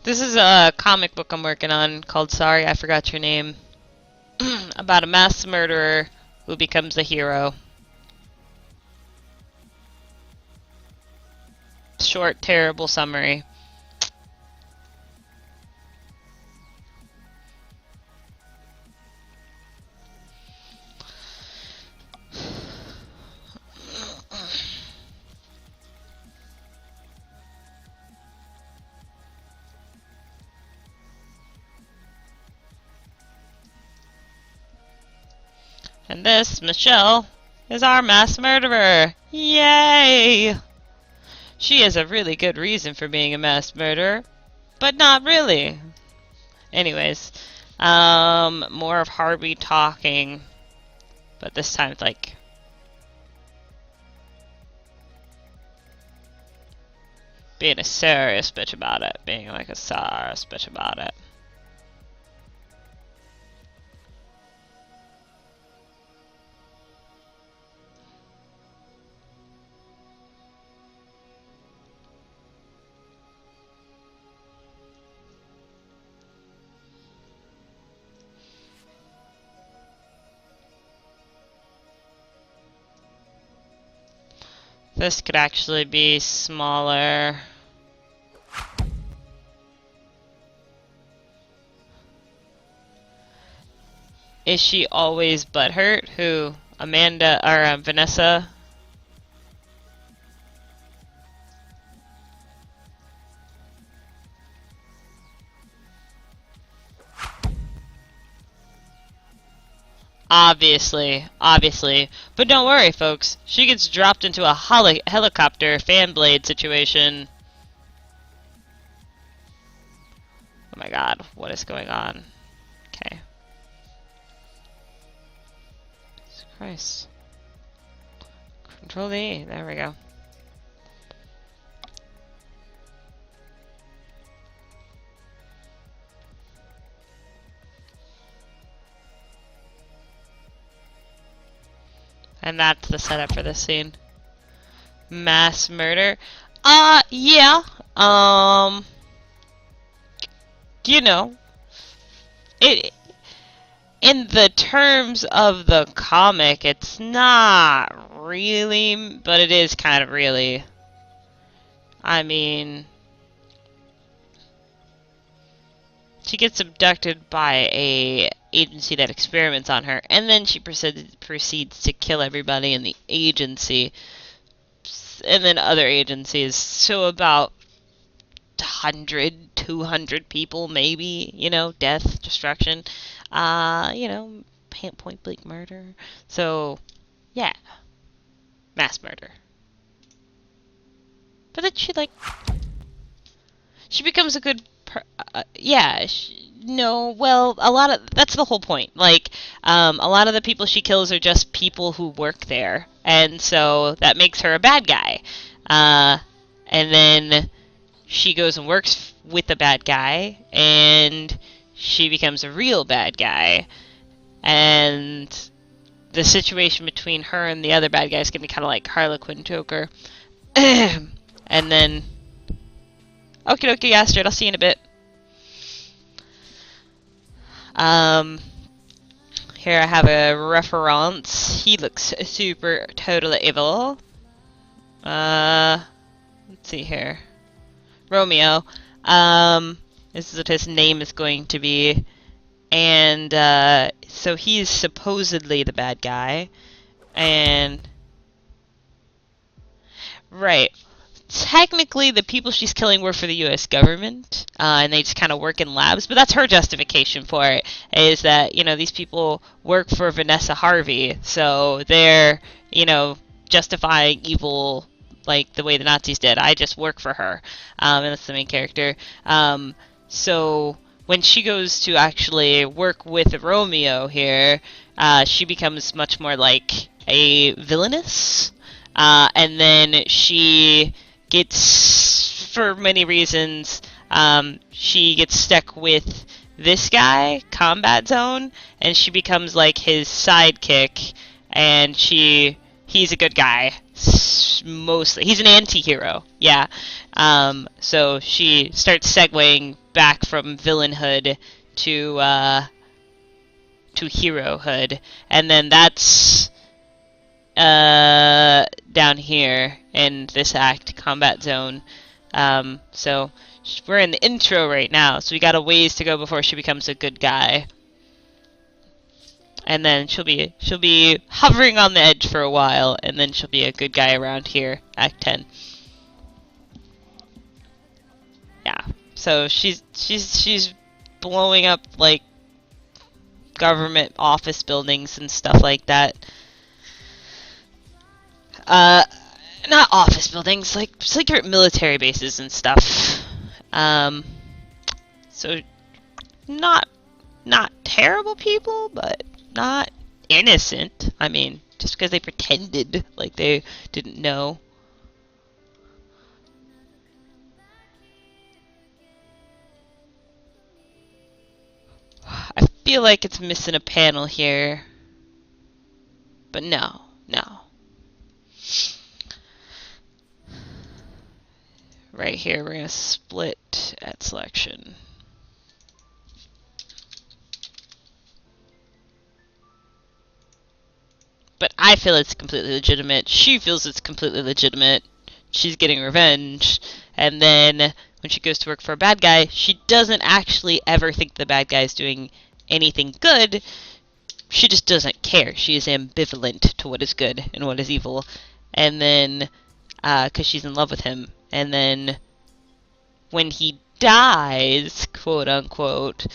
This is a comic book I'm working on called Sorry, I Forgot Your Name. About a mass murderer who becomes a hero. Short, terrible summary. And this, Michelle, is our mass murderer. Yay! She has a really good reason for being a mass murderer, but not really. Anyways, more of Harvey talking, but this time it's like being a serious bitch about it, being like a serious bitch about it. This could actually be smaller. Is she always butthurt? Who? Amanda or Vanessa? Obviously. But don't worry, folks. She gets dropped into a helicopter fan blade situation. Oh my god, what is going on? Okay. Jesus Christ. Control D. There we go. And that's the setup for this scene. Mass murder. Yeah. You know, it in the terms of the comic, it's not really, but it is kind of really. I mean, she gets abducted by a agency that experiments on her, and then she proceeds to kill everybody in the agency, and then other agencies. So about 100, 200 people, maybe, you know, death, destruction, you know, point blank murder. So, yeah, mass murder. But then she becomes a good yeah, no, well, that's the whole point. Like, a lot of the people she kills are just people who work there, and so that makes her a bad guy. And then she goes and works with the bad guy, and she becomes a real bad guy. And the situation between her and the other bad guy is going to be kind of like Harlequin Joker. And then, okie dokie, Astrid, I'll see you in a bit. Here I have a reference. He looks super totally evil. Let's see here. Romeo. This is what his name is going to be. And, so he's supposedly the bad guy. And, right. Technically, the people she's killing work for the U.S. government, and they just kind of work in labs, but that's her justification for it, is that, you know, these people work for Vanessa Harvey, so they're, you know, justifying evil like the way the Nazis did. I just work for her, and that's the main character. So when she goes to actually work with Romeo here, she becomes much more like a villainess, and then she gets, for many reasons, she gets stuck with this guy, Combat Zone, and she becomes like his sidekick, and he's a good guy, mostly. He's an anti-hero, yeah. So she starts segueing back from villainhood to herohood, and then that's down here in this act, Combat Zone. So we're in the intro right now, so we got a ways to go before she becomes a good guy. And then she'll be hovering on the edge for a while, and then she'll be a good guy around here, Act 10. Yeah. So she's blowing up like government office buildings and stuff like that. Not office buildings, like secret military bases and stuff. So not terrible people, but not innocent. I mean, just because they pretended like they didn't know. I feel like it's missing a panel here. But no. Right here, we're going to split at selection. But I feel it's completely legitimate. She feels it's completely legitimate. She's getting revenge. And then when she goes to work for a bad guy, she doesn't actually ever think the bad guy is doing anything good. She just doesn't care. She is ambivalent to what is good and what is evil. And then, because she's in love with him. And then when he dies, quote unquote,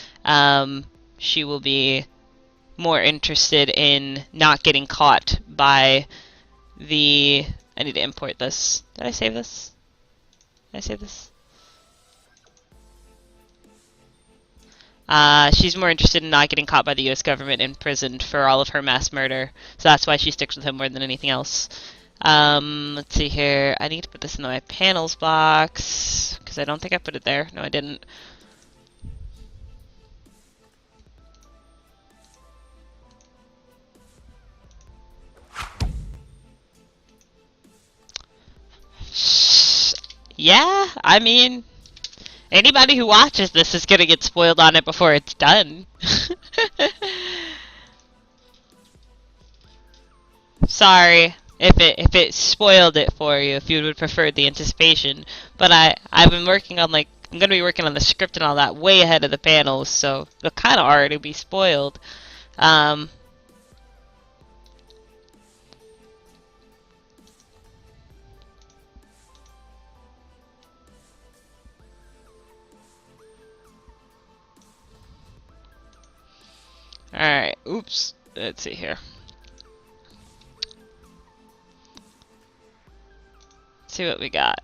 she will be more interested in not getting caught by the... I need to import this. Did I save this? Did I save this? She's more interested in not getting caught by the US government and imprisoned for all of her mass murder. So that's why she sticks with him more than anything else. Let's see here. I need to put this in my panels box, because I don't think I put it there. No, I didn't. Yeah, I mean, anybody who watches this is gonna get spoiled on it before it's done. Sorry if it spoiled it for you, if you would prefer the anticipation. But I've been working on, like, I'm gonna be working on the script and all that way ahead of the panels, so it'll kind of already be spoiled. Alright, oops. Let's see here. Let's see what we got.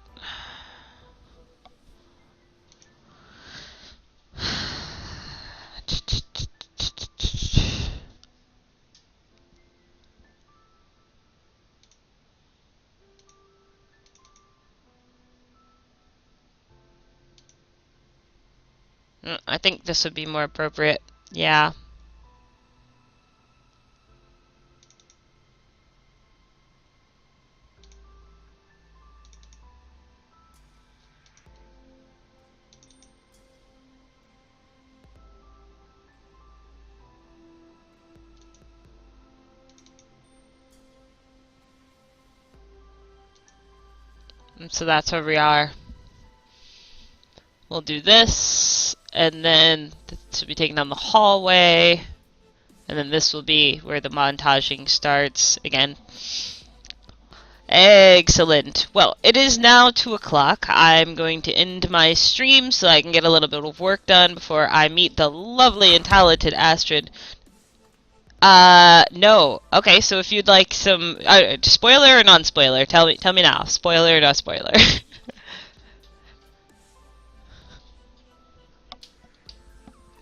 I think this would be more appropriate. Yeah. And so that's where we are. We'll do this, and then this will be taken down the hallway, and then this will be where the montaging starts again. Excellent. Well, it is now 2 o'clock. I'm going to end my stream so I can get a little bit of work done before I meet the lovely and talented Astrid. No. Okay, so if you'd like some spoiler or non-spoiler, tell me now. Spoiler or no spoiler?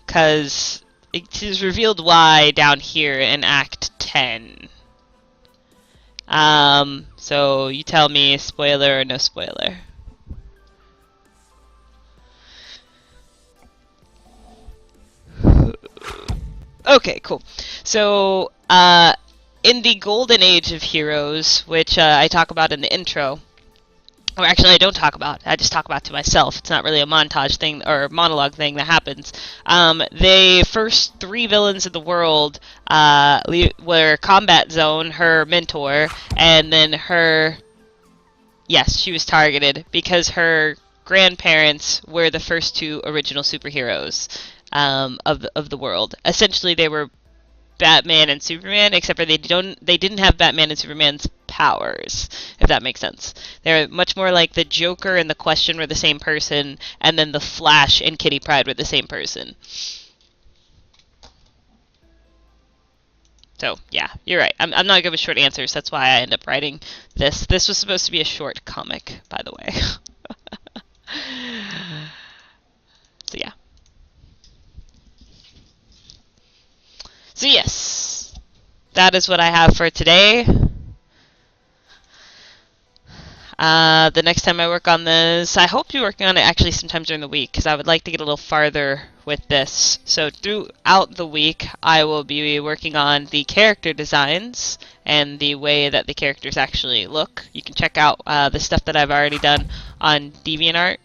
Because it is revealed why down here in Act 10. So you tell me, spoiler or no spoiler. Okay, cool. So, in the golden age of heroes, which I talk about in the intro, or actually I don't talk about. I just talk about to myself. It's not really a montage thing or monologue thing that happens. The first 3 villains in the world were Combat Zone, her mentor, and then her... Yes, she was targeted because her grandparents were the first 2 original superheroes of the world. Essentially, they were Batman and Superman, except for they didn't have Batman and Superman's powers, if that makes sense. They're much more like the Joker and the Question were the same person, and then the Flash and Kitty Pryde were the same person. So, yeah, you're right. I'm not good with short answers. That's why I end up writing this. This was supposed to be a short comic, by the way. So, yeah. So, yes. That is what I have for today. The next time I work on this, I hope to be working on it actually sometime during the week, because I would like to get a little farther with this. So throughout the week, I will be working on the character designs and the way that the characters actually look. You can check out the stuff that I've already done on DeviantArt.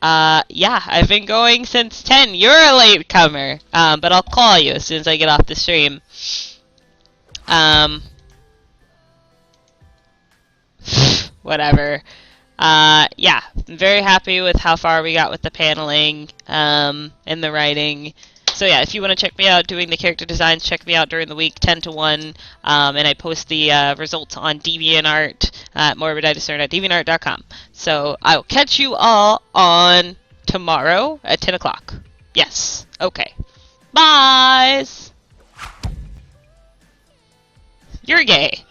Yeah, I've been going since 10. You're a latecomer, but I'll call you as soon as I get off the stream. Whatever. Yeah, I'm very happy with how far we got with the paneling and the writing. So yeah, if you want to check me out doing the character designs, check me out during the week, 10 to 1, and I post the results on DeviantArt at morbiditisnerd@deviantart.com. So I will catch you all on tomorrow at 10 o'clock. Yes. Okay. Bye. You're gay.